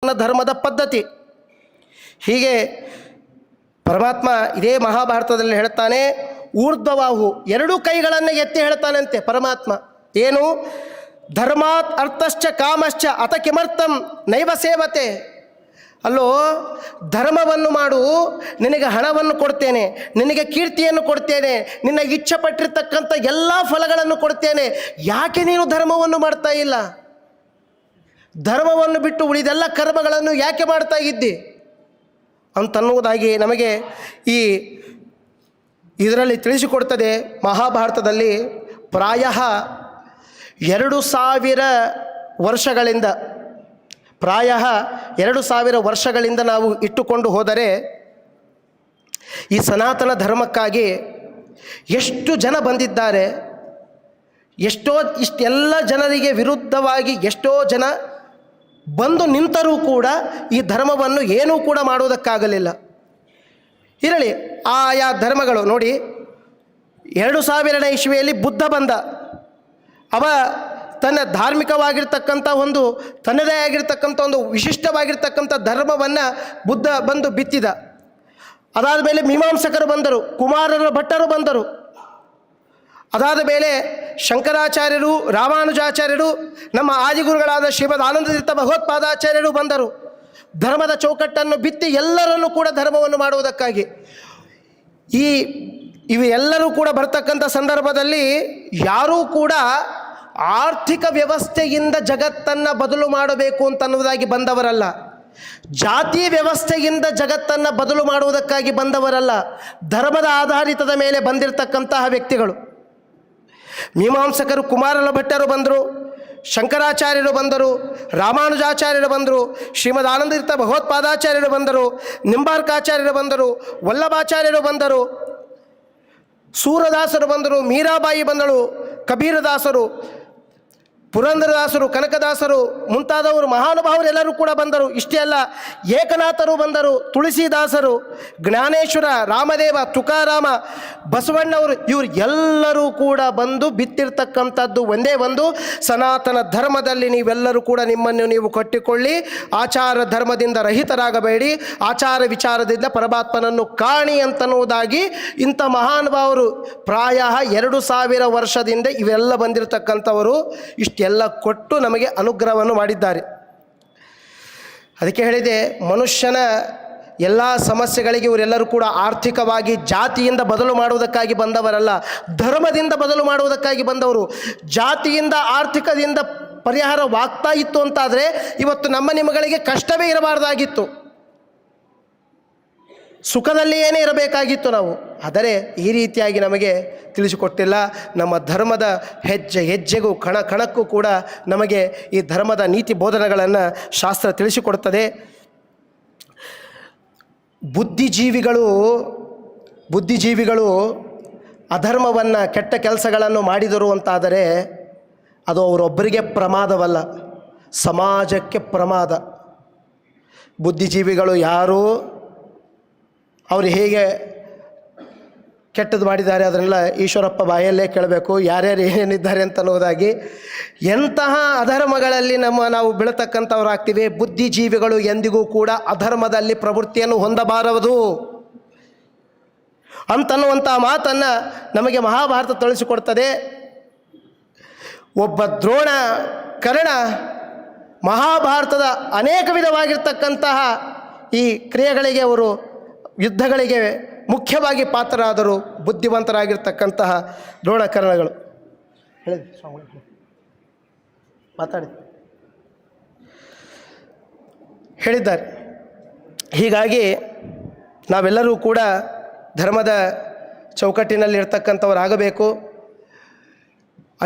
ಸನಾತನ ಧರ್ಮದ ಪದ್ಧತಿ. ಹೀಗೆ ಪರಮಾತ್ಮ ಇದೇ ಮಹಾಭಾರತದಲ್ಲಿ ಹೇಳ್ತಾನೆ, ಊರ್ಧ್ವವಾಹು, ಎರಡೂ ಕೈಗಳನ್ನು ಎತ್ತಿ ಹೇಳ್ತಾನಂತೆ ಪರಮಾತ್ಮ. ಏನು? ಧರ್ಮಾತ್ ಅರ್ಥಶ್ಚ ಕಾಮಶ್ಚ ಅತ ಕಿಮರ್ಥಂ ನೈವ ಸೇವತೆ. ಅಲ್ಲೋ, ಧರ್ಮವನ್ನು ಮಾಡು, ನಿನಗೆ ಹಣವನ್ನು ಕೊಡ್ತೇನೆ, ನಿನಗೆ ಕೀರ್ತಿಯನ್ನು ಕೊಡ್ತೇನೆ, ನಿನ್ನ ಇಚ್ಛೆ ಪಟ್ಟಿರ್ತಕ್ಕಂಥ ಎಲ್ಲ ಫಲಗಳನ್ನು ಕೊಡ್ತೇನೆ, ಯಾಕೆ ನೀನು ಧರ್ಮವನ್ನು ಮಾಡ್ತಾ ಇಲ್ಲ? ಧರ್ಮವನ್ನು ಬಿಟ್ಟು ಉಳಿದೆಲ್ಲ ಕರ್ಮಗಳನ್ನು ಯಾಕೆ ಮಾಡ್ತಾ ಇದ್ದಿ ಅಂತನ್ನುವುದಾಗಿ ನಮಗೆ ಇದರಲ್ಲಿ ತಿಳಿಸಿಕೊಡ್ತದೆ ಮಹಾಭಾರತದಲ್ಲಿ. ಪ್ರಾಯ 2000 ವರ್ಷಗಳಿಂದ ಪ್ರಾಯ 2000 ವರ್ಷಗಳಿಂದ ನಾವು ಇಟ್ಟುಕೊಂಡು ಹೋದರೆ ಈ ಸನಾತನ ಧರ್ಮಕ್ಕಾಗಿ ಎಷ್ಟು ಜನ ಬಂದಿದ್ದಾರೆ, ಇಷ್ಟೆಲ್ಲ ಜನರಿಗೆ ವಿರುದ್ಧವಾಗಿ ಎಷ್ಟೋ ಜನ ಬಂದು ನಿಂತರೂ ಕೂಡ ಈ ಧರ್ಮವನ್ನು ಏನೂ ಕೂಡ ಮಾಡುವುದಕ್ಕಾಗಲಿಲ್ಲ. ಇರಲಿ, ಆಯಾ ಧರ್ಮಗಳು ನೋಡಿ, 2000ನೇ ಇಸ್ವಿಯಲ್ಲಿ ಬುದ್ಧ ಬಂದ. ಅವ ತನ್ನ ಧಾರ್ಮಿಕವಾಗಿರ್ತಕ್ಕಂಥ ತನ್ನದೇ ಆಗಿರ್ತಕ್ಕಂಥ ಒಂದು ವಿಶಿಷ್ಟವಾಗಿರ್ತಕ್ಕಂಥ ಧರ್ಮವನ್ನು ಬುದ್ಧ ಬಂದು ಬಿತ್ತಿದ. ಅದಾದ ಮೇಲೆ ಮೀಮಾಂಸಕರು ಬಂದರು, ಕುಮಾರರ ಭಟ್ಟರು ಬಂದರು. ಅದಾದ ಮೇಲೆ ಶಂಕರಾಚಾರ್ಯರು, ರಾಮಾನುಜಾಚಾರ್ಯರು, ನಮ್ಮ ಆದಿಗುರುಗಳಾದ ಶ್ರೀಮದ್ ಆನಂದತೀರ್ಥ ಭಗವತ್ಪಾದಾಚಾರ್ಯರು ಬಂದರು. ಧರ್ಮದ ಚೌಕಟ್ಟನ್ನು ಬಿತ್ತಿ ಎಲ್ಲರನ್ನೂ ಕೂಡ ಧರ್ಮವನ್ನು ಮಾಡುವುದಕ್ಕಾಗಿ. ಇವು ಎಲ್ಲರೂ ಕೂಡ ಬರ್ತಕ್ಕಂಥ ಸಂದರ್ಭದಲ್ಲಿ ಯಾರೂ ಕೂಡ ಆರ್ಥಿಕ ವ್ಯವಸ್ಥೆಯಿಂದ ಜಗತ್ತನ್ನು ಬದಲು ಮಾಡಬೇಕು ಅಂತನ್ನುವುದಾಗಿ ಬಂದವರಲ್ಲ, ಜಾತಿ ವ್ಯವಸ್ಥೆಯಿಂದ ಜಗತ್ತನ್ನು ಬದಲು ಮಾಡುವುದಕ್ಕಾಗಿ ಬಂದವರಲ್ಲ, ಧರ್ಮದ ಆಧಾರಿತದ ಮೇಲೆ ಬಂದಿರತಕ್ಕಂತಹ ವ್ಯಕ್ತಿಗಳು. ಮೀಮಾಂಸಕರು ಕುಮಾರನ ಭಟ್ಟರು ಬಂದರು, ಶಂಕರಾಚಾರ್ಯರು ಬಂದರು, ರಾಮಾನುಜಾಚಾರ್ಯರು ಬಂದರು, ಶ್ರೀಮದ್ ಆನಂದತೀರ್ಥ ಭಗವತ್ಪಾದಾಚಾರ್ಯರು ಬಂದರು, ನಿಂಬಾರ್ಕಾಚಾರ್ಯರು ಬಂದರು, ವಲ್ಲಭಾಚಾರ್ಯರು ಬಂದರು, ಸೂರದಾಸರು ಬಂದರು, ಮೀರಾಬಾಯಿ ಬಂದಳು, ಕಬೀರದಾಸರು, ಪುರಂದರದಾಸರು, ಕನಕದಾಸರು ಮುಂತಾದವರು ಮಹಾನುಭಾವರೆಲ್ಲರೂ ಕೂಡ ಬಂದರು. ಇಷ್ಟೇ ಅಲ್ಲ, ಏಕನಾಥರು ಬಂದರು, ತುಳಸಿದಾಸರು, ಜ್ಞಾನೇಶ್ವರ, ರಾಮದೇವ, ತುಕಾರಾಮ, ಬಸವಣ್ಣವರು, ಇವರು ಎಲ್ಲರೂ ಕೂಡ ಬಂದು ಬಿತ್ತಿರ್ತಕ್ಕಂಥದ್ದು ಒಂದೇ ಒಂದು, ಸನಾತನ ಧರ್ಮದಲ್ಲಿ ನೀವೆಲ್ಲರೂ ಕೂಡ ನಿಮ್ಮನ್ನು ನೀವು ಕಟ್ಟಿಕೊಳ್ಳಿ, ಆಚಾರ ಧರ್ಮದಿಂದ ರಹಿತರಾಗಬೇಡಿ, ಆಚಾರ ವಿಚಾರದಿಂದ ಪರಮಾತ್ಮನನ್ನು ಕಾಣಿ ಅಂತನ್ನುವುದಾಗಿ ಇಂಥ ಮಹಾನುಭಾವರು ಪ್ರಾಯ 2000 ವರ್ಷದಿಂದ ಇವೆಲ್ಲ ಬಂದಿರತಕ್ಕಂಥವರು ಇಷ್ಟೆಲ್ಲ ಕೊಟ್ಟು ನಮಗೆ ಅನುಗ್ರಹವನ್ನು ಮಾಡಿದ್ದಾರೆ. ಅದಕ್ಕೆ ಹೇಳಿದೆ, ಮನುಷ್ಯನ ಎಲ್ಲ ಸಮಸ್ಯೆಗಳಿಗೆ ಇವರೆಲ್ಲರೂ ಕೂಡ ಆರ್ಥಿಕವಾಗಿ ಜಾತಿಯಿಂದ ಬದಲು ಮಾಡುವುದಕ್ಕಾಗಿ ಬಂದವರಲ್ಲ, ಧರ್ಮದಿಂದ ಬದಲು ಮಾಡುವುದಕ್ಕಾಗಿ ಬಂದವರು. ಜಾತಿಯಿಂದ ಆರ್ಥಿಕದಿಂದ ಪರಿಹಾರವಾಗ್ತಾ ಇತ್ತು ಅಂತಾದರೆ ಇವತ್ತು ನಮ್ಮ ನಿಮ್ಮಗಳಿಗೆ ಕಷ್ಟವೇ ಇರಬಾರ್ದಾಗಿತ್ತು, ಸುಖದಲ್ಲಿ ಏನೇ ಇರಬೇಕಾಗಿತ್ತು ನಾವು. ಆದರೆ ಈ ರೀತಿಯಾಗಿ ನಮಗೆ ತಿಳಿಸಿಕೊಟ್ಟಿಲ್ಲ. ನಮ್ಮ ಧರ್ಮದ ಹೆಜ್ಜೆ ಹೆಜ್ಜೆಗೂ ಕಣಕ್ಕೂ ಕೂಡ ನಮಗೆ ಈ ಧರ್ಮದ ನೀತಿ ಬೋಧನೆಗಳನ್ನು ಶಾಸ್ತ್ರ ತಿಳಿಸಿಕೊಡುತ್ತದೆ. ಬುದ್ಧಿಜೀವಿಗಳು ಅಧರ್ಮವನ್ನು, ಕೆಟ್ಟ ಕೆಲಸಗಳನ್ನು ಮಾಡಿದರು ಅಂತಾದರೆ ಅದು ಅವರೊಬ್ಬರಿಗೆ ಪ್ರಮಾದವಲ್ಲ, ಸಮಾಜಕ್ಕೆ ಪ್ರಮಾದ. ಬುದ್ಧಿಜೀವಿಗಳು ಯಾರು, ಅವರು ಹೇಗೆ ಕೆಟ್ಟದ್ದು ಮಾಡಿದ್ದಾರೆ ಅದನ್ನೆಲ್ಲ ಈಶ್ವರಪ್ಪ ಬಾಯಲ್ಲೇ ಕೇಳಬೇಕು, ಯಾರ್ಯಾರು ಏನೇನಿದ್ದಾರೆ ಅಂತನ್ನುವುದಾಗಿ. ಎಂತಹ ಅಧರ್ಮಗಳಲ್ಲಿ ನಾವು ಬೀಳತಕ್ಕಂಥವರಾಗ್ತೀವಿ. ಬುದ್ಧಿಜೀವಿಗಳು ಎಂದಿಗೂ ಕೂಡ ಅಧರ್ಮದಲ್ಲಿ ಪ್ರವೃತ್ತಿಯನ್ನು ಹೊಂದಬಾರದು ಅಂತನ್ನುವಂಥ ಮಾತನ್ನು ನಮಗೆ ಮಹಾಭಾರತ ತಿಳಿಸಿಕೊಡ್ತದೆ. ಒಬ್ಬ ದ್ರೋಣ, ಕರ್ಣ ಮಹಾಭಾರತದ ಅನೇಕ ವಿಧವಾಗಿರ್ತಕ್ಕಂತಹ ಈ ಕ್ರಿಯೆಗಳಿಗೆ, ಅವರು ಯುದ್ಧಗಳಿಗೆ ಮುಖ್ಯವಾಗಿ ಪಾತ್ರರಾದರು. ಬುದ್ಧಿವಂತರಾಗಿರ್ತಕ್ಕಂತಹ ದ್ರೋಣಕರ್ಣಗಳು ಹೇಳಿದ್ದಾರೆ. ಹೀಗಾಗಿ ನಾವೆಲ್ಲರೂ ಕೂಡ ಧರ್ಮದ ಚೌಕಟ್ಟಿನಲ್ಲಿರ್ತಕ್ಕಂಥವರಾಗಬೇಕು.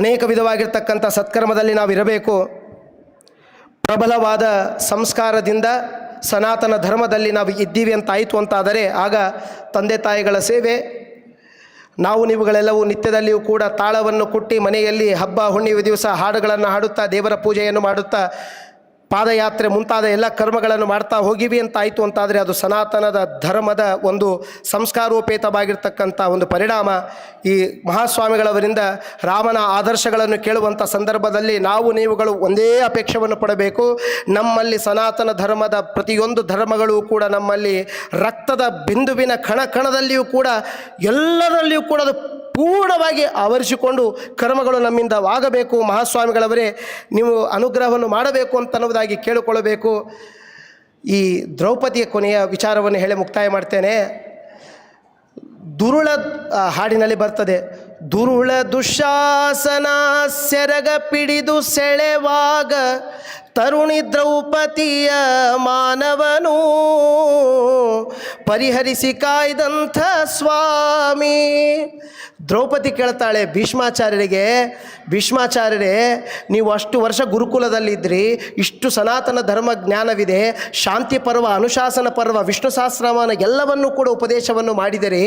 ಅನೇಕ ವಿಧವಾಗಿರ್ತಕ್ಕಂಥ ಸತ್ಕರ್ಮದಲ್ಲಿ ನಾವಿರಬೇಕು. ಪ್ರಬಲವಾದ ಸಂಸ್ಕಾರದಿಂದ ಸನಾತನ ಧರ್ಮದಲ್ಲಿ ನಾವು ಇದ್ದೀವಿ ಅಂತಾಯಿತು ಅಂತಾದರೆ ಆಗ ತಂದೆ ತಾಯಿಗಳ ಸೇವೆ, ನಾವು ನೀವುಗಳೆಲ್ಲವೂ ನಿತ್ಯದಲ್ಲಿಯೂ ಕೂಡ ತಾಳವನ್ನು ಕುಟ್ಟಿ ಮನೆಯಲ್ಲಿ ಹಬ್ಬ ಹುಣ್ಣಿಮೆ ದಿವಸ ಹಾಡುಗಳನ್ನು ಹಾಡುತ್ತಾ ದೇವರ ಪೂಜೆಯನ್ನು ಮಾಡುತ್ತಾ ಪಾದಯಾತ್ರೆ ಮುಂತಾದ ಎಲ್ಲ ಕರ್ಮಗಳನ್ನು ಮಾಡ್ತಾ ಹೋಗಿವಿ ಅಂತ ಆಯಿತು ಅಂತಾದರೆ ಅದು ಸನಾತನದ ಧರ್ಮದ ಒಂದು ಸಂಸ್ಕಾರೋಪೇತವಾಗಿರ್ತಕ್ಕಂಥ ಒಂದು ಪರಿಣಾಮ. ಈ ಮಹಾಸ್ವಾಮಿಗಳವರಿಂದ ರಾಮನ ಆದರ್ಶಗಳನ್ನು ಕೇಳುವಂಥ ಸಂದರ್ಭದಲ್ಲಿ ನಾವು ನೀವುಗಳು ಒಂದೇ ಅಪೇಕ್ಷೆಯನ್ನು ಪಡಬೇಕು. ನಮ್ಮಲ್ಲಿ ಸನಾತನ ಧರ್ಮದ ಪ್ರತಿಯೊಂದು ಧರ್ಮಗಳು ಕೂಡ ನಮ್ಮಲ್ಲಿ ರಕ್ತದ ಬಿಂದುವಿನ ಕಣದಲ್ಲಿಯೂ ಕೂಡ ಎಲ್ಲರಲ್ಲಿಯೂ ಕೂಡ ಅದು ಪೂರ್ಣವಾಗಿ ಆವರಿಸಿಕೊಂಡು ಕರ್ಮಗಳು ನಮ್ಮಿಂದವಾಗಬೇಕು. ಮಹಾಸ್ವಾಮಿಗಳವರೇ ನೀವು ಅನುಗ್ರಹವನ್ನು ಮಾಡಬೇಕು ಅಂತನ್ನುವುದಾಗಿ ಕೇಳಿಕೊಳ್ಳಬೇಕು. ಈ ದ್ರೌಪದಿಯ ಕೊನೆಯ ವಿಚಾರವನ್ನು ಹೇಳಿ ಮುಕ್ತಾಯ ಮಾಡ್ತೇನೆ. ದುರುಳ ಹಾಡಿನಲ್ಲಿ ಬರ್ತದೆ, ದುರುಳ ದುಶಾಸನ ಸೆರಗ ಪಿಡಿದು ಸೆಳೆವಾಗ ತರುಣಿ ದ್ರೌಪದಿಯ ಮಾನವನು ಪರಿಹರಿಸಿ ಕಾಯ್ದಂಥ ಸ್ವಾಮಿ. ದ್ರೌಪದಿ ಕೇಳ್ತಾಳೆ ಭೀಷ್ಮಾಚಾರ್ಯರಿಗೆ, ಭೀಷ್ಮಾಚಾರ್ಯರೇ ನೀವು ಅಷ್ಟು ವರ್ಷ ಗುರುಕುಲದಲ್ಲಿದ್ದಿರಿ, ಇಷ್ಟು ಸನಾತನ ಧರ್ಮ ಜ್ಞಾನವಿದೆ, ಶಾಂತಿ ಪರ್ವ, ಅನುಶಾಸನ ಪರ್ವ, ವಿಷ್ಣು ಸಹಸ್ರನಾಮ ಎಲ್ಲವನ್ನೂ ಕೂಡ ಉಪದೇಶವನ್ನು ಮಾಡಿದರೆ,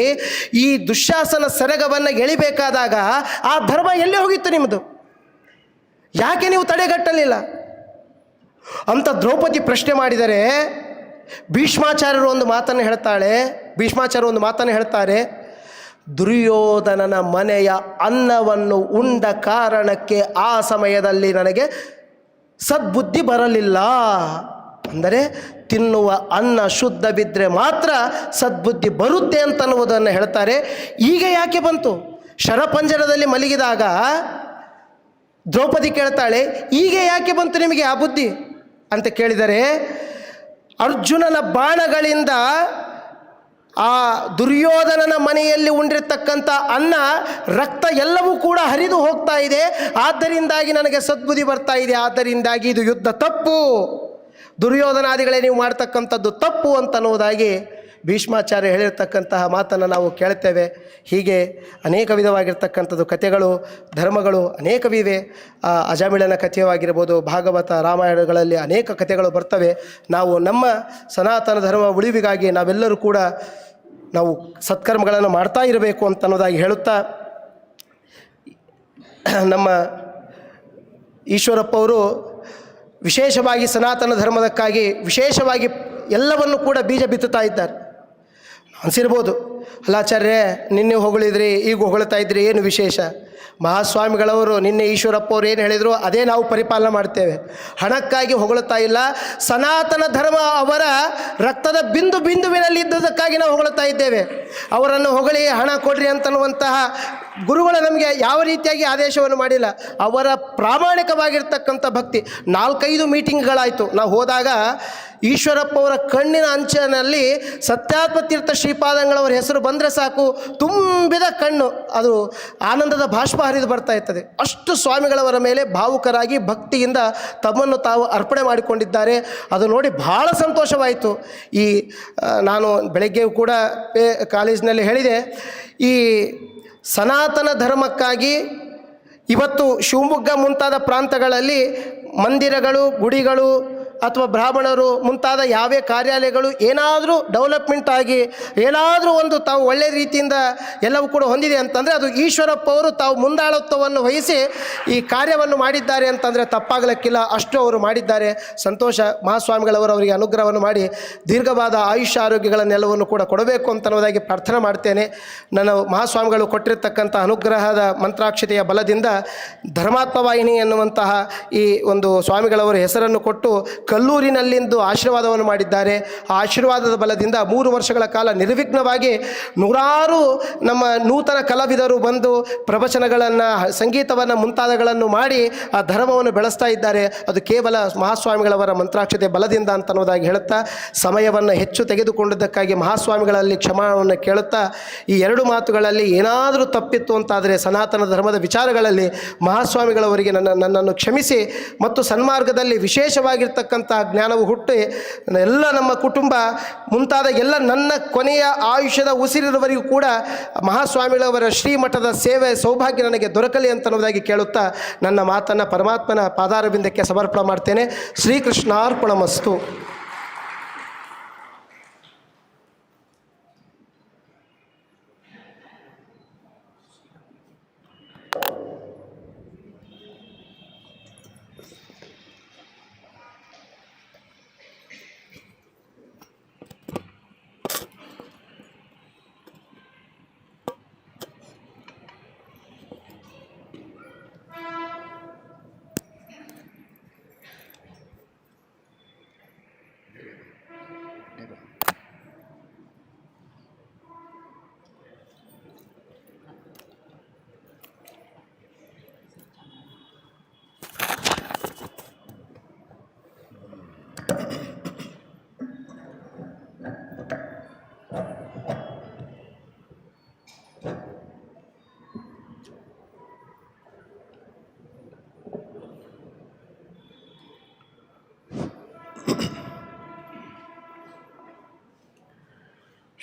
ಈ ದುಶ್ಯಾಸನ ಸೆರಗವನ್ನು ಎಳಿಬೇಕಾದಾಗ ಆ ಧರ್ಮ ಎಲ್ಲಿ ಹೋಗಿತ್ತು ನಿಮ್ಮದು? ಯಾಕೆ ನೀವು ತಡೆಗಟ್ಟಲಿಲ್ಲ ಅಂತ ದ್ರೌಪದಿ ಪ್ರಶ್ನೆ ಮಾಡಿದರೆ ಭೀಷ್ಮಾಚಾರ್ಯರು ಒಂದು ಮಾತನ್ನು ಹೇಳ್ತಾರೆ, ದುರ್ಯೋಧನನ ಮನೆಯ ಅನ್ನವನ್ನು ಉಂಡ ಕಾರಣಕ್ಕೆ ಆ ಸಮಯದಲ್ಲಿ ನನಗೆ ಸದ್ಬುದ್ಧಿ ಬರಲಿಲ್ಲ. ಅಂದರೆ ತಿನ್ನುವ ಅನ್ನ ಶುದ್ಧ ಬಿದ್ದರೆ ಮಾತ್ರ ಸದ್ಬುದ್ಧಿ ಬರುತ್ತೆ ಅಂತನ್ನುವುದನ್ನು ಹೇಳ್ತಾರೆ. ಈಗ ಯಾಕೆ ಬಂತು? ಶರಪಂಜರದಲ್ಲಿ ಮಲಗಿದಾಗ ದ್ರೌಪದಿ ಕೇಳ್ತಾಳೆ, ಈಗ ಯಾಕೆ ಬಂತು ನಿಮಗೆ ಆ ಬುದ್ಧಿ ಅಂತ ಕೇಳಿದರೆ, ಅರ್ಜುನನ ಬಾಣಗಳಿಂದ ಆ ದುರ್ಯೋಧನನ ಮನೆಯಲ್ಲಿ ಉಂಡಿರ್ತಕ್ಕಂಥ ಅನ್ನ ರಕ್ತ ಎಲ್ಲವೂ ಕೂಡ ಹರಿದು ಹೋಗ್ತಾ ಇದೆ, ಆದ್ದರಿಂದಾಗಿ ನನಗೆ ಸದ್ಬುದ್ಧಿ ಬರ್ತಾ ಇದೆ, ಆದ್ದರಿಂದಾಗಿ ಇದು ಯುದ್ಧ ತಪ್ಪು, ದುರ್ಯೋಧನಾದಿಗಳೇ ನೀವು ಮಾಡ್ತಕ್ಕಂಥದ್ದು ತಪ್ಪು ಅಂತನ್ನುವುದಾಗಿ ಭೀಷ್ಮಾಚಾರ್ಯ ಹೇಳಿರ್ತಕ್ಕಂತಹ ಮಾತನ್ನು ನಾವು ಕೇಳ್ತೇವೆ. ಹೀಗೆ ಅನೇಕ ವಿಧವಾಗಿರ್ತಕ್ಕಂಥದ್ದು ಕಥೆಗಳು, ಧರ್ಮಗಳು ಅನೇಕವಿವೆ. ಅಜಾಮಿಳನ ಕಥೆಯಾಗಿರ್ಬೋದು, ಭಾಗವತ, ರಾಮಾಯಣಗಳಲ್ಲಿ ಅನೇಕ ಕಥೆಗಳು ಬರ್ತವೆ. ನಾವು ನಮ್ಮ ಸನಾತನ ಧರ್ಮ ಉಳಿವಿಗಾಗಿ ನಾವೆಲ್ಲರೂ ಕೂಡ ನಾವು ಸತ್ಕರ್ಮಗಳನ್ನು ಮಾಡ್ತಾ ಇರಬೇಕು ಅಂತನ್ನೋದಾಗಿ ಹೇಳುತ್ತಾ, ನಮ್ಮ ಈಶ್ವರಪ್ಪ ಅವರು ವಿಶೇಷವಾಗಿ ಸನಾತನ ಧರ್ಮದಕ್ಕಾಗಿ ವಿಶೇಷವಾಗಿ ಎಲ್ಲವನ್ನು ಕೂಡ ಬೀಜ ಬಿತ್ತುತ್ತಾ ಇದ್ದಾರೆ. ಅನಿಸಿರ್ಬೋದು, ಅಲ್ಲಾಚಾರ್ಯರೇ ನಿನ್ನೆ ಹೊಗಳಿದ್ರಿ, ಈಗ ಹೊಗಳ್ತಾ ಇದ್ರಿ, ಏನು ವಿಶೇಷ? ಮಹಾಸ್ವಾಮಿಗಳವರು ನಿನ್ನೆ ಈಶ್ವರಪ್ಪ ಅವರು ಏನು ಹೇಳಿದರು ಅದೇ ನಾವು ಪರಿಪಾಲನೆ ಮಾಡ್ತೇವೆ. ಹಣಕ್ಕಾಗಿ ಹೊಗಳುತ್ತಾ ಇಲ್ಲ, ಸನಾತನ ಧರ್ಮ ಅವರ ರಕ್ತದ ಬಿಂದುವಿನಲ್ಲಿ ಇದ್ದದಕ್ಕಾಗಿ ನಾವು ಹೊಗಳುತ್ತಾ ಇದ್ದೇವೆ. ಅವರನ್ನು ಹೊಗಳಿ ಹಣ ಕೊಡ್ರಿ ಅಂತನ್ನುವಂತಹ ಗುರುಗಳು ನಮಗೆ ಯಾವ ರೀತಿಯಾಗಿ ಆದೇಶವನ್ನು ಮಾಡಿಲ್ಲ. ಅವರ ಪ್ರಾಮಾಣಿಕವಾಗಿರ್ತಕ್ಕಂಥ ಭಕ್ತಿ. 4-5 ಮೀಟಿಂಗ್ಗಳಾಯಿತು. ನಾವು ಹೋದಾಗ ಈಶ್ವರಪ್ಪ ಅವರ ಕಣ್ಣಿನ ಅಂಚಿನಲ್ಲಿ ಸತ್ಯಾತ್ಮತೀರ್ಥ ಶ್ರೀಪಾದಂಗಳವರ ಹೆಸರು ಬಂದರೆ ಸಾಕು, ತುಂಬಿದ ಕಣ್ಣು ಅದು ಆನಂದದ ಬಾಷ್ಪ ಹರಿದು ಬರ್ತಾ ಇರ್ತದೆ. ಅಷ್ಟು ಸ್ವಾಮಿಗಳವರ ಮೇಲೆ ಭಾವುಕರಾಗಿ ಭಕ್ತಿಯಿಂದ ತಮ್ಮನ್ನು ತಾವು ಅರ್ಪಣೆ ಮಾಡಿಕೊಂಡಿದ್ದಾರೆ. ಅದು ನೋಡಿ ಬಹಳ ಸಂತೋಷವಾಯಿತು. ನಾನು ಬೆಳಗ್ಗೆಯೂ ಕೂಡ ಕಾಲೇಜಿನಲ್ಲಿ ಹೇಳಿದೆ, ಈ ಸನಾತನ ಧರ್ಮಕ್ಕಾಗಿ ಇವತ್ತು ಶಿವಮೊಗ್ಗ ಮುಂತಾದ ಪ್ರಾಂತಗಳಲ್ಲಿ ಮಂದಿರಗಳು, ಗುಡಿಗಳು ಅಥವಾ ಬ್ರಾಹ್ಮಣರು ಮುಂತಾದ ಯಾವೇ ಕಾರ್ಯಾಲಯಗಳು ಏನಾದರೂ ಡೆವಲಪ್ಮೆಂಟ್ ಆಗಿ ಏನಾದರೂ ಒಂದು ತಾವು ಒಳ್ಳೆಯ ರೀತಿಯಿಂದ ಎಲ್ಲವೂ ಕೂಡ ಹೊಂದಿದೆ ಅಂತಂದರೆ ಅದು ಈಶ್ವರಪ್ಪ ಅವರು ತಾವು ಮುಂದಾಳತ್ವವನ್ನು ವಹಿಸಿ ಈ ಕಾರ್ಯವನ್ನು ಮಾಡಿದ್ದಾರೆ ಅಂತಂದರೆ ತಪ್ಪಾಗಲಿಕ್ಕಿಲ್ಲ. ಅಷ್ಟು ಅವರು ಮಾಡಿದ್ದಾರೆ. ಸಂತೋಷ. ಮಹಾಸ್ವಾಮಿಗಳವರು ಅವರಿಗೆ ಅನುಗ್ರಹವನ್ನು ಮಾಡಿ ದೀರ್ಘವಾದ ಆಯುಷ್ಯ ಆರೋಗ್ಯಗಳನ್ನೆಲ್ಲವನ್ನು ಕೂಡ ಕೊಡಬೇಕು ಅಂತನ್ನುವುದಾಗಿ ಪ್ರಾರ್ಥನೆ ಮಾಡ್ತೇನೆ. ನನ್ನ ಮಹಾಸ್ವಾಮಿಗಳು ಕೊಟ್ಟಿರ್ತಕ್ಕಂಥ ಅನುಗ್ರಹದ ಮಂತ್ರಾಕ್ಷತೆಯ ಬಲದಿಂದ ಧರ್ಮಾತ್ಮವಾಹಿನಿ ಎನ್ನುವಂತಹ ಈ ಒಂದು ಸ್ವಾಮಿಗಳವರ ಹೆಸರನ್ನು ಕೊಟ್ಟು ಕಲ್ಲೂರಿನಲ್ಲಿಂದು ಆಶೀರ್ವಾದವನ್ನು ಮಾಡಿದ್ದಾರೆ. ಆ ಆಶೀರ್ವಾದದ ಬಲದಿಂದ 3 ವರ್ಷಗಳ ಕಾಲ ನಿರ್ವಿಘ್ನವಾಗಿ ನೂರಾರು ನಮ್ಮ ನೂತನ ಕಲಾವಿದರು ಬಂದು ಪ್ರವಚನಗಳನ್ನು, ಸಂಗೀತವನ್ನು ಮುಂತಾದಗಳನ್ನು ಮಾಡಿ ಆ ಧರ್ಮವನ್ನು ಬೆಳೆಸ್ತಾ ಇದ್ದಾರೆ. ಅದು ಕೇವಲ ಮಹಾಸ್ವಾಮಿಗಳವರ ಮಂತ್ರಾಕ್ಷತೆ ಬಲದಿಂದ ಅಂತನ್ನೋದಾಗಿ ಹೇಳುತ್ತಾ, ಸಮಯವನ್ನು ಹೆಚ್ಚು ತೆಗೆದುಕೊಂಡದ್ದಕ್ಕಾಗಿ ಮಹಾಸ್ವಾಮಿಗಳಲ್ಲಿ ಕ್ಷಮಾವನ್ನು ಕೇಳುತ್ತಾ, ಈ 2 ಮಾತುಗಳಲ್ಲಿ ಏನಾದರೂ ತಪ್ಪಿತ್ತು ಅಂತಾದರೆ ಸನಾತನ ಧರ್ಮದ ವಿಚಾರಗಳಲ್ಲಿ ಮಹಾಸ್ವಾಮಿಗಳವರಿಗೆ ನನ್ನನ್ನು ಕ್ಷಮಿಸಿ ಮತ್ತು ಸನ್ಮಾರ್ಗದಲ್ಲಿ ವಿಶೇಷವಾಗಿರ್ತಕ್ಕಂಥ ಜ್ಞಾನವು ಹುಟ್ಟಿ ಎಲ್ಲ ನಮ್ಮ ಕುಟುಂಬ ಮುಂತಾದ ಎಲ್ಲ ನನ್ನ ಕೊನೆಯ ಆಯುಷ್ಯದ ಉಸಿರಿರುವವರೆಗೂ ಕೂಡ ಮಹಾಸ್ವಾಮಿಗಳವರ ಶ್ರೀಮಠದ ಸೇವೆ ಸೌಭಾಗ್ಯ ನನಗೆ ದೊರಕಲಿ ಅಂತನ್ನುವುದಾಗಿ ಕೇಳುತ್ತಾ ನನ್ನ ಮಾತನ್ನು ಪರಮಾತ್ಮನ ಪಾದಾರವಿಂದಕ್ಕೆ ಸಮರ್ಪಣೆ ಮಾಡ್ತೇನೆ. ಶ್ರೀಕೃಷ್ಣಾರ್ಪಣಮಸ್ತು.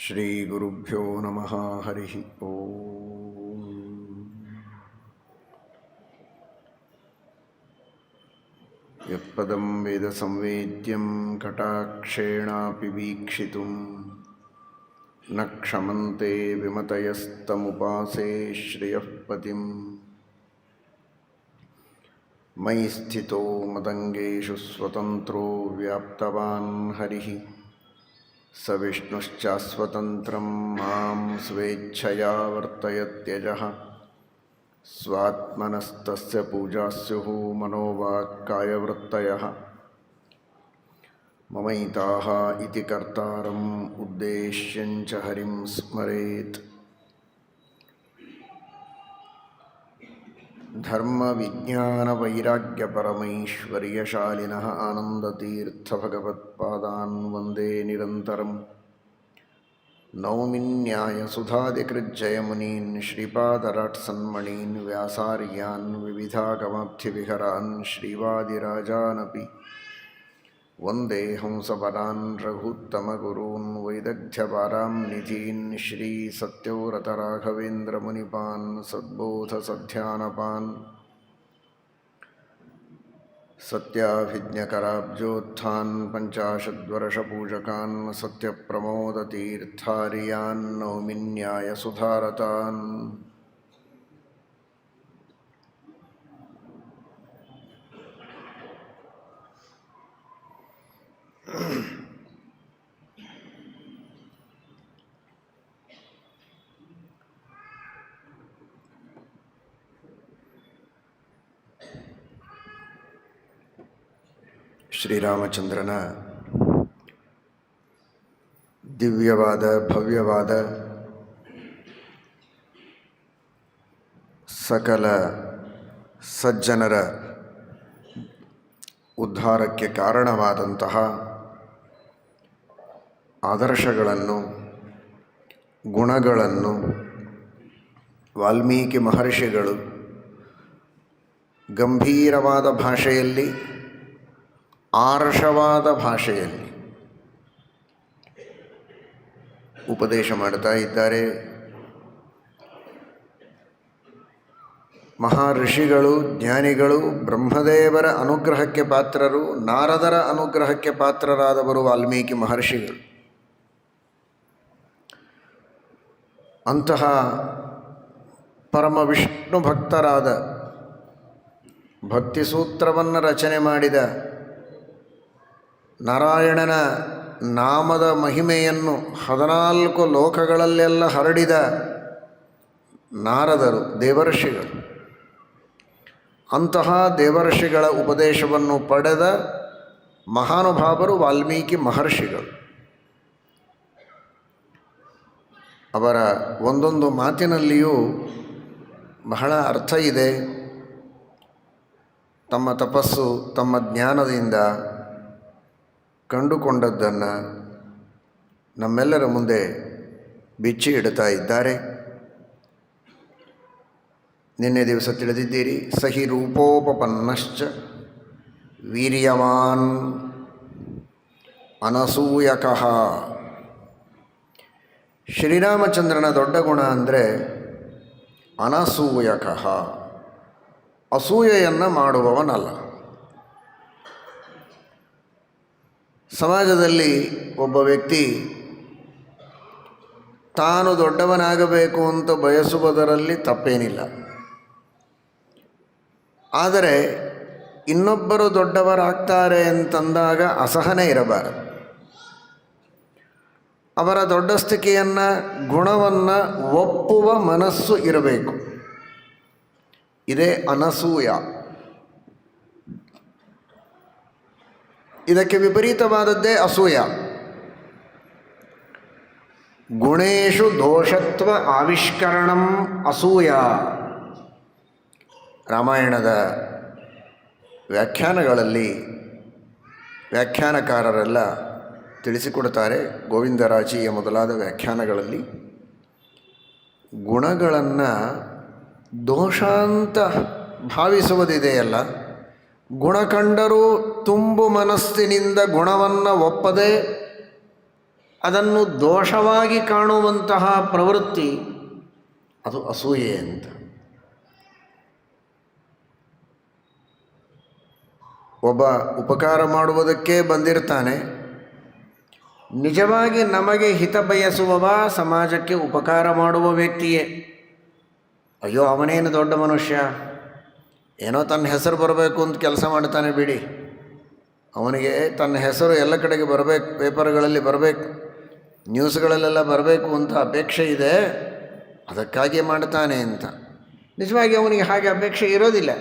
ಶ್ರೀಗುರುಭ್ಯೋ ನಮಃ. ಹರಿ ಓಂ. ಯತ್ಪದಂ ವೇದ ಸಂವೇದ್ಯಂ ಕಟಾಕ್ಷೇಣಾಪಿ ವೀಕ್ಷಿತುಂ ನ ಕ್ಷಮಂತೆ ವಿಮತಯಸ್ತಮುಪಾಸೇ ಶ್ರಿಯಃ ಪತಿಂ. ಮಯಿ ಸ್ಥಿತೋ ಮದಂಗೇಷು ಸ್ವತಂತ್ರೋ ವ್ಯಾಪ್ತವಾನ್ ಹರಿಃ ಸ ವಿಷ್ಣುಶ್ಚಾಸ್ವತಂತ್ರಂ ಮಾಂ ಸ್ವೇಚ್ಛಯಾ ವರ್ತಯತ್ಯಜಃ. ಸ್ವಾತ್ಮನಸ್ತಸ್ಯ ಪೂಜಾಸ್ಯುಃ ಮನೋವಾಕ್ಕಾಯವೃತ್ತಯಃ. ಮಮೈತಾಃ ಇತಿ ಕರ್ತಾರಂ ಉದ್ದೇಶ್ಯಂಚ ಹರಿಂ ಸ್ಮರೇತ್. ಧರ್ಮವಿಜ್ಞಾನವೈರಾಗ್ಯಪರಮೈಶ್ವರ್ಯಶಾಲಿನಃ ಆನಂದತೀರ್ಥಭಗವತ್ಪಾದಾನ್ ವಂದೇ ನಿರಂತರಂ. Naomi ನ್ಯಾಯಸುಧಾದಿಕೃಜ್ಜಯಮುನೀನ್ ಶ್ರೀಪಾದರಾಟ್ಸನ್ಮಣೀನ್ ವ್ಯಾಸಾರ್ಯಾನ್ ವಿವಿಧಾಗಮಾಬ್ಧಿವಿಹರಾನ್ ಶ್ರೀವಾದಿರಾಜಾನಪಿ Vande ಹಂಸವರಾನ್ ರಘೂತ್ತಮಗುರೂನ್ ವೈದಗ್ಧ್ಯಪಾರಾಂ ನಿಧೀನ್ Shri ಸತ್ಯವ್ರತರಾಘವೇಂದ್ರಮುನಿಪಾನ್ ಸದ್ಬೋಧಸಧ್ಯಾನಪಾನ್ ಸತ್ಯಾಭಿಜ್ಞಕರಾಬ್ಜೋತ್ಥಾನ್ ಪಂಚಾಶದ್ವರ್ಷಪೂಜಕಾನ್ ಸತ್ಯಪ್ರಮೋದತೀರ್ಥಾರ್ಯಾನ್ Naomi ನ್ಯಾಯಸುಧಾರತಾನ್. ಶ್ರೀರಾಮಚಂದ್ರನ ದಿವ್ಯವಾದ ಭವ್ಯವಾದ ಸಕಲ ಸಜ್ಜನರ ಉದ್ಧಾರಕ್ಕೆ ಕಾರಣವಾದಂತಹ ಆದರ್ಶಗಳನ್ನು, ಗುಣಗಳನ್ನು ವಾಲ್ಮೀಕಿ ಮಹರ್ಷಿಗಳು ಗಂಭೀರವಾದ ಭಾಷೆಯಲ್ಲಿ, ಆರ್ಷವಾದ ಭಾಷೆಯಲ್ಲಿ ಉಪದೇಶ ಮಾಡ್ತಾ ಇದ್ದಾರೆ. ಮಹರ್ಷಿಗಳು, ಜ್ಞಾನಿಗಳು, ಬ್ರಹ್ಮದೇವರ ಅನುಗ್ರಹಕ್ಕೆ ಪಾತ್ರರು, ನಾರದರ ಅನುಗ್ರಹಕ್ಕೆ ಪಾತ್ರರಾದವರು ವಾಲ್ಮೀಕಿ ಮಹರ್ಷಿಗಳು. ಅಂತಹ ಪರಮ ವಿಷ್ಣು ಭಕ್ತರಾದ, ಭಕ್ತಿಸೂತ್ರವನ್ನು ರಚನೆ ಮಾಡಿದ, ನಾರಾಯಣನ ನಾಮದ ಮಹಿಮೆಯನ್ನು 14 ಲೋಕಗಳಲ್ಲೆಲ್ಲ ಹರಡಿದ ನಾರದರು, ದೇವರ್ಷಿಗಳು. ಅಂತಹ ದೇವರ್ಷಿಗಳ ಉಪದೇಶವನ್ನು ಪಡೆದ ಮಹಾನುಭಾವರು ವಾಲ್ಮೀಕಿ ಮಹರ್ಷಿಗಳು. ಅವರ ಒಂದೊಂದು ಮಾತಿನಲ್ಲಿಯೂ ಬಹಳ ಅರ್ಥ ಇದೆ. ತಮ್ಮ ತಪಸ್ಸು, ತಮ್ಮ ಜ್ಞಾನದಿಂದ ಕಂಡುಕೊಂಡದ್ದನ್ನು ನಮ್ಮೆಲ್ಲರ ಮುಂದೆ ಬಿಚ್ಚಿ ಇಡುತ್ತಾ ಇದ್ದಾರೆ. ನಿನ್ನೆ ದಿವಸ ತಿಳಿದಿದ್ದೀರಿ, ಸಹಿ ರೂಪೋಪಪನ್ನಶ್ಚ ವೀರ್ಯವಾನ್ ಅನಸೂಯಕಃ. ಶ್ರೀರಾಮಚಂದ್ರನ ದೊಡ್ಡ ಗುಣ ಅಂದರೆ ಅನಸೂಯಕಃ, ಅಸೂಯೆಯನ್ನು ಮಾಡುವವನಲ್ಲ. ಸಮಾಜದಲ್ಲಿ ಒಬ್ಬ ವ್ಯಕ್ತಿ ತಾನು ದೊಡ್ಡವನಾಗಬೇಕು ಅಂತ ಬಯಸುವುದರಲ್ಲಿ ತಪ್ಪೇನಿಲ್ಲ. ಆದರೆ ಇನ್ನೊಬ್ಬರು ದೊಡ್ಡವರಾಗ್ತಾರೆ ಅಂತಂದಾಗ ಅಸಹನೆ ಇರಬಾರದು. ಅವರ ದೊಡ್ಡಸ್ತಿಕೆಯನ್ನು, ಗುಣವನ್ನು ಒಪ್ಪುವ ಮನಸ್ಸು ಇರಬೇಕು. ಇದೇ ಅನಸೂಯ. ಇದಕ್ಕೆ ವಿಪರೀತವಾದದ್ದೇ ಅಸೂಯ. ಗುಣೇಶು ದೋಷತ್ವ ಆವಿಷ್ಕರಣಂ ಅಸೂಯ. ರಾಮಾಯಣದ ವ್ಯಾಖ್ಯಾನಗಳಲ್ಲಿ ವ್ಯಾಖ್ಯಾನಕಾರರೆಲ್ಲ ತಿಳಿಸಿಕೊಡ್ತಾರೆ. ಗೋವಿಂದರಾಜಿಯ ಮೊದಲಾದ ವ್ಯಾಖ್ಯಾನಗಳಲ್ಲಿ ಗುಣಗಳನ್ನು ದೋಷ ಅಂತ ಭಾವಿಸುವುದಿದೆಯಲ್ಲ, ಗುಣ ಕಂಡರೂ ತುಂಬು ಮನಸ್ಸಿನಿಂದ ಗುಣವನ್ನು ಒಪ್ಪದೆ ಅದನ್ನು ದೋಷವಾಗಿ ಕಾಣುವಂತಹ ಪ್ರವೃತ್ತಿ ಅದು ಅಸೂಯೆ ಅಂತ. ಒಬ್ಬ ಉಪಕಾರ ಮಾಡುವುದಕ್ಕೆ ಬಂದಿರ್ತಾನೆ, ನಿಜವಾಗಿ ನಮಗೆ ಹಿತ ಬಯಸುವವ, ಸಮಾಜಕ್ಕೆ ಉಪಕಾರ ಮಾಡುವ ವ್ಯಕ್ತಿಯೇ. ಅಯ್ಯೋ ಅವನೇನು ದೊಡ್ಡ ಮನುಷ್ಯ, ಏನೋ ತನ್ನ ಹೆಸರು ಬರಬೇಕು ಅಂತ ಕೆಲಸ ಮಾಡ್ತಾನೆ ಬಿಡಿ, ಅವನಿಗೆ ತನ್ನ ಹೆಸರು ಎಲ್ಲ ಕಡೆಗೆ ಬರಬೇಕು, ಪೇಪರ್ಗಳಲ್ಲಿ ಬರಬೇಕು, ನ್ಯೂಸ್ಗಳಲ್ಲೆಲ್ಲ ಬರಬೇಕು ಅಂತ ಅಪೇಕ್ಷೆ ಇದೆ, ಅದಕ್ಕಾಗಿ ಮಾಡ್ತಾನೆ ಅಂತ. ನಿಜವಾಗಿ ಅವನಿಗೆ ಹಾಗೆ ಅಪೇಕ್ಷೆ ಇರೋದಿಲ್ಲ.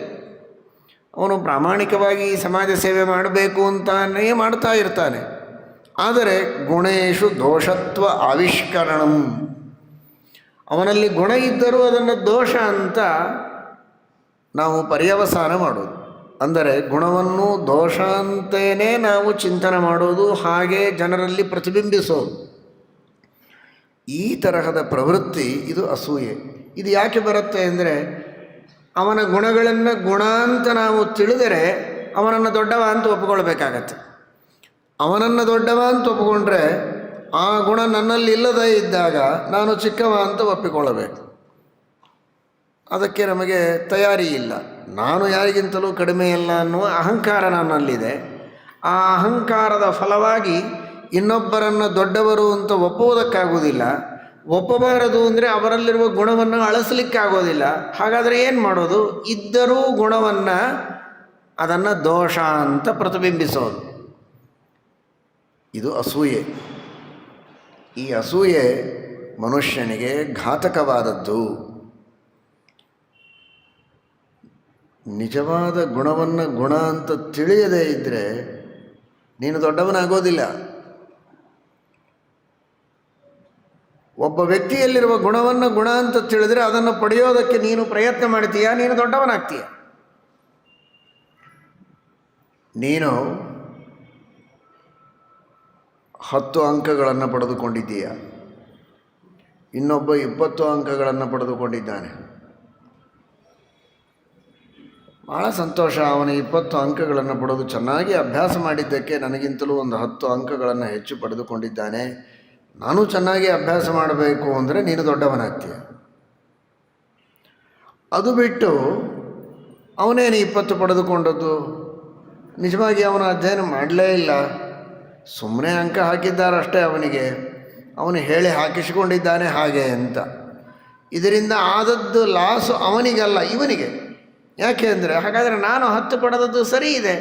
ಅವನು ಪ್ರಾಮಾಣಿಕವಾಗಿ ಸಮಾಜ ಸೇವೆ ಮಾಡಬೇಕು ಅಂತಾನೇ ಮಾಡ್ತಾ ಇರ್ತಾನೆ. ಆದರೆ ಗುಣೇಶು ದೋಷತ್ವ ಆವಿಷ್ಕರಣಂ, ಅವನಲ್ಲಿ ಗುಣ ಇದ್ದರೂ ಅದನ್ನು ದೋಷ ಅಂತ ನಾವು ಪರ್ಯವಸಾನ ಮಾಡೋದು. ಅಂದರೆ ಗುಣವನ್ನು ದೋಷ ಅಂತೇನೆ ನಾವು ಚಿಂತನೆ ಮಾಡೋದು, ಹಾಗೆ ಜನರಲ್ಲಿ ಪ್ರತಿಬಿಂಬಿಸೋದು. ಈ ತರಹದ ಪ್ರವೃತ್ತಿ ಇದು ಅಸೂಯೆ. ಇದು ಯಾಕೆ ಬರುತ್ತೆ ಅಂದರೆ, ಅವನ ಗುಣಗಳನ್ನು ಗುಣ ಅಂತ ನಾವು ತಿಳಿದರೆ ಅವನನ್ನು ದೊಡ್ಡವ ಅಂತ ಒಪ್ಪಿಕೊಳ್ಬೇಕಾಗತ್ತೆ. ಅವನನ್ನು ದೊಡ್ಡವ ಅಂತ ಒಪ್ಪಿಕೊಂಡ್ರೆ ಆ ಗುಣ ನನ್ನಲ್ಲಿ ಇಲ್ಲದೇ ಇದ್ದಾಗ ನಾನು ಚಿಕ್ಕವ ಅಂತ ಒಪ್ಪಿಕೊಳ್ಳಬೇಕು. ಅದಕ್ಕೆ ನಮಗೆ ತಯಾರಿ ಇಲ್ಲ. ನಾನು ಯಾರಿಗಿಂತಲೂ ಕಡಿಮೆ ಇಲ್ಲ ಅನ್ನುವ ಅಹಂಕಾರ ನನ್ನಲ್ಲಿದೆ. ಆ ಅಹಂಕಾರದ ಫಲವಾಗಿ ಇನ್ನೊಬ್ಬರನ್ನು ದೊಡ್ಡವರು ಅಂತ ಒಪ್ಪುವುದಕ್ಕಾಗೋದಿಲ್ಲ. ಒಪ್ಪಬಾರದು ಅಂದರೆ ಅವರಲ್ಲಿರುವ ಗುಣವನ್ನು ಅಳಿಸ್ಲಿಕ್ಕಾಗೋದಿಲ್ಲ. ಹಾಗಾದರೆ ಏನು ಮಾಡೋದು? ಇದ್ದರೂ ಗುಣವನ್ನು ಅದನ್ನು ದೋಷ ಅಂತ ಪ್ರತಿಬಿಂಬಿಸೋದು. ಇದು ಅಸೂಯೆ. ಈ ಅಸೂಯೆ ಮನುಷ್ಯನಿಗೆ ಘಾತಕವಾದದ್ದು. ನಿಜವಾದ ಗುಣವನ್ನು ಗುಣ ಅಂತ ತಿಳಿಯದೇ ಇದ್ದರೆ ನೀನು ದೊಡ್ಡವನಾಗೋದಿಲ್ಲ. ಒಬ್ಬ ವ್ಯಕ್ತಿಯಲ್ಲಿರುವ ಗುಣವನ್ನು ಗುಣ ಅಂತ ತಿಳಿದರೆ ಅದನ್ನು ಪಡೆಯೋದಕ್ಕೆ ನೀನು ಪ್ರಯತ್ನ ಮಾಡ್ತೀಯ, ನೀನು ದೊಡ್ಡವನಾಗ್ತೀಯ. ನೀನು 10 ಅಂಕಗಳನ್ನು ಪಡೆದುಕೊಂಡಿದ್ದೀಯ, ಇನ್ನೊಬ್ಬ 20 ಅಂಕಗಳನ್ನು ಪಡೆದುಕೊಂಡಿದ್ದಾನೆ. ಭಾಳ ಸಂತೋಷ, ಅವನು 20 ಅಂಕಗಳನ್ನು ಪಡೆದು ಚೆನ್ನಾಗಿ ಅಭ್ಯಾಸ ಮಾಡಿದ್ದಕ್ಕೆ ನನಗಿಂತಲೂ ಒಂದು 10 ಅಂಕಗಳನ್ನು ಹೆಚ್ಚು ಪಡೆದುಕೊಂಡಿದ್ದಾನೆ. ನಾನು ಚೆನ್ನಾಗಿ ಅಭ್ಯಾಸ ಮಾಡಬೇಕು ಅಂದರೆ ನೀನು ದೊಡ್ಡವನಾಗ್ತೀಯ. ಅದು ಬಿಟ್ಟು ಅವನೇನು 20 ಪಡೆದುಕೊಂಡದ್ದು, ನಿಜವಾಗಿ ಅವನು ಅಧ್ಯಯನ ಮಾಡಲೇ ಇಲ್ಲ, ಸುಮ್ಮನೆ ಅಂಕ ಹಾಕಿದ್ದಾರಷ್ಟೇ ಅವನಿಗೆ, ಅವನು ಹೇಳಿ ಹಾಕಿಸಿಕೊಂಡಿದ್ದಾನೆ ಹಾಗೆ ಅಂತ. ಇದರಿಂದ ಆದದ್ದು ಲಾಸು ಅವನಿಗಲ್ಲ, ಇವನಿಗೆ. ಯಾಕೆ ಅಂದರೆ, ಹಾಗಾದರೆ ನಾನು 10 ಪಡೆದದ್ದು ಸರಿ ಇದೆ,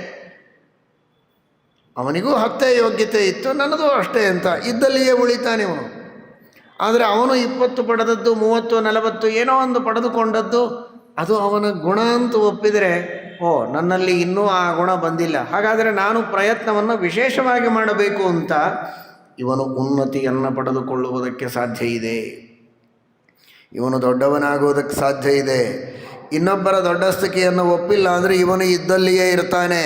ಅವನಿಗೂ 10 ಯೋಗ್ಯತೆ ಇತ್ತು, ನನ್ನದು ಅಷ್ಟೇ ಅಂತ ಇದ್ದಲ್ಲಿಯೇ ಉಳಿತಾನೆ ಅವನು. ಆದರೆ ಅವನು 20 ಪಡೆದದ್ದು 30 40 ಏನೋ ಒಂದು ಪಡೆದುಕೊಂಡದ್ದು ಅದು ಅವನ ಗುಣ ಅಂತ ಒಪ್ಪಿದರೆ, ಓ ನನ್ನಲ್ಲಿ ಇನ್ನೂ ಆ ಗುಣ ಬಂದಿಲ್ಲ, ಹಾಗಾದರೆ ನಾನು ಪ್ರಯತ್ನವನ್ನು ವಿಶೇಷವಾಗಿ ಮಾಡಬೇಕು ಅಂತ ಇವನು ಉನ್ನತಿಯನ್ನು ಪಡೆದುಕೊಳ್ಳುವುದಕ್ಕೆ ಸಾಧ್ಯ ಇದೆ. ಇವನು ದೊಡ್ಡವನಾಗುವುದಕ್ಕೆ ಸಾಧ್ಯ ಇದೆ. ಇನ್ನೊಬ್ಬರ ದೊಡ್ಡಸ್ತಿಕೆಯನ್ನು ಒಪ್ಪಿಲ್ಲ ಅಂದರೆ ಇವನು ಇದ್ದಲ್ಲಿಯೇ ಇರ್ತಾನೆ.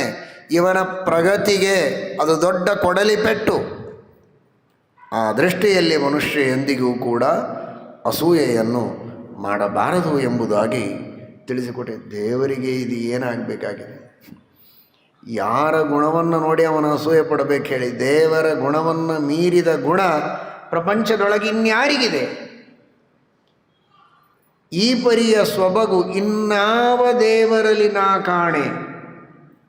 ಇವನ ಪ್ರಗತಿಗೆ ಅದು ದೊಡ್ಡ ಕೊಡಲಿ ಪೆಟ್ಟು. ಆ ದೃಷ್ಟಿಯಲ್ಲಿ ಮನುಷ್ಯ ಎಂದಿಗೂ ಕೂಡ ಅಸೂಯೆಯನ್ನು ಮಾಡಬಾರದು ಎಂಬುದಾಗಿ ತಿಳಿಸಿಕೊಟ್ಟೆ. ದೇವರಿಗೆ ಇದು ಏನಾಗಬೇಕಾಗಿದೆ? ಯಾರ ಗುಣವನ್ನು ನೋಡಿ ಅವನು ಅಸೂಯೆ ಪಡಬೇಕು ಹೇಳಿ? ದೇವರ ಗುಣವನ್ನು ಮೀರಿದ ಗುಣ ಪ್ರಪಂಚದೊಳಗೆ ಇನ್ಯಾರಿಗಿದೆ? ಈ ಪರಿಯ ಸೊಬಗು ಇನ್ನಾವ ದೇವರಲ್ಲಿ ನಾ ಕಾಣೆ.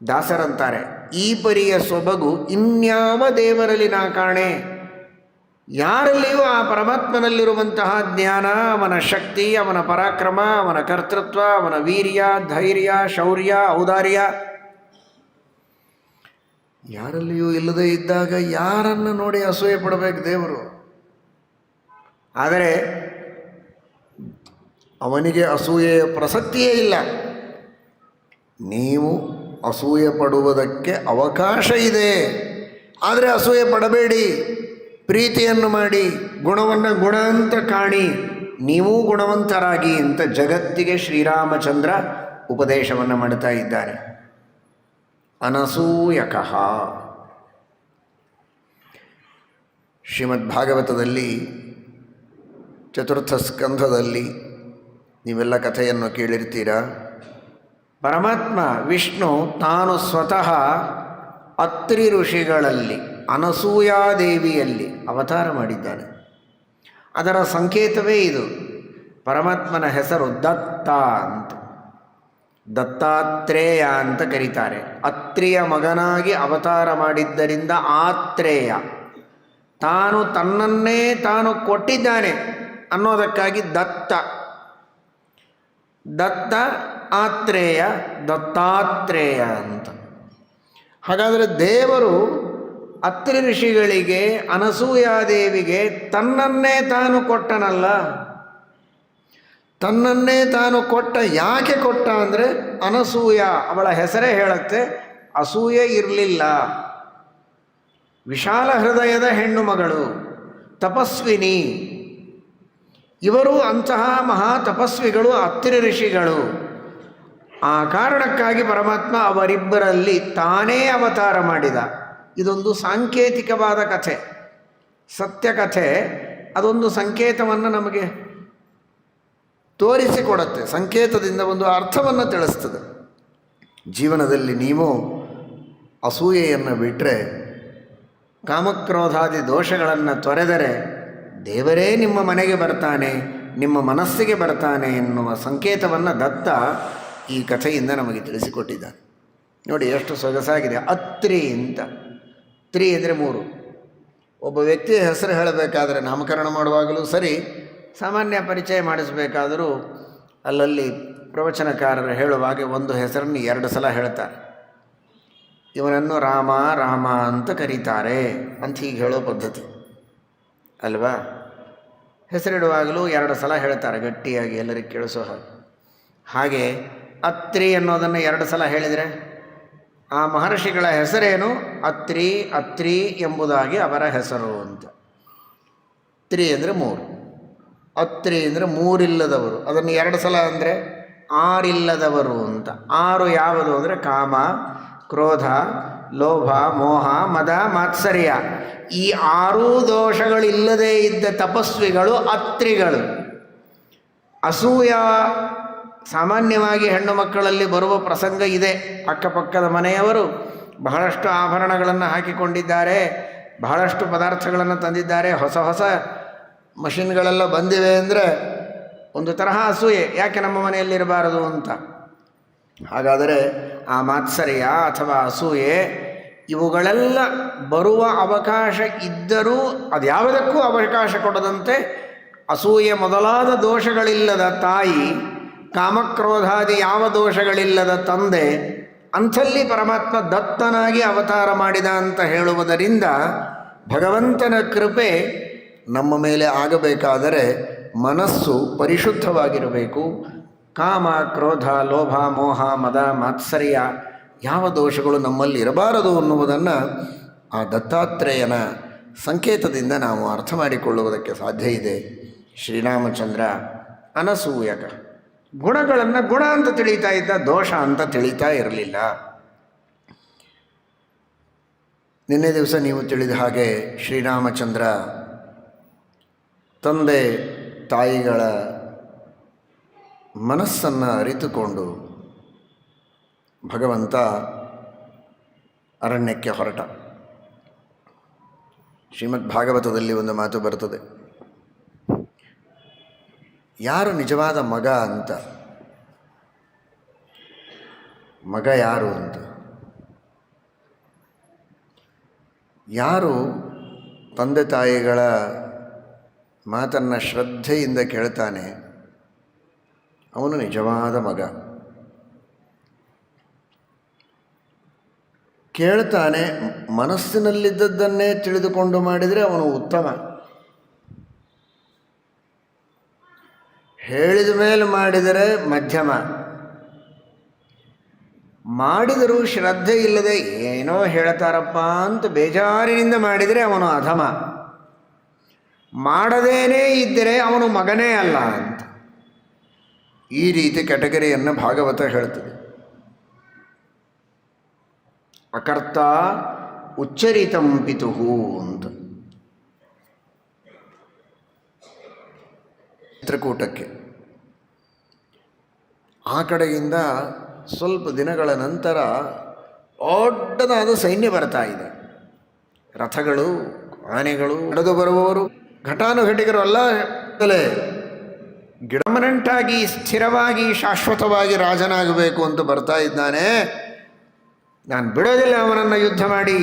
ದಾಸರಂತಾರೆ, ಈ ಪರಿಯ ಸೊಬಗು ಇನ್ಯಾವ ದೇವರಲ್ಲಿ ನಾ ಕಾಣೆ. ಯಾರಲ್ಲಿಯೂ ಆ ಪರಮಾತ್ಮನಲ್ಲಿರುವಂತಹ ಜ್ಞಾನ, ಅವನ ಶಕ್ತಿ, ಅವನ ಪರಾಕ್ರಮ, ಅವನ ಕರ್ತೃತ್ವ, ಅವನ ವೀರ್ಯ, ಧೈರ್ಯ, ಶೌರ್ಯ, ಔದಾರ್ಯ ಯಾರಲ್ಲಿಯೂ ಇಲ್ಲದೇ ಇದ್ದಾಗ ಯಾರನ್ನು ನೋಡಿ ಅಸೂಯೆ ಪಡಬೇಕು ದೇವರು? ಆದರೆ ಅವನಿಗೆ ಅಸೂಯೆಯ ಪ್ರಸಕ್ತಿಯೇ ಇಲ್ಲ. ನೀವು ಅಸೂಯೆ ಪಡುವುದಕ್ಕೆ ಅವಕಾಶ ಇದೆ, ಆದರೆ ಅಸೂಯೆ ಪಡಬೇಡಿ. ಪ್ರೀತಿಯನ್ನು ಮಾಡಿ, ಗುಣವನ್ನು ಗುಣ ಅಂತ ಕಾಣಿ, ನೀವೂ ಗುಣವಂತರಾಗಿ ಅಂತ ಜಗತ್ತಿಗೆ ಶ್ರೀರಾಮಚಂದ್ರ ಉಪದೇಶವನ್ನು ಮಾಡ್ತಾ ಇದ್ದಾರೆ. ಅನಸೂಯಕಃ. ಶ್ರೀಮದ್ ಭಾಗವತದಲ್ಲಿ 4th ಸ್ಕಂಧದಲ್ಲಿ ನೀವೆಲ್ಲ ಕಥೆಯನ್ನು ಕೇಳಿರ್ತೀರ. ಪರಮಾತ್ಮ ವಿಷ್ಣು ತಾನು ಸ್ವತಃ ಅತ್ರಿ ಋಷಿಗಳಲ್ಲಿ ಅನಸೂಯಾದೇವಿಯಲ್ಲಿ ಅವತಾರ ಮಾಡಿದ್ದಾನೆ. ಅದರ ಸಂಕೇತವೇ ಇದು. ಪರಮಾತ್ಮನ ಹೆಸರು ದತ್ತ ಅಂತ, ದತ್ತಾತ್ರೇಯ ಅಂತ ಕರೀತಾರೆ. ಅತ್ರಿಯ ಮಗನಾಗಿ ಅವತಾರ ಮಾಡಿದ್ದರಿಂದ ಆತ್ರೇಯ, ತಾನು ತನ್ನನ್ನೇ ತಾನು ಕೊಟ್ಟಿದ್ದಾನೆ ಅನ್ನೋದಕ್ಕಾಗಿ ದತ್ತ. ದತ್ತ ಆತ್ರೇಯ, ದತ್ತಾತ್ರೇಯ ಅಂತ. ಹಾಗಾದರೆ ದೇವರು ಅತ್ರಿ ಋಷಿಗಳಿಗೆ, ಅನಸೂಯಾದೇವಿಗೆ ತನ್ನನ್ನೇ ತಾನು ಕೊಟ್ಟನಲ್ಲ. ತನ್ನನ್ನೇ ತಾನು ಕೊಟ್ಟ. ಯಾಕೆ ಕೊಟ್ಟ ಅಂದರೆ ಅನಸೂಯ, ಅವಳ ಹೆಸರೇ ಹೇಳುತ್ತೆ, ಅಸೂಯೆ ಇರಲಿಲ್ಲ. ವಿಶಾಲ ಹೃದಯದ ಹೆಣ್ಣು ಮಗಳು, ತಪಸ್ವಿನಿ. ಇವರು ಅಂತಹ ಮಹಾ ತಪಸ್ವಿಗಳು, ಅತ್ರಿ ಋಷಿಗಳು. ಆ ಕಾರಣಕ್ಕಾಗಿ ಪರಮಾತ್ಮ ಅವರಿಬ್ಬರಲ್ಲಿ ತಾನೇ ಅವತಾರ ಮಾಡಿದ. ಇದೊಂದು ಸಾಂಕೇತಿಕವಾದ ಕಥೆ, ಸತ್ಯಕಥೆ. ಅದೊಂದು ಸಂಕೇತವನ್ನು ನಮಗೆ ತೋರಿಸಿಕೊಡುತ್ತೆ. ಸಂಕೇತದಿಂದ ಒಂದು ಅರ್ಥವನ್ನು ತಿಳಿಸ್ತದೆ. ಜೀವನದಲ್ಲಿ ನೀವು ಅಸೂಯೆಯನ್ನು ಬಿಟ್ಟರೆ, ಕಾಮಕ್ರೋಧಾದಿ ದೋಷಗಳನ್ನು ತೊರೆದರೆ ದೇವರೇ ನಿಮ್ಮ ಮನೆಗೆ ಬರ್ತಾನೆ, ನಿಮ್ಮ ಮನಸ್ಸಿಗೆ ಬರ್ತಾನೆ ಎನ್ನುವ ಸಂಕೇತವನ್ನು ದತ್ತ ಈ ಕಥೆಯಿಂದ ನಮಗೆ ತಿಳಿಸಿಕೊಟ್ಟಿದ್ದಾನೆ. ನೋಡಿ ಎಷ್ಟು ಸೊಗಸಾಗಿದೆ. ಅತ್ರಿ ಅಂತ. ತ್ರಿ ಅಂದರೆ 3. ಒಬ್ಬ ವ್ಯಕ್ತಿಯ ಹೆಸರು ಹೇಳಬೇಕಾದ್ರೆ ನಾಮಕರಣ ಮಾಡುವಾಗಲೂ ಸರಿ, ಸಾಮಾನ್ಯ ಪರಿಚಯ ಮಾಡಿಸಬೇಕಾದರೂ ಅಲ್ಲಲ್ಲಿ ಪ್ರವಚನಕಾರರು ಹೇಳುವಾಗ ಒಂದು ಹೆಸರನ್ನು 2 ಸಲ ಹೇಳ್ತಾರೆ. ಇವನನ್ನು ರಾಮ ರಾಮ ಅಂತ ಕರೀತಾರೆ ಅಂತ ಹೀಗೆ ಹೇಳೋ ಪದ್ಧತಿ ಅಲ್ವಾ. ಹೆಸರಿಡುವಾಗಲೂ 2 ಸಲ ಹೇಳ್ತಾರೆ ಗಟ್ಟಿಯಾಗಿ, ಎಲ್ಲರಿಗೆ ಕೇಳಿಸೋ ಹಾಗೆ. ಅತ್ರಿ ಅನ್ನೋದನ್ನು 2 ಸಲ ಹೇಳಿದರೆ ಆ ಮಹರ್ಷಿಗಳ ಹೆಸರೇನು? ಅತ್ರಿ, ಅತ್ರಿ ಎಂಬುದಾಗಿ ಅವರ ಹೆಸರು ಅಂತ. ತ್ರಿ ಅಂದರೆ 3, ಅತ್ರಿ ಅಂದರೆ 3 ಇಲ್ಲದವರು. ಅದನ್ನು 2 ಸಲ ಅಂದರೆ 6 ಇಲ್ಲದವರು ಅಂತ. 6 ಯಾವುದು ಅಂದರೆ ಕಾಮ, ಕ್ರೋಧ, ಲೋಭ, ಮೋಹ, ಮದ, ಮಾತ್ಸರ್ಯ. ಈ 6 ದೋಷಗಳಿಲ್ಲದೇ ಇದ್ದ ತಪಸ್ವಿಗಳು ಅತ್ರಿಗಳು. ಅಸೂಯ ಸಾಮಾನ್ಯವಾಗಿ ಹೆಣ್ಣು ಮಕ್ಕಳಲ್ಲಿ ಬರುವ ಪ್ರಸಂಗ ಇದೆ. ಅಕ್ಕಪಕ್ಕದ ಮನೆಯವರು ಬಹಳಷ್ಟು ಆಭರಣಗಳನ್ನು ಹಾಕಿಕೊಂಡಿದ್ದಾರೆ, ಬಹಳಷ್ಟು ಪದಾರ್ಥಗಳನ್ನು ತಂದಿದ್ದಾರೆ, ಹೊಸ ಹೊಸ ಮಷಿನ್ಗಳೆಲ್ಲ ಬಂದಿವೆ ಅಂದರೆ ಒಂದು ತರಹ ಅಸೂಯೆ, ಯಾಕೆ ನಮ್ಮ ಮನೆಯಲ್ಲಿರಬಾರದು ಅಂತ. ಹಾಗಾದರೆ ಆ ಮಾತ್ಸರ್ಯ ಅಥವಾ ಅಸೂಯೆ ಇವುಗಳೆಲ್ಲ ಬರುವ ಅವಕಾಶ ಇದ್ದರೂ ಅದ್ಯಾವುದಕ್ಕೂ ಅವಕಾಶ ಕೊಡದಂತೆ ಅಸೂಯೆ ಮೊದಲಾದ ದೋಷಗಳಿಲ್ಲದ ತಾಯಿ, ಕಾಮಕ್ರೋಧಾದಿ ಯಾವ ದೋಷಗಳಿಲ್ಲದ ತಂದೆ, ಅಂಥಲ್ಲಿ ಪರಮಾತ್ಮ ದತ್ತನಾಗಿ ಅವತಾರ ಮಾಡಿದ ಅಂತ ಹೇಳುವುದರಿಂದ ಭಗವಂತನ ಕೃಪೆ ನಮ್ಮ ಮೇಲೆ ಆಗಬೇಕಾದರೆ ಮನಸ್ಸು ಪರಿಶುದ್ಧವಾಗಿರಬೇಕು. ಕಾಮ, ಕ್ರೋಧ, ಲೋಭ, ಮೋಹ, ಮದ, ಮಾತ್ಸರ್ಯ ಯಾವ ದೋಷಗಳು ನಮ್ಮಲ್ಲಿ ಇರಬಾರದು ಅನ್ನುವುದನ್ನು ಆ ದತ್ತಾತ್ರೇಯನ ಸಂಕೇತದಿಂದ ನಾವು ಅರ್ಥ ಮಾಡಿಕೊಳ್ಳುವುದಕ್ಕೆ ಸಾಧ್ಯ ಇದೆ. ಶ್ರೀರಾಮಚಂದ್ರ ಅನಸೂಯಕ ಗುಣಗಳನ್ನು ಗುಣ ಅಂತ ತಿಳಿತಾ ಇದ್ದ, ದೋಷ ಅಂತ ತಿಳಿತಾ ಇರಲಿಲ್ಲ. ನಿನ್ನೆ ದಿವಸ ನೀವು ತಿಳಿದ ಹಾಗೆ ಶ್ರೀರಾಮಚಂದ್ರ ತಂದೆ ತಾಯಿಗಳ ಮನಸ್ಸನ್ನು ಅರಿತುಕೊಂಡು ಭಗವಂತ ಅರಣ್ಯಕ್ಕೆ ಹೊರಟ. ಶ್ರೀಮದ್ ಭಾಗವತದಲ್ಲಿ ಒಂದು ಮಾತು ಬರ್ತದೆ, ಯಾರು ನಿಜವಾದ ಮಗ ಅಂತ. ಮಗ ಯಾರು ಅಂತ, ಯಾರು ತಂದೆ ತಾಯಿಗಳ ಮಾತನ್ನು ಶ್ರದ್ಧೆಯಿಂದ ಕೇಳ್ತಾನೆ ಅವನು ನಿಜವಾದ ಮಗ. ಕೇಳ್ತಾನೆ, ಮನಸ್ಸಿನಲ್ಲಿದ್ದದ್ದನ್ನೇ ತಿಳಿದುಕೊಂಡು ಮಾಡಿದರೆ ಅವನು ಉತ್ತಮ. ಹೇಳಿದ ಮೇಲೆ ಮಾಡಿದರೆ ಮಧ್ಯಮ, ಮಾಡಿದರೂ ಶ್ರದ್ಧೆ ಇಲ್ಲದೆ ಏನೋ ಹೇಳ್ತಾರಪ್ಪ ಅಂತ ಬೇಜಾರಿನಿಂದ ಮಾಡಿದರೆ ಅವನು ಅಧಮ. ಮಾಡದೇನೇ ಇದ್ದರೆ ಅವನು ಮಗನೇ ಅಲ್ಲ ಅಂತ. ಈ ರೀತಿ ಕೆಟಗರಿಯನ್ನು ಭಾಗವತ ಹೇಳ್ತದೆ. ಅಕರ್ತ ಉಚ್ಚರಿತಂ ಪಿತುಹು ಅಂತ. ಚಿತ್ರಕೂಟಕ್ಕೆ ಆ ಕಡೆಯಿಂದ ಸ್ವಲ್ಪ ದಿನಗಳ ನಂತರ ದೊಡ್ಡದಾದ ಸೈನ್ಯ ಬರ್ತಾ ಇದೆ. ರಥಗಳು, ಆನೆಗಳು, ನಡೆದು ಬರುವವರು, ಘಟಾನುಘಟಿಗರು ಅಲ್ಲ. ಗಿಡಮನೆಂಟಾಗಿ ಸ್ಥಿರವಾಗಿ ಶಾಶ್ವತವಾಗಿ ರಾಜನಾಗಬೇಕು ಅಂತ ಬರ್ತಾ ಇದ್ದಾನೆ. ನಾನು ಬಿಡೋದಿಲ್ಲ ಅವನನ್ನು, ಯುದ್ಧ ಮಾಡಿ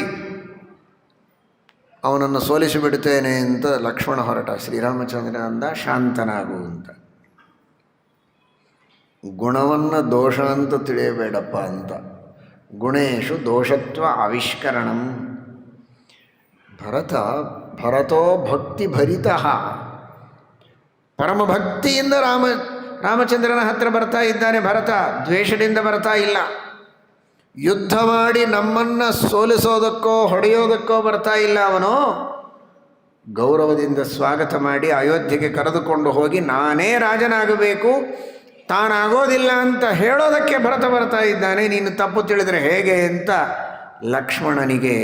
ಅವನನ್ನು ಸೋಲಿಸಿಬಿಡ್ತೇನೆ ಅಂತ ಲಕ್ಷ್ಮಣ ಹೊರಟ. ಶ್ರೀರಾಮಚಂದ್ರ ಅಂದ, ಶಾಂತನಾಗು ಅಂತ. ಗುಣವನ್ನು ದೋಷ ಅಂತ ತಿಳಿಯಬೇಡಪ್ಪ ಅಂತ. ಗುಣೇಶು ದೋಷತ್ವ ಆವಿಷ್ಕರಣಂ. ಭರತೋ ಭಕ್ತಿ ಭರಿತಃ, ಪರಮಭಕ್ತಿಯಿಂದ ರಾಮಚಂದ್ರನ ಹತ್ರ ಬರ್ತಾ ಇದ್ದಾನೆ ಭರತ. ದ್ವೇಷದಿಂದ ಬರ್ತಾ ಇಲ್ಲ. ಯುದ್ಧ ಮಾಡಿ ನಮ್ಮನ್ನು ಸೋಲಿಸೋದಕ್ಕೋ ಹೊಡೆಯೋದಕ್ಕೋ ಬರ್ತಾ ಇಲ್ಲ. ಅವನು ಗೌರವದಿಂದ ಸ್ವಾಗತ ಮಾಡಿ ಅಯೋಧ್ಯೆಗೆ ಕರೆದುಕೊಂಡು ಹೋಗಿ ನಾನೇ ರಾಜನಾಗಬೇಕು, ತಾನಾಗೋದಿಲ್ಲ ಅಂತ ಹೇಳೋದಕ್ಕೆ ಭರತ ಬರ್ತಾ ಇದ್ದಾನೆ. ನೀನು ತಪ್ಪು ತಿಳಿದರೆ ಹೇಗೆ ಅಂತ ಲಕ್ಷ್ಮಣನಿಗೆ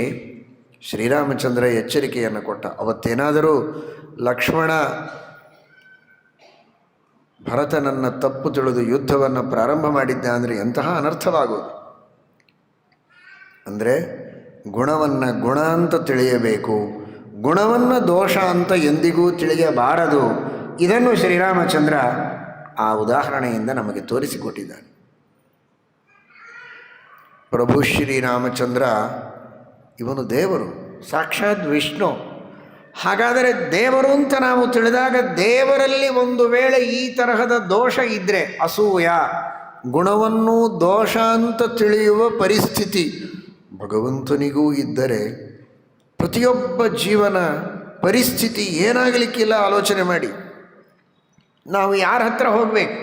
ಶ್ರೀರಾಮಚಂದ್ರ ಎಚ್ಚರಿಕೆಯನ್ನು ಕೊಟ್ಟ. ಅವತ್ತೇನಾದರೂ ಲಕ್ಷ್ಮಣ ಭರತನನ್ನು ತಪ್ಪು ತಿಳಿದು ಯುದ್ಧವನ್ನು ಪ್ರಾರಂಭ ಮಾಡಿದ್ದ ಅಂದರೆ ಎಂತಹ ಅನರ್ಥವಾಗುವುದು. ಅಂದರೆ ಗುಣವನ್ನು ಗುಣ ಅಂತ ತಿಳಿಯಬೇಕು, ಗುಣವನ್ನು ದೋಷ ಅಂತ ಎಂದಿಗೂ ತಿಳಿಯಬಾರದು. ಇದನ್ನು ಶ್ರೀರಾಮಚಂದ್ರ ಆ ಉದಾಹರಣೆಯಿಂದ ನಮಗೆ ತೋರಿಸಿಕೊಟ್ಟಿದ್ದಾನೆ. ಪ್ರಭು ಶ್ರೀರಾಮಚಂದ್ರ ಇವನು ದೇವರು, ಸಾಕ್ಷಾತ್ ವಿಷ್ಣು. ಹಾಗಾದರೆ ದೇವರು ಅಂತ ನಾವು ತಿಳಿದಾಗ ದೇವರಲ್ಲಿ ಒಂದು ವೇಳೆ ಈ ತರಹದ ದೋಷ ಇದ್ದರೆ, ಅಸೂಯ, ಗುಣವನ್ನು ದೋಷ ಅಂತ ತಿಳಿಯುವ ಪರಿಸ್ಥಿತಿ ಭಗವಂತನಿಗೂ ಇದ್ದರೆ ಪ್ರತಿಯೊಬ್ಬ ಜೀವನ ಪರಿಸ್ಥಿತಿ ಏನಾಗಲಿಕ್ಕಿಲ್ಲ. ಆಲೋಚನೆ ಮಾಡಿ, ನಾವು ಯಾರ ಹತ್ರ ಹೋಗಬೇಕು?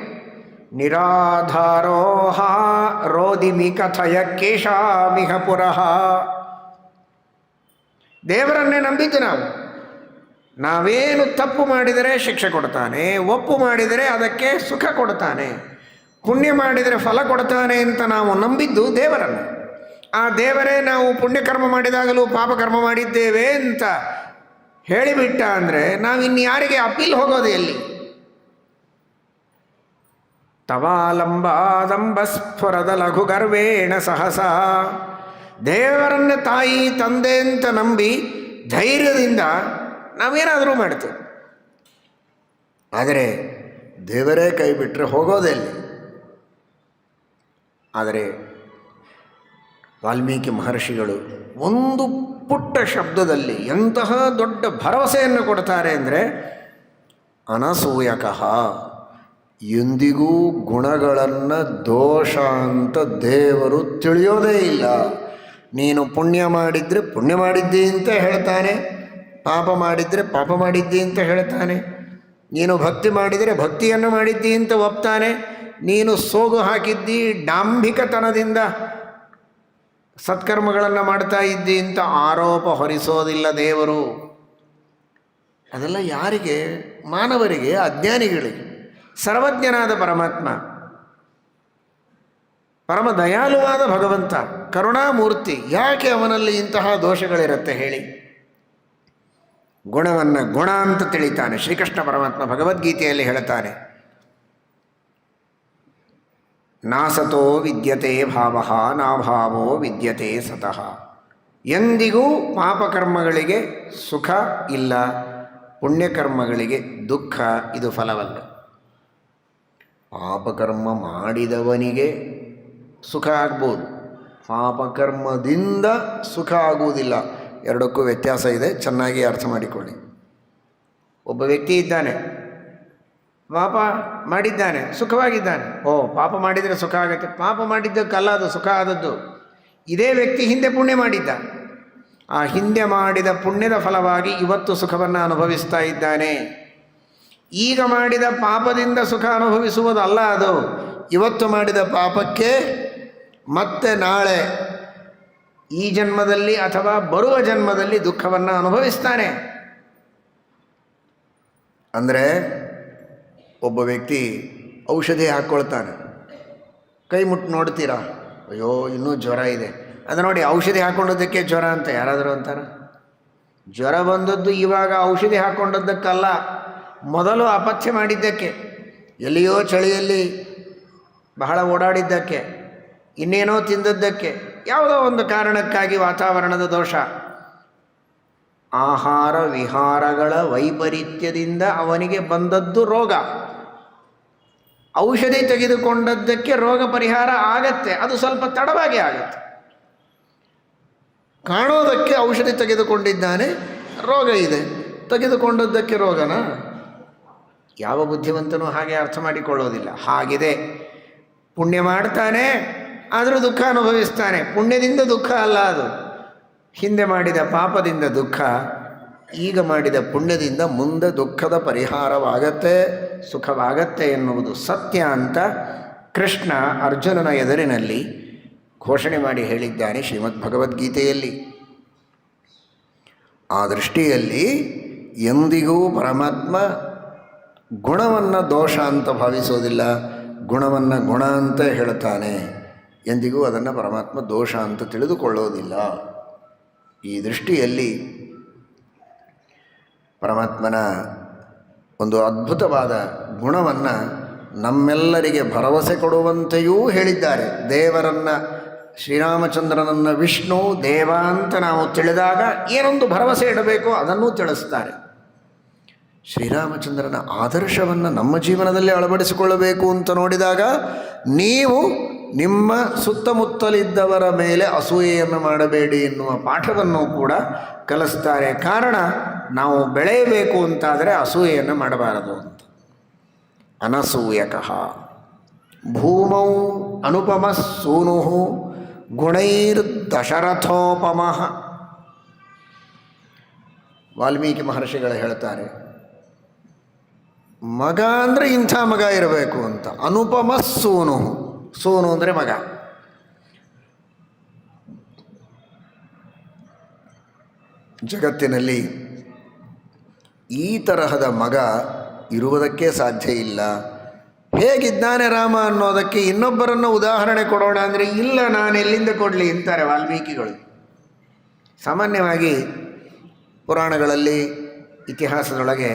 ನಿರಾಧಾರೋಹ ರೋದಿಮಿ ಕಥಯ ಕೇಶಾಮಿಹ ಪುರಃ. ದೇವರನ್ನೇ ನಂಬಿದ್ದು ನಾವೇನು ತಪ್ಪು ಮಾಡಿದರೆ ಶಿಕ್ಷೆ ಕೊಡ್ತಾನೆ, ಒಪ್ಪು ಮಾಡಿದರೆ ಅದಕ್ಕೆ ಸುಖ ಕೊಡ್ತಾನೆ, ಪುಣ್ಯ ಮಾಡಿದರೆ ಫಲ ಕೊಡ್ತಾನೆ ಅಂತ ನಾವು ನಂಬಿದ್ದು ದೇವರನ್ನು. ಆ ದೇವರೇ ನಾವು ಪುಣ್ಯಕರ್ಮ ಮಾಡಿದಾಗಲೂ ಪಾಪಕರ್ಮ ಮಾಡಿದ್ದೇವೆ ಅಂತ ಹೇಳಿಬಿಟ್ಟ ಅಂದರೆ ನಾವಿನ್ಯಾರಿಗೆ ಅಪೀಲ್ ಹೋಗೋದು ಎಲ್ಲಿ? ತವಾಲಂಬಾದಂಬ ಸ್ಫುರದ ಲಘು ಗರ್ವೇಣ ಸಹಸ. ದೇವರನ್ನ ತಾಯಿ ತಂದೆ ಅಂತ ನಂಬಿ ಧೈರ್ಯದಿಂದ ನಾವೇನಾದರೂ ಮಾಡ್ತೇವೆ. ಆದರೆ ದೇವರೇ ಕೈ ಬಿಟ್ಟರೆ ಹೋಗೋದೆಲ್ಲಿ? ಆದರೆ ವಾಲ್ಮೀಕಿ ಮಹರ್ಷಿಗಳು ಒಂದು ಪುಟ್ಟ ಶಬ್ದದಲ್ಲಿ ಎಂತಹ ದೊಡ್ಡ ಭರವಸೆಯನ್ನು ಕೊಡ್ತಾರೆ ಅಂದರೆ, ಅನಸೂಯಕಃ, ಎಂದಿಗೂ ಗುಣಗಳನ್ನು ದೋಷ ಅಂತ ದೇವರು ತಿಳಿಯೋದೇ ಇಲ್ಲ. ನೀನು ಪುಣ್ಯ ಮಾಡಿದರೆ ಪುಣ್ಯ ಮಾಡಿದ್ದಿ ಅಂತ ಹೇಳ್ತಾನೆ, ಪಾಪ ಮಾಡಿದರೆ ಪಾಪ ಮಾಡಿದ್ದಿ ಅಂತ ಹೇಳ್ತಾನೆ. ನೀನು ಭಕ್ತಿ ಮಾಡಿದರೆ ಭಕ್ತಿಯನ್ನು ಮಾಡಿದ್ದಿ ಅಂತ ಒಪ್ತಾನೆ. ನೀನು ಸೋಗು ಹಾಕಿದ್ದಿ, ಡಾಂಭಿಕತನದಿಂದ ಸತ್ಕರ್ಮಗಳನ್ನು ಮಾಡ್ತಾ ಇದ್ದಿ ಅಂತ ಆರೋಪ ಹೊರಿಸೋದಿಲ್ಲ ದೇವರು. ಅದೆಲ್ಲ ಯಾರಿಗೆ? ಮಾನವರಿಗೆ, ಅಜ್ಞಾನಿಗಳಿಗೆ. ಸರ್ವಜ್ಞನಾದ ಪರಮಾತ್ಮ, ಪರಮ ದಯಾಳುವಾದ ಭಗವಂತ, ಕರುಣಾಮೂರ್ತಿ, ಯಾಕೆ ಅವನಲ್ಲಿ ಇಂತಹ ದೋಷಗಳಿರುತ್ತೆ ಹೇಳಿ? ಗುಣವನ್ನು ಗುಣ ಅಂತ ತಿಳಿತಾನೆ. ಶ್ರೀಕೃಷ್ಣ ಪರಮಾತ್ಮ ಭಗವದ್ಗೀತೆಯಲ್ಲಿ ಹೇಳ್ತಾನೆ, ನಾಸತೋ ವಿದ್ಯತೆ ಭಾವ ನಾಭಾವೋ ವಿದ್ಯತೆ ಸತಃ. ಎಂದಿಗೂ ಪಾಪಕರ್ಮಗಳಿಗೆ ಸುಖ ಇಲ್ಲ, ಪುಣ್ಯಕರ್ಮಗಳಿಗೆ ದುಃಖ. ಇದು ಫಲವಲ್ಲ. ಪಾಪಕರ್ಮ ಮಾಡಿದವನಿಗೆ ಸುಖ ಆಗ್ಬೋದು, ಪಾಪಕರ್ಮದಿಂದ ಸುಖ ಆಗುವುದಿಲ್ಲ. ಎರಡಕ್ಕೂ ವ್ಯತ್ಯಾಸ ಇದೆ, ಚೆನ್ನಾಗಿ ಅರ್ಥ ಮಾಡಿಕೊಳ್ಳಿ. ಒಬ್ಬ ವ್ಯಕ್ತಿ ಇದ್ದಾನೆ, ಪಾಪ ಮಾಡಿದ್ದಾನೆ, ಸುಖವಾಗಿದ್ದಾನೆ. ಪಾಪ ಮಾಡಿದರೆ ಸುಖ ಆಗುತ್ತೆ. ಪಾಪ ಮಾಡಿದ್ದಕ್ಕಲ್ಲ ಅದು ಸುಖ ಆದದ್ದು. ಇದೇ ವ್ಯಕ್ತಿ ಹಿಂದೆ ಪುಣ್ಯ ಮಾಡಿದ್ದ. ಆ ಹಿಂದೆ ಮಾಡಿದ ಪುಣ್ಯದ ಫಲವಾಗಿ ಇವತ್ತು ಸುಖವನ್ನು ಅನುಭವಿಸ್ತಾ ಇದ್ದಾನೆ. ಈಗ ಮಾಡಿದ ಪಾಪದಿಂದ ಸುಖ ಅನುಭವಿಸುವುದಲ್ಲ ಅದು. ಇವತ್ತು ಮಾಡಿದ ಪಾಪಕ್ಕೆ ಮತ್ತೆ ನಾಳೆ ಈ ಜನ್ಮದಲ್ಲಿ ಅಥವಾ ಬರುವ ಜನ್ಮದಲ್ಲಿ ದುಃಖವನ್ನು ಅನುಭವಿಸ್ತಾನೆ. ಅಂದರೆ ಒಬ್ಬ ವ್ಯಕ್ತಿ ಔಷಧಿ ಹಾಕ್ಕೊಳ್ತಾನೆ, ಕೈ ಮುಟ್ಟು ನೋಡ್ತೀರಾ, ಅಯ್ಯೋ ಇನ್ನೂ ಜ್ವರ ಇದೆ. ಅದು ನೋಡಿ, ಔಷಧಿ ಹಾಕ್ಕೊಂಡದ್ದಕ್ಕೆ ಜ್ವರ ಅಂತ ಯಾರಾದರೂ ಅಂತಾರೆ? ಜ್ವರ ಬಂದದ್ದು ಇವಾಗ ಔಷಧಿ ಹಾಕ್ಕೊಂಡದ್ದಕ್ಕಲ್ಲ, ಮೊದಲು ಅಪಥ್ಯ ಮಾಡಿದ್ದಕ್ಕೆ, ಎಲ್ಲಿಯೋ ಚಳಿಯಲ್ಲಿ ಬಹಳ ಓಡಾಡಿದ್ದಕ್ಕೆ, ಇನ್ನೇನೋ ತಿಂದದ್ದಕ್ಕೆ, ಯಾವುದೋ ಒಂದು ಕಾರಣಕ್ಕಾಗಿ ವಾತಾವರಣದ ದೋಷ. ಆಹಾರ ವಿಹಾರಗಳ ವೈಪರೀತ್ಯದಿಂದ ಅವನಿಗೆ ಬಂದದ್ದು ರೋಗ. ಔಷಧಿ ತೆಗೆದುಕೊಂಡದ್ದಕ್ಕೆ ರೋಗ ಪರಿಹಾರ ಆಗತ್ತೆ, ಅದು ಸ್ವಲ್ಪ ತಡವಾಗಿ ಆಗತ್ತೆ. ಕಾಣೋದಕ್ಕೆ ಔಷಧಿ ತೆಗೆದುಕೊಂಡಿದ್ದಾನೆ, ರೋಗ ಇದೆ. ತೆಗೆದುಕೊಂಡದ್ದಕ್ಕೆ ರೋಗನ? ಯಾವ ಬುದ್ಧಿವಂತನೂ ಹಾಗೆ ಅರ್ಥ ಮಾಡಿಕೊಳ್ಳೋದಿಲ್ಲ. ಹಾಗಿದೆ, ಪುಣ್ಯ ಮಾಡ್ತಾನೆ ಆದರೂ ದುಃಖ ಅನುಭವಿಸ್ತಾನೆ. ಪುಣ್ಯದಿಂದ ದುಃಖ ಅಲ್ಲ, ಅದು ಹಿಂದೆ ಮಾಡಿದ ಪಾಪದಿಂದ ದುಃಖ. ಈಗ ಮಾಡಿದ ಪುಣ್ಯದಿಂದ ಮುಂದೆ ದುಃಖದ ಪರಿಹಾರವಾಗತ್ತೆ, ಸುಖವಾಗತ್ತೆ ಎನ್ನುವುದು ಸತ್ಯ ಅಂತ ಕೃಷ್ಣ ಅರ್ಜುನನ ಎದುರಿನಲ್ಲಿ ಘೋಷಣೆ ಮಾಡಿ ಹೇಳಿದ್ದಾನೆ ಶ್ರೀಮದ್ ಭಗವದ್ಗೀತೆಯಲ್ಲಿ. ಆ ದೃಷ್ಟಿಯಲ್ಲಿ ಎಂದಿಗೂ ಪರಮಾತ್ಮ ಗುಣವನ್ನು ದೋಷ ಅಂತ ಭಾವಿಸೋದಿಲ್ಲ, ಗುಣವನ್ನು ಗುಣ ಅಂತ ಹೇಳ್ತಾನೆ. ಎಂದಿಗೂ ಅದನ್ನು ಪರಮಾತ್ಮ ದೋಷ ಅಂತ ತಿಳಿದುಕೊಳ್ಳೋದಿಲ್ಲ. ಈ ದೃಷ್ಟಿಯಲ್ಲಿ ಪರಮಾತ್ಮನ ಒಂದು ಅದ್ಭುತವಾದ ಗುಣವನ್ನು ನಮ್ಮೆಲ್ಲರಿಗೆ ಭರವಸೆ ಕೊಡುವಂತೆಯೂ ಹೇಳಿದ್ದಾರೆ. ದೇವರನ್ನು, ಶ್ರೀರಾಮಚಂದ್ರನನ್ನು ವಿಷ್ಣು ದೇವ ಅಂತ ನಾವು ತಿಳಿದಾಗ ಏನೊಂದು ಭರವಸೆ ಇಡಬೇಕೋ ಅದನ್ನೂ ತಿಳಿಸ್ತಾರೆ. ಶ್ರೀರಾಮಚಂದ್ರನ ಆದರ್ಶವನ್ನು ನಮ್ಮ ಜೀವನದಲ್ಲಿ ಅಳವಡಿಸಿಕೊಳ್ಳಬೇಕು ಅಂತ ನೋಡಿದಾಗ ನೀವು ನಿಮ್ಮ ಸುತ್ತಮುತ್ತಲಿದ್ದವರ ಮೇಲೆ ಅಸೂಯೆಯನ್ನು ಮಾಡಬೇಡಿ ಎನ್ನುವ ಪಾಠವನ್ನು ಕೂಡ ಕಲಿಸ್ತಾರೆ. ಕಾರಣ, ನಾವು ಬೆಳೆಯಬೇಕು ಅಂತಾದರೆ ಅಸೂಯೆಯನ್ನು ಮಾಡಬಾರದು ಅಂತ. ಅನಸೂಯಕಃ ಭೂಮೌ ಅನುಪಮಃ ಸೂನುಃ ಗುಣೈರ್ದಶರಥೋಪಮಃ. ವಾಲ್ಮೀಕಿ ಮಹರ್ಷಿಗಳು ಹೇಳ್ತಾರೆ, ಮಗ ಅಂದರೆ ಇಂಥ ಮಗ ಇರಬೇಕು ಅಂತ. ಅನುಪಮ ಸೂನು, ಸೂನು ಅಂದರೆ ಮಗ. ಜಗತ್ತಿನಲ್ಲಿ ಈ ತರಹದ ಮಗ ಇರುವುದಕ್ಕೆ ಸಾಧ್ಯ ಇಲ್ಲ. ಹೇಗಿದ್ದಾನೆ ರಾಮ ಅನ್ನೋದಕ್ಕೆ ಇನ್ನೊಬ್ಬರನ್ನು ಉದಾಹರಣೆ ಕೊಡೋಣ ಅಂದರೆ ಇಲ್ಲ, ನಾನು ಎಲ್ಲಿಂದ ಕೊಡಲಿ ಅಂತಾರೆ ವಾಲ್ಮೀಕಿಗಳು. ಸಾಮಾನ್ಯವಾಗಿ ಪುರಾಣಗಳಲ್ಲಿ, ಇತಿಹಾಸದೊಳಗೆ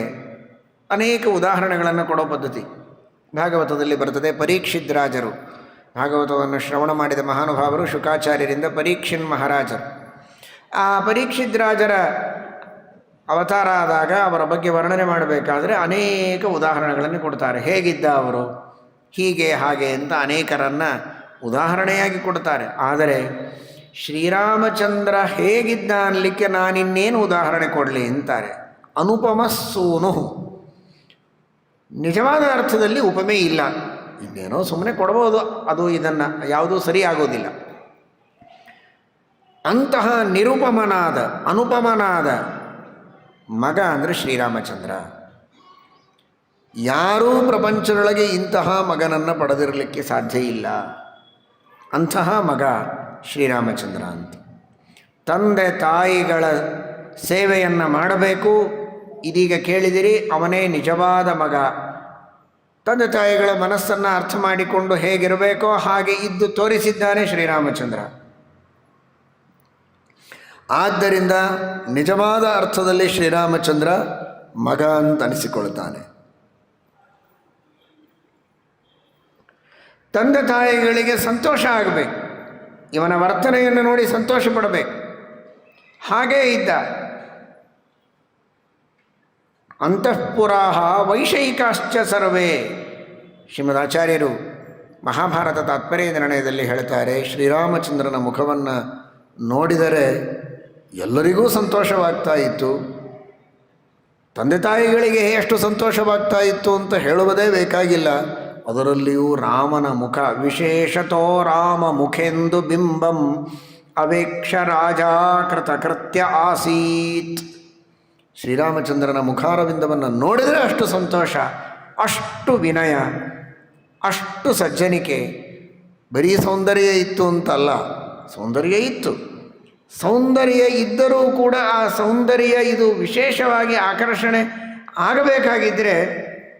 ಅನೇಕ ಉದಾಹರಣೆಗಳನ್ನು ಕೊಡೋ ಪದ್ಧತಿ ಭಾಗವತದಲ್ಲಿ ಬರ್ತದೆ. ಪರೀಕ್ಷಿದ್ರಾಜರು, ಭಾಗವತವನ್ನು ಶ್ರವಣ ಮಾಡಿದ ಮಹಾನುಭಾವರು ಶುಕಾಚಾರ್ಯರಿಂದ ಪರೀಕ್ಷಿನ್ ಮಹಾರಾಜರು. ಆ ಪರೀಕ್ಷಿದ್ರಾಜರ ಅವತಾರ ಆದಾಗ ಅವರ ಬಗ್ಗೆ ವರ್ಣನೆ ಮಾಡಬೇಕಾದ್ರೆ ಅನೇಕ ಉದಾಹರಣೆಗಳನ್ನು ಕೊಡ್ತಾರೆ. ಹೇಗಿದ್ದ ಅವರು, ಹೀಗೆ ಹಾಗೆ ಅಂತ ಅನೇಕರನ್ನು ಉದಾಹರಣೆಯಾಗಿ ಕೊಡ್ತಾರೆ. ಆದರೆ ಶ್ರೀರಾಮಚಂದ್ರ ಹೇಗಿದ್ದ ಅನ್ನಲಿಕ್ಕೆ ನಾನಿನ್ನೇನು ಉದಾಹರಣೆ ಕೊಡಲಿ ಅಂತಾರೆ. ಅನುಪಮಸ್ಸೂನು, ನಿಜವಾದ ಅರ್ಥದಲ್ಲಿ ಉಪಮೆ ಇಲ್ಲ. ಇನ್ನೇನೋ ಸುಮ್ಮನೆ ಕೊಡ್ಬೋದು, ಅದು ಇದನ್ನು ಯಾವುದೂ ಸರಿಯಾಗೋದಿಲ್ಲ. ಅಂತಹ ನಿರುಪಮನಾದ, ಅನುಪಮನಾದ ಮಗ ಅಂದರೆ ಶ್ರೀರಾಮಚಂದ್ರ. ಯಾರೂ ಪ್ರಪಂಚದೊಳಗೆ ಇಂತಹ ಮಗನನ್ನು ಪಡೆದಿರಲಿಕ್ಕೆ ಸಾಧ್ಯ ಇಲ್ಲ. ಅಂತಹ ಮಗ ಶ್ರೀರಾಮಚಂದ್ರ ಅಂತ. ತಂದೆ ತಾಯಿಗಳ ಸೇವೆಯನ್ನು ಮಾಡಬೇಕು, ಇದೀಗ ಕೇಳಿದಿರಿ, ಅವನೇ ನಿಜವಾದ ಮಗ. ತಂದೆ ತಾಯಿಗಳ ಮನಸ್ಸನ್ನು ಅರ್ಥ ಮಾಡಿಕೊಂಡು ಹೇಗಿರಬೇಕೋ ಹಾಗೆ ಇದ್ದು ತೋರಿಸಿದ್ದಾನೆ ಶ್ರೀರಾಮಚಂದ್ರ. ಆದ್ದರಿಂದ ನಿಜವಾದ ಅರ್ಥದಲ್ಲಿ ಶ್ರೀರಾಮಚಂದ್ರ ಮಗ ಅಂತ ಅನಿಸಿಕೊಳ್ಳುತ್ತಾನೆ. ತಂದೆ ತಾಯಿಗಳಿಗೆ ಸಂತೋಷ ಆಗಬೇಕು, ಇವನ ವರ್ತನೆಯನ್ನು ನೋಡಿ ಸಂತೋಷ ಪಡಬೇಕು. ಹಾಗೇ ಇದ್ದ. ಅಂತಃಪುರಾಹ ವೈಷಯಿಕಾಶ್ಚ ಸರ್ವೇ. ಶ್ರೀಮದಾಚಾರ್ಯರು ಮಹಾಭಾರತ ತಾತ್ಪರ್ಯ ನಿರ್ಣಯದಲ್ಲಿ ಹೇಳ್ತಾರೆ, ಶ್ರೀರಾಮಚಂದ್ರನ ಮುಖವನ್ನು ನೋಡಿದರೆ ಎಲ್ಲರಿಗೂ ಸಂತೋಷವಾಗ್ತಾ ಇತ್ತು. ತಂದೆ ತಾಯಿಗಳಿಗೆ ಎಷ್ಟು ಸಂತೋಷವಾಗ್ತಾ ಇತ್ತು ಅಂತ ಹೇಳುವುದೇ ಬೇಕಾಗಿಲ್ಲ. ಅದರಲ್ಲಿಯೂ ರಾಮನ ಮುಖ, ವಿಶೇಷತೋ ರಾಮ ಮುಖೆಂದು ಬಿಂಬಂ ಅವೇಕ್ಷ ರಾಜ ಕೃತಕೃತ್ಯ ಆಸೀತ್. ಶ್ರೀರಾಮಚಂದ್ರನ ಮುಖಾರವಿಂದವನ್ನು ನೋಡಿದರೆ ಅಷ್ಟು ಸಂತೋಷ, ಅಷ್ಟು ವಿನಯ, ಅಷ್ಟು ಸಜ್ಜನಿಕೆ. ಬರೀ ಸೌಂದರ್ಯ ಇತ್ತು ಅಂತಲ್ಲ, ಸೌಂದರ್ಯ ಇತ್ತು. ಸೌಂದರ್ಯ ಇದ್ದರೂ ಕೂಡ ಆ ಸೌಂದರ್ಯ ಇದು ವಿಶೇಷವಾಗಿ ಆಕರ್ಷಣೆ ಆಗಬೇಕಾಗಿದ್ದರೆ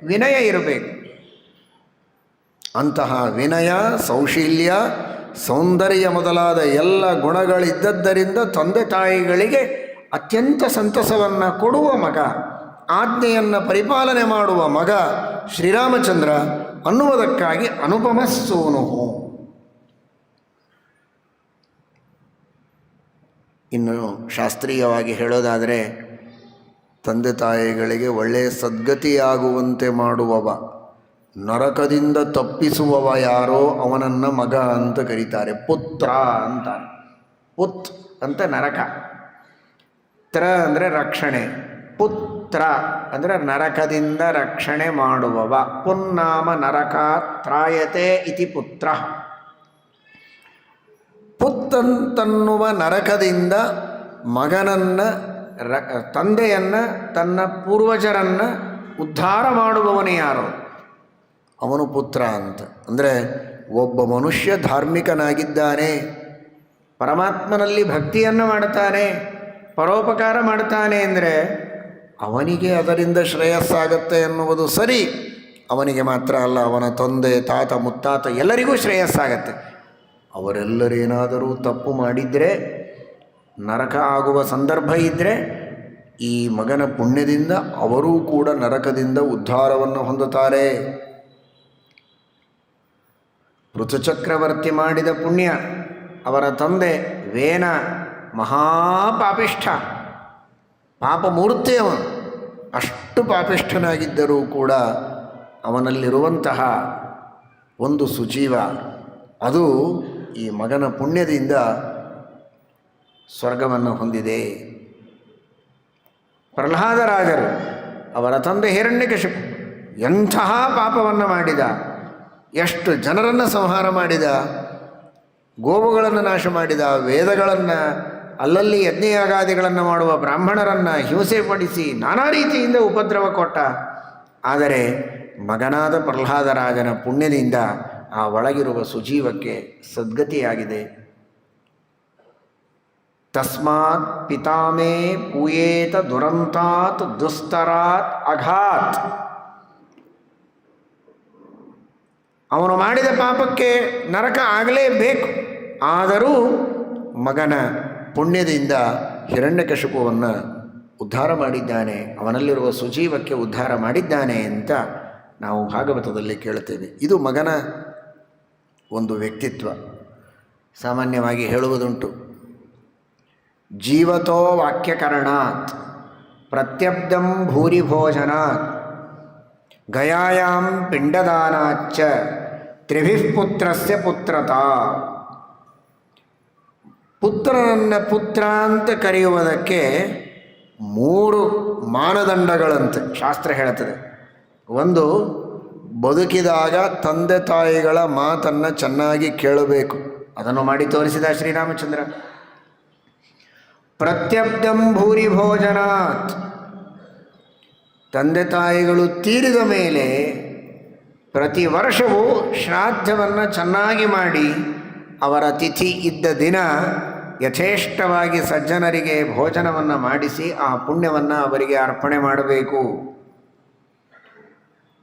ವಿನಯ ಇರಬೇಕು. ಅಂತಹ ವಿನಯ, ಸೌಶೀಲ್ಯ, ಸೌಂದರ್ಯ ಮೊದಲಾದ ಎಲ್ಲ ಗುಣಗಳಿದ್ದದ್ದರಿಂದ ತಂದೆ ತಾಯಿಗಳಿಗೆ ಅತ್ಯಂತ ಸಂತಸವನ್ನು ಕೊಡುವ ಮಗ, ಆಜ್ಞೆಯನ್ನು ಪರಿಪಾಲನೆ ಮಾಡುವ ಮಗ ಶ್ರೀರಾಮಚಂದ್ರ ಅನ್ನುವುದಕ್ಕಾಗಿ ಅನುಪಮಸ್ಸೂನು. ಇನ್ನು ಶಾಸ್ತ್ರೀಯವಾಗಿ ಹೇಳೋದಾದರೆ ತಂದೆ ತಾಯಿಗಳಿಗೆ ಒಳ್ಳೆಯ ಸದ್ಗತಿಯಾಗುವಂತೆ ಮಾಡುವವ, ನರಕದಿಂದ ತಪ್ಪಿಸುವವ ಯಾರೋ ಅವನನ್ನು ಮಗ ಅಂತ ಕರೀತಾರೆ, ಪುತ್ರ ಅಂತಾರೆ. ಪುತ್ ಅಂತ ನರಕ, ತ್ರ ಅಂದರೆ ರಕ್ಷಣೆ, ಪುತ್ರ ಅಂದರೆ ನರಕದಿಂದ ರಕ್ಷಣೆ ಮಾಡುವವ. ಪುನ್ನಾಮ ನರಕ ತ್ರಾಯತೆ ಇತಿ ಪುತ್ರ. ಪುತ್ತಂತನ್ನುವ ನರಕದಿಂದ ಮಗನನ್ನು ತಂದೆಯನ್ನು ತನ್ನ ಪೂರ್ವಜರನ್ನು ಉದ್ಧಾರ ಮಾಡುವವನೇ ಯಾರು, ಅವನು ಪುತ್ರ ಅಂತ. ಅಂದರೆ ಒಬ್ಬ ಮನುಷ್ಯ ಧಾರ್ಮಿಕನಾಗಿದ್ದಾನೆ, ಪರಮಾತ್ಮನಲ್ಲಿ ಭಕ್ತಿಯನ್ನು ಮಾಡ್ತಾನೆ, ಪರೋಪಕಾರ ಮಾಡ್ತಾನೆ ಅಂದರೆ ಅವನಿಗೆ ಅದರಿಂದ ಶ್ರೇಯಸ್ಸಾಗತ್ತೆ ಎನ್ನುವುದು ಸರಿ. ಅವನಿಗೆ ಮಾತ್ರ ಅಲ್ಲ, ಅವನ ತಂದೆ ತಾತ ಮುತ್ತಾತ ಎಲ್ಲರಿಗೂ ಶ್ರೇಯಸ್ಸಾಗತ್ತೆ. ಅವರೆಲ್ಲರೇನಾದರೂ ತಪ್ಪು ಮಾಡಿದರೆ, ನರಕ ಆಗುವ ಸಂದರ್ಭ ಇದ್ದರೆ ಈ ಮಗನ ಪುಣ್ಯದಿಂದ ಅವರೂ ಕೂಡ ನರಕದಿಂದ ಉದ್ಧಾರವನ್ನು ಹೊಂದುತ್ತಾರೆ. ಋತುಚಕ್ರವರ್ತಿ ಮಾಡಿದ ಪುಣ್ಯ, ಅವರ ತಂದೆ ವೇನ ಮಹಾಪಾಪಿಷ್ಠ, ಪಾಪಮೂರ್ತಿ ಅವನು. ಅಷ್ಟು ಪಾಪಿಷ್ಠನಾಗಿದ್ದರೂ ಕೂಡ ಅವನಲ್ಲಿರುವಂತಹ ಒಂದು ಸುಜೀವ, ಅದು ಈ ಮಗನ ಪುಣ್ಯದಿಂದ ಸ್ವರ್ಗವನ್ನು ಹೊಂದಿದೆ. ಪ್ರಹ್ಲಾದರಾಜರು, ಅವರ ತಂದೆ ಹಿರಣ್ಯಕಶಿಪು ಎಂತಹ ಪಾಪವನ್ನು ಮಾಡಿದ, ಎಷ್ಟು ಜನರನ್ನು ಸಂಹಾರ ಮಾಡಿದ, ಗೋವುಗಳನ್ನು ನಾಶ ಮಾಡಿದ, ವೇದಗಳನ್ನು ಅಲ್ಲಲ್ಲಿ ಯಜ್ಞಯಾಗಾದಿಗಳನ್ನು ಮಾಡುವ ಬ್ರಾಹ್ಮಣರನ್ನು ಹಿಂಸೆ ಪಡಿಸಿ ನಾನಾ ರೀತಿಯಿಂದ ಉಪದ್ರವ ಕೊಟ್ಟ. ಆದರೆ ಮಗನಾದ ಪ್ರಹ್ಲಾದರಾಜನ ಪುಣ್ಯದಿಂದ ಆ ಒಳಗಿರುವ ಸುಜೀವಕ್ಕೆ ಸದ್ಗತಿಯಾಗಿದೆ. ತಸ್ಮಾತ್ ಪಿತಾಮೇ ಪೂಯೇತ ದುರಂತಾತ್ ದುಸ್ತರಾತ್ ಅಘಾತ್. ಅವನು ಮಾಡಿದ ಪಾಪಕ್ಕೆ ನರಕ ಆಗಲೇಬೇಕು, ಆದರೂ ಮಗನ ಪುಣ್ಯದಿಂದ ಹಿರಣ್ಯಕಶಿಪುವನ್ನು ಉದ್ಧಾರ ಮಾಡಿದ್ದಾನೆ, ಅವನಲ್ಲಿರುವ ಸುಜೀವಕ್ಕೆ ಉದ್ಧಾರ ಮಾಡಿದ್ದಾನೆ ಅಂತ ನಾವು ಭಾಗವತದಲ್ಲಿ ಕೇಳುತ್ತೇವೆ. ಇದು ಮಗನ ಒಂದು ವ್ಯಕ್ತಿತ್ವ. ಸಾಮಾನ್ಯವಾಗಿ ಹೇಳುವುದುಂಟು, ಜೀವತೋ ವಾಕ್ಯಕರಣಾತ್ ಪ್ರತ್ಯಬ್ಧಂ ಭೂರಿಭೋಜನಾತ್ ಗಯಾಯಾಂ ಪಿಂಡದಾನಾಚ್ಚ ತ್ರಿಭಿಃ ಪುತ್ರಸ್ಯ ಪುತ್ರತಾ. ಪುತ್ರನನ್ನು ಪುತ್ರ ಅಂತ ಕರೆಯುವುದಕ್ಕೆ 3 ಮಾನದಂಡಗಳಂತೆ ಶಾಸ್ತ್ರ ಹೇಳುತ್ತದೆ. ಒಂದು, ಬದುಕಿದಾಗ ತಂದೆ ತಾಯಿಗಳ ಮಾತನ್ನು ಚೆನ್ನಾಗಿ ಕೇಳಬೇಕು, ಅದನ್ನು ಮಾಡಿ ತೋರಿಸಿದ ಶ್ರೀರಾಮಚಂದ್ರ. ಪ್ರತ್ಯಬ್ಧಂ ಭೂರಿಭೋಜನಾತ್, ತಂದೆ ತಾಯಿಗಳು ತೀರಿದ ಮೇಲೆ ಪ್ರತಿ ವರ್ಷವೂ ಶ್ರಾದ್ದವನ್ನು ಚೆನ್ನಾಗಿ ಮಾಡಿ ಅವರ ತಿಥಿ ಇದ್ದ ದಿನ ಯಥೇಷ್ಟವಾಗಿ ಸಜ್ಜನರಿಗೆ ಭೋಜನವನ್ನು ಮಾಡಿಸಿ ಆ ಪುಣ್ಯವನ್ನು ಅವರಿಗೆ ಅರ್ಪಣೆ ಮಾಡಬೇಕು.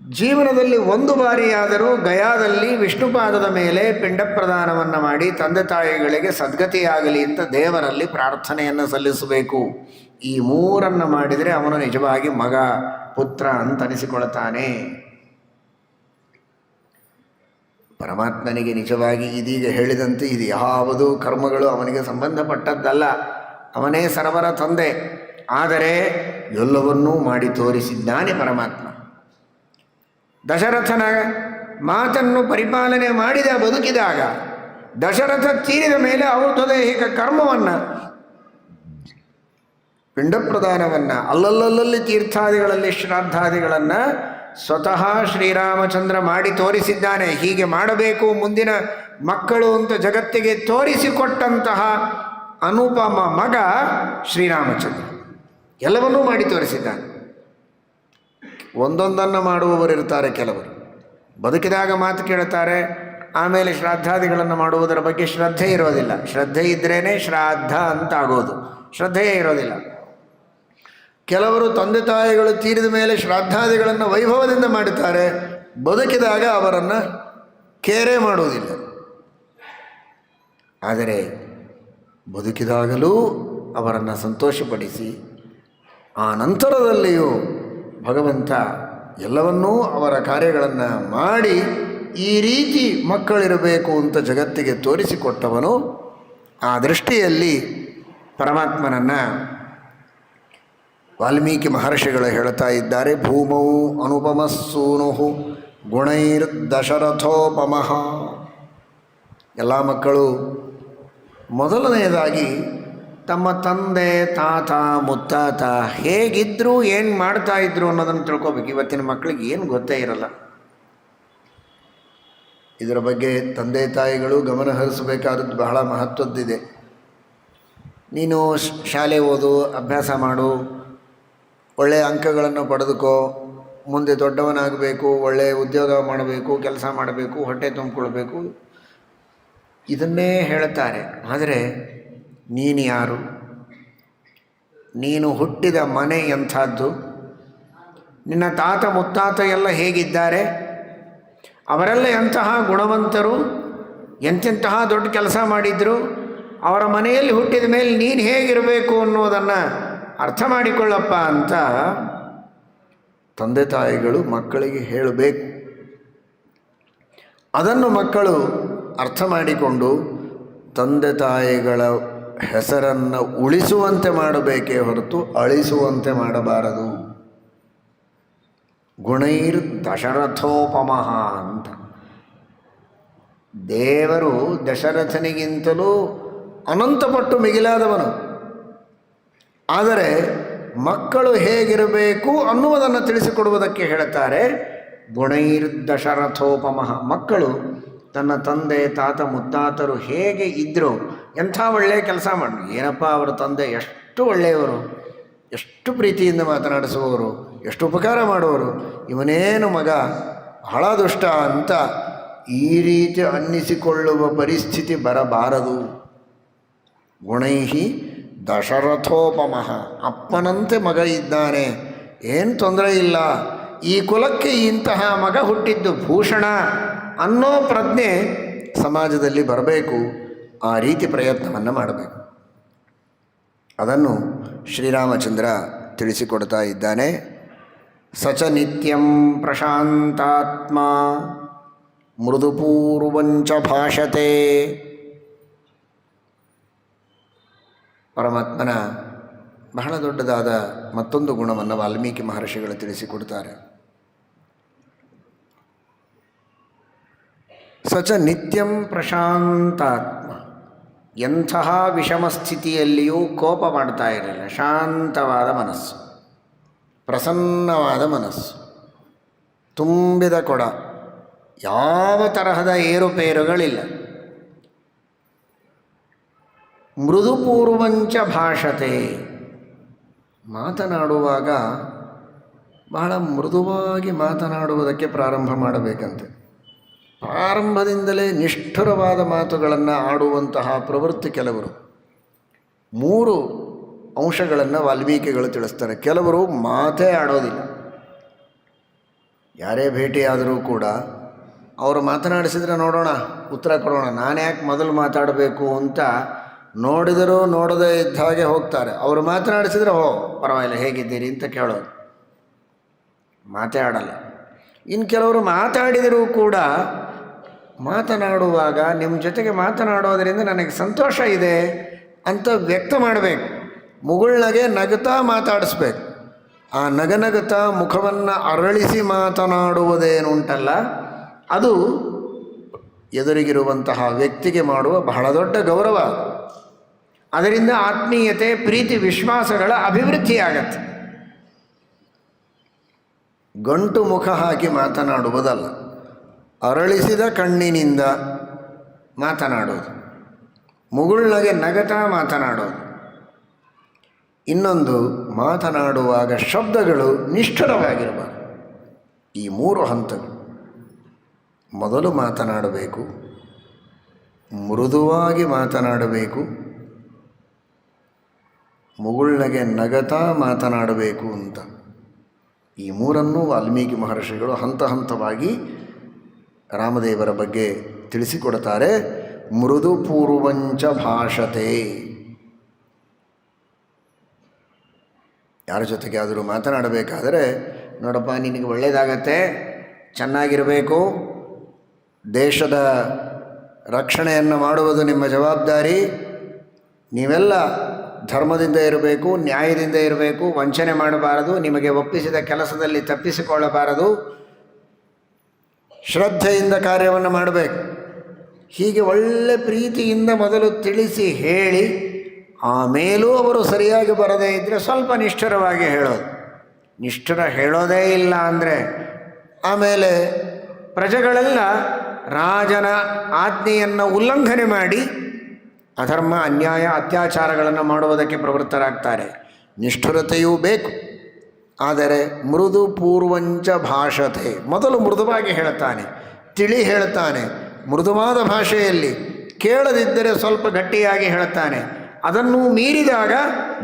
ಜೀವನದಲ್ಲಿ ಒಂದು ಬಾರಿಯಾದರೂ ಗಯಾದಲ್ಲಿ ವಿಷ್ಣುಪಾದದ ಮೇಲೆ ಪಿಂಡ ಪ್ರದಾನವನ್ನು ಮಾಡಿ ತಂದೆ ತಾಯಿಗಳಿಗೆ ಸದ್ಗತಿಯಾಗಲಿ ಅಂತ ದೇವರಲ್ಲಿ ಪ್ರಾರ್ಥನೆಯನ್ನು ಸಲ್ಲಿಸಬೇಕು. ಈ 3 ಮಾಡಿದರೆ ಅವನು ನಿಜವಾಗಿ ಮಗ, ಪುತ್ರ ಅಂತ ಅನಿಸಿಕೊಳ್ತಾನೆ. ಪರಮಾತ್ಮನಿಗೆ ನಿಜವಾಗಿ ಇದೀಗ ಹೇಳಿದಂತೆ ಇದು ಯಾವುದೂ ಕರ್ಮಗಳು ಅವನಿಗೆ ಸಂಬಂಧಪಟ್ಟದ್ದಲ್ಲ, ಅವನೇ ಸರ್ವರ ತಂದೆ. ಆದರೆ ಎಲ್ಲವನ್ನೂ ಮಾಡಿ ತೋರಿಸಿದ್ದಾನೆ ಪರಮಾತ್ಮ. ದಶರಥನ ಮಾತನ್ನು ಪರಿಪಾಲನೆ ಮಾಡಿದ ಬದುಕಿದಾಗ, ದಶರಥ ತೀರಿದ ಮೇಲೆ ಔಷಧೈಹಿಕ ಕರ್ಮವನ್ನು, ಪಿಂಡ ಪ್ರದಾನವನ್ನು, ಅಲ್ಲಲ್ಲಲ್ಲಿ ತೀರ್ಥಾದಿಗಳಲ್ಲಿ ಶ್ರಾದ್ದಾದಿಗಳನ್ನು ಸ್ವತಃ ಶ್ರೀರಾಮಚಂದ್ರ ಮಾಡಿ ತೋರಿಸಿದ್ದಾನೆ. ಹೀಗೆ ಮಾಡಬೇಕು ಮುಂದಿನ ಮಕ್ಕಳು ಅಂತ ಜಗತ್ತಿಗೆ ತೋರಿಸಿಕೊಟ್ಟಂತಹ ಅನುಪಮ ಮಗ ಶ್ರೀರಾಮಚಂದ್ರ. ಎಲ್ಲವನ್ನೂ ಮಾಡಿ ತೋರಿಸಿದ್ದಾನೆ. ಒಂದೊಂದನ್ನು ಮಾಡುವವರಿರ್ತಾರೆ, ಕೆಲವರು ಬದುಕಿದಾಗ ಮಾತು ಕೇಳುತ್ತಾರೆ, ಆಮೇಲೆ ಶ್ರಾದ್ದಾದಿಗಳನ್ನು ಮಾಡುವುದರ ಬಗ್ಗೆ ಶ್ರದ್ಧೆ ಇರೋದಿಲ್ಲ. ಶ್ರದ್ಧೆ ಇದ್ರೇ ಶ್ರಾದ್ದ ಅಂತ ಆಗೋದು, ಶ್ರದ್ಧೆಯೇ ಇರೋದಿಲ್ಲ. ಕೆಲವರು ತಂದೆ ತಾಯಿಗಳು ತೀರಿದ ಮೇಲೆ ಶ್ರಾದ್ದಾದಿಗಳನ್ನು ವೈಭವದಿಂದ ಮಾಡುತ್ತಾರೆ, ಬದುಕಿದಾಗ ಅವರನ್ನು ಕೇರೆ ಮಾಡುವುದಿಲ್ಲ. ಆದರೆ ಬದುಕಿದಾಗಲೂ ಅವರನ್ನು ಸಂತೋಷಪಡಿಸಿ ಆ ನಂತರದಲ್ಲಿಯೂ ಭಗವಂತ ಎಲ್ಲವನ್ನೂ ಅವರ ಕಾರ್ಯಗಳನ್ನು ಮಾಡಿ ಈ ರೀತಿ ಮಕ್ಕಳಿರಬೇಕು ಅಂತ ಜಗತ್ತಿಗೆ ತೋರಿಸಿಕೊಟ್ಟವನು. ಆ ದೃಷ್ಟಿಯಲ್ಲಿ ಪರಮಾತ್ಮನನ್ನು ವಾಲ್ಮೀಕಿ ಮಹರ್ಷಿಗಳು ಹೇಳ್ತಾ ಇದ್ದಾರೆ, ಭೂಮೌ ಅನುಪಮಸ್ಸೂನು ಗುಣೈರ್ದಶರಥೋಪಮಃ. ಎಲ್ಲ ಮಕ್ಕಳು ಮೊದಲನೆಯದಾಗಿ ತಮ್ಮ ತಂದೆ ತಾತ ಮುತ್ತಾತ ಹೇಗಿದ್ದರು, ಏನು ಮಾಡ್ತಾಯಿದ್ರು ಅನ್ನೋದನ್ನು ತಿಳ್ಕೊಬೇಕು. ಇವತ್ತಿನ ಮಕ್ಕಳಿಗೆ ಏನು ಗೊತ್ತೇ ಇರಲ್ಲ. ಇದರ ಬಗ್ಗೆ ತಂದೆ ತಾಯಿಗಳು ಗಮನ ಹರಿಸಬೇಕಾದದ್ದು ಬಹಳ ಮಹತ್ವದ್ದಿದೆ. ನೀನು ಶಾಲೆ ಓದು, ಅಭ್ಯಾಸ ಮಾಡು, ಒಳ್ಳೆಯ ಅಂಕಗಳನ್ನು ಪಡೆದುಕೋ, ಮುಂದೆ ದೊಡ್ಡವನಾಗಬೇಕು, ಒಳ್ಳೆಯ ಉದ್ಯೋಗ ಮಾಡಬೇಕು, ಕೆಲಸ ಮಾಡಬೇಕು, ಹೊಟ್ಟೆ ತುಂಬಿಕೊಳ್ಬೇಕು, ಇದನ್ನೇ ಹೇಳ್ತಾರೆ. ಆದರೆ ನೀನು ಯಾರು? ನೀನು ಹುಟ್ಟಿದ ಮನೆ ಎಂಥದ್ದು? ನಿನ್ನ ತಾತ ಮುತ್ತಾತ ಎಲ್ಲ ಹೇಗಿದ್ದಾರೆ? ಅವರೆಲ್ಲ ಎಂತಹ ಗುಣವಂತರು, ಎಂತೆಂತಹ ದೊಡ್ಡ ಕೆಲಸ ಮಾಡಿದ್ರು, ಅವರ ಮನೆಯಲ್ಲಿ ಹುಟ್ಟಿದ ಮೇಲೆ ನೀನು ಹೇಗಿರಬೇಕು ಅನ್ನೋದನ್ನು ಅರ್ಥ ಮಾಡಿಕೊಳ್ಳಪ್ಪ ಅಂತ ತಂದೆ ತಾಯಿಗಳು ಮಕ್ಕಳಿಗೆ ಹೇಳಬೇಕು. ಅದನ್ನು ಮಕ್ಕಳು ಅರ್ಥ ಮಾಡಿಕೊಂಡು ತಂದೆ ತಾಯಿಗಳ ಹೆಸರನ್ನು ಉಳಿಸುವಂತೆ ಮಾಡಬೇಕೇ ಹೊರತು ಅಳಿಸುವಂತೆ ಮಾಡಬಾರದು. ಗುಣೈರ್ ದಶರಥೋಪಮಃ ಅಂತ ದೇವರು ದಶರಥನಿಗಿಂತಲೂ ಅನಂತಪಟ್ಟು ಮಿಗಿಲಾದವನು. ಆದರೆ ಮಕ್ಕಳು ಹೇಗಿರಬೇಕು ಅನ್ನುವುದನ್ನು ತಿಳಿಸಿಕೊಡುವುದಕ್ಕೆ ಹೇಳ್ತಾರೆ ಗುಣೈರ್ ದಶರಥೋಪಮಃ. ಮಕ್ಕಳು ತನ್ನ ತಂದೆ ತಾತ ಮುತ್ತಾತರು ಹೇಗೆ ಇದ್ದರು, ಎಂಥ ಒಳ್ಳೆಯ ಕೆಲಸ ಮಾಡಿ, ಏನಪ್ಪ ಅವರ ತಂದೆ ಎಷ್ಟು ಒಳ್ಳೆಯವರು, ಎಷ್ಟು ಪ್ರೀತಿಯಿಂದ ಮಾತನಾಡಿಸುವವರು, ಎಷ್ಟು ಉಪಕಾರ ಮಾಡುವರು, ಇವನೇನು ಮಗ ಬಹಳ ದುಷ್ಟ ಅಂತ ಈ ರೀತಿ ಅನ್ನಿಸಿಕೊಳ್ಳುವ ಪರಿಸ್ಥಿತಿ ಬರಬಾರದು. ಗುಣೈಹಿ ದಶರಥೋಪಮಃ. ಅಪ್ಪನಂತೆ ಮಗ ಇದ್ದಾನೆ, ಏನು ತೊಂದರೆ ಇಲ್ಲ, ಈ ಕುಲಕ್ಕೆ ಇಂತಹ ಮಗ ಹುಟ್ಟಿದ್ದು ಭೂಷಣ ಅನ್ನೋ ಪ್ರಜ್ಞೆ ಸಮಾಜದಲ್ಲಿ ಬರಬೇಕು. ಆ ರೀತಿ ಪ್ರಯತ್ನವನ್ನು ಮಾಡಬೇಕು. ಅದನ್ನು ಶ್ರೀರಾಮಚಂದ್ರ ತಿಳಿಸಿಕೊಡ್ತಾ ಇದ್ದಾನೆ. ಸಚ ನಿತ್ಯಂ ಪ್ರಶಾಂತಾತ್ಮ ಮೃದುಪೂರ್ವಂಚ ಭಾಷತೆ. ಪರಮಾತ್ಮನ ಬಹಳ ದೊಡ್ಡದಾದ ಮತ್ತೊಂದು ಗುಣವನ್ನು ವಾಲ್ಮೀಕಿ ಮಹರ್ಷಿಗಳು ತಿಳಿಸಿಕೊಡ್ತಾರೆ. ಸಚ ನಿತ್ಯಂ ಪ್ರಶಾಂತಾತ್ಮ. ಎಂತಹ ವಿಷಮ ಸ್ಥಿತಿಯಲ್ಲಿಯೂ ಕೋಪ ಮಾಡ್ತಾ ಇರಲಿಲ್ಲ. ಶಾಂತವಾದ ಮನಸ್ಸು, ಪ್ರಸನ್ನವಾದ ಮನಸ್ಸು, ತುಂಬಿದ ಕೊಡ, ಯಾವ ತರಹದ ಏರುಪೇರುಗಳಿಲ್ಲ. ಮೃದುಪೂರ್ವಂಚ ಭಾಷತೆ. ಮಾತನಾಡುವಾಗ ಬಹಳ ಮೃದುವಾಗಿ ಮಾತನಾಡುವುದಕ್ಕೆ ಪ್ರಾರಂಭ ಮಾಡಬೇಕಂತೆ. ಪ್ರಾರಂಭದಿಂದಲೇ ನಿಷ್ಠುರವಾದ ಮಾತುಗಳನ್ನು ಆಡುವಂತಹ ಪ್ರವೃತ್ತಿ ಕೆಲವರು. 3 ಅಂಶಗಳನ್ನು ವಾಲ್ಮೀಕಿಗಳು ತಿಳಿಸ್ತಾರೆ. ಕೆಲವರು ಮಾತೇ ಆಡೋದಿಲ್ಲ. ಯಾರೇ ಭೇಟಿಯಾದರೂ ಕೂಡ ಅವರು ಮಾತನಾಡಿಸಿದರೆ ನೋಡೋಣ, ಉತ್ತರ ಕೊಡೋಣ, ನಾನು ಯಾಕೆ ಮೊದಲು ಮಾತಾಡಬೇಕು ಅಂತ ನೋಡಿದರೂ ನೋಡದೇ ಇದ್ದ ಹಾಗೆ ಹೋಗ್ತಾರೆ. ಅವರು ಮಾತನಾಡಿಸಿದರೆ ಪರವಾಗಿಲ್ಲ ಹೇಗಿದ್ದೀರಿ ಅಂತ ಕೇಳೋದು, ಮಾತೇ ಆಡಲ್ಲ. ಇನ್ನು ಕೆಲವರು ಮಾತಾಡಿದರೂ ಕೂಡ ಮಾತನಾಡುವಾಗ ನಿಮ್ಮ ಜೊತೆಗೆ ಮಾತನಾಡೋದರಿಂದ ನನಗೆ ಸಂತೋಷ ಇದೆ ಅಂತ ವ್ಯಕ್ತ ಮಾಡಬೇಕು. ಮುಗುಳ್ನಗೆ ನಗುತ್ತಾ ಮಾತಾಡಿಸ್ಬೇಕು. ಆ ನಗನಗುತ್ತಾ ಮುಖವನ್ನು ಅರಳಿಸಿ ಮಾತನಾಡುವುದೇನುಂಟಲ್ಲ, ಅದು ಎದುರಿಗಿರುವಂತಹ ವ್ಯಕ್ತಿಗೆ ಮಾಡುವ ಬಹಳ ದೊಡ್ಡ ಗೌರವ. ಅದರಿಂದ ಆತ್ಮೀಯತೆ, ಪ್ರೀತಿ, ವಿಶ್ವಾಸಗಳ ಅಭಿವೃದ್ಧಿಯಾಗತ್ತೆ. ಗಂಟು ಮುಖ ಹಾಕಿ ಮಾತನಾಡುವುದಲ್ಲ, ಅರಳಿಸಿದ ಕಣ್ಣಿನಿಂದ ಮಾತನಾಡೋದು, ಮುಗುಳ್ನಗೆ ನಗತಾ ಮಾತನಾಡೋದು. ಇನ್ನೊಂದು, ಮಾತನಾಡುವಾಗ ಶಬ್ದಗಳು ನಿಷ್ಠುರವಾಗಿರಬಾರದು. ಈ 3 ಹಂತಗಳು. ಮೊದಲು ಮಾತನಾಡಬೇಕು, ಮೃದುವಾಗಿ ಮಾತನಾಡಬೇಕು, ಮುಗುಳ್ನಗೆ ನಗತಾ ಮಾತನಾಡಬೇಕು ಅಂತ. ಈ 3 ವಾಲ್ಮೀಕಿ ಮಹರ್ಷಿಗಳು ಹಂತ ಹಂತವಾಗಿ ರಾಮದೇವರ ಬಗ್ಗೆ ತಿಳಿಸಿಕೊಡ್ತಾರೆ. ಮೃದುಪೂರ್ವಂಚ ಭಾಷತೆ. ಯಾರ ಜೊತೆಗೆ ಆದರೂ ಮಾತನಾಡಬೇಕಾದರೆ, ನೋಡಪ್ಪ ನಿನಗೆ ಒಳ್ಳೆಯದಾಗತ್ತೆ, ಚೆನ್ನಾಗಿರಬೇಕು, ದೇಶದ ರಕ್ಷಣೆಯನ್ನು ಮಾಡುವುದು ನಿಮ್ಮ ಜವಾಬ್ದಾರಿ, ನೀವೆಲ್ಲ ಧರ್ಮದಿಂದ ಇರಬೇಕು, ನ್ಯಾಯದಿಂದ ಇರಬೇಕು, ವಂಚನೆ ಮಾಡಬಾರದು, ನಿಮಗೆ ಒಪ್ಪಿಸಿದ ಕೆಲಸದಲ್ಲಿ ತಪ್ಪಿಸಿಕೊಳ್ಳಬಾರದು, ಶ್ರದ್ಧೆಯಿಂದ ಕಾರ್ಯವನ್ನು ಮಾಡಬೇಕು. ಹೀಗೆ ಒಳ್ಳೆ ಪ್ರೀತಿಯಿಂದ ಮೊದಲು ತಿಳಿಸಿ ಹೇಳಿ, ಆಮೇಲೂ ಅವರು ಸರಿಯಾಗಿ ಬರದೇ ಇದ್ದರೆ ಸ್ವಲ್ಪ ನಿಷ್ಠುರವಾಗಿ ಹೇಳೋದು. ನಿಷ್ಠುರ ಹೇಳೋದೇ ಇಲ್ಲ ಅಂದರೆ ಆಮೇಲೆ ಪ್ರಜೆಗಳೆಲ್ಲ ರಾಜನ ಆಜ್ಞೆಯನ್ನು ಉಲ್ಲಂಘನೆ ಮಾಡಿ ಅಧರ್ಮ, ಅನ್ಯಾಯ, ಅತ್ಯಾಚಾರಗಳನ್ನು ಮಾಡುವುದಕ್ಕೆ ಪ್ರವೃತ್ತರಾಗ್ತಾರೆ. ನಿಷ್ಠುರತೆಯೂ ಬೇಕು, ಆದರೆ ಮೃದು ಪೂರ್ವಂಚ ಭಾಷತೆ. ಮೊದಲು ಮೃದುವಾಗಿ ಹೇಳ್ತಾನೆ, ತಿಳಿ ಹೇಳ್ತಾನೆ, ಮೃದುವಾದ ಭಾಷೆಯಲ್ಲಿ. ಕೇಳದಿದ್ದರೆ ಸ್ವಲ್ಪ ಗಟ್ಟಿಯಾಗಿ ಹೇಳ್ತಾನೆ. ಅದನ್ನು ಮೀರಿದಾಗ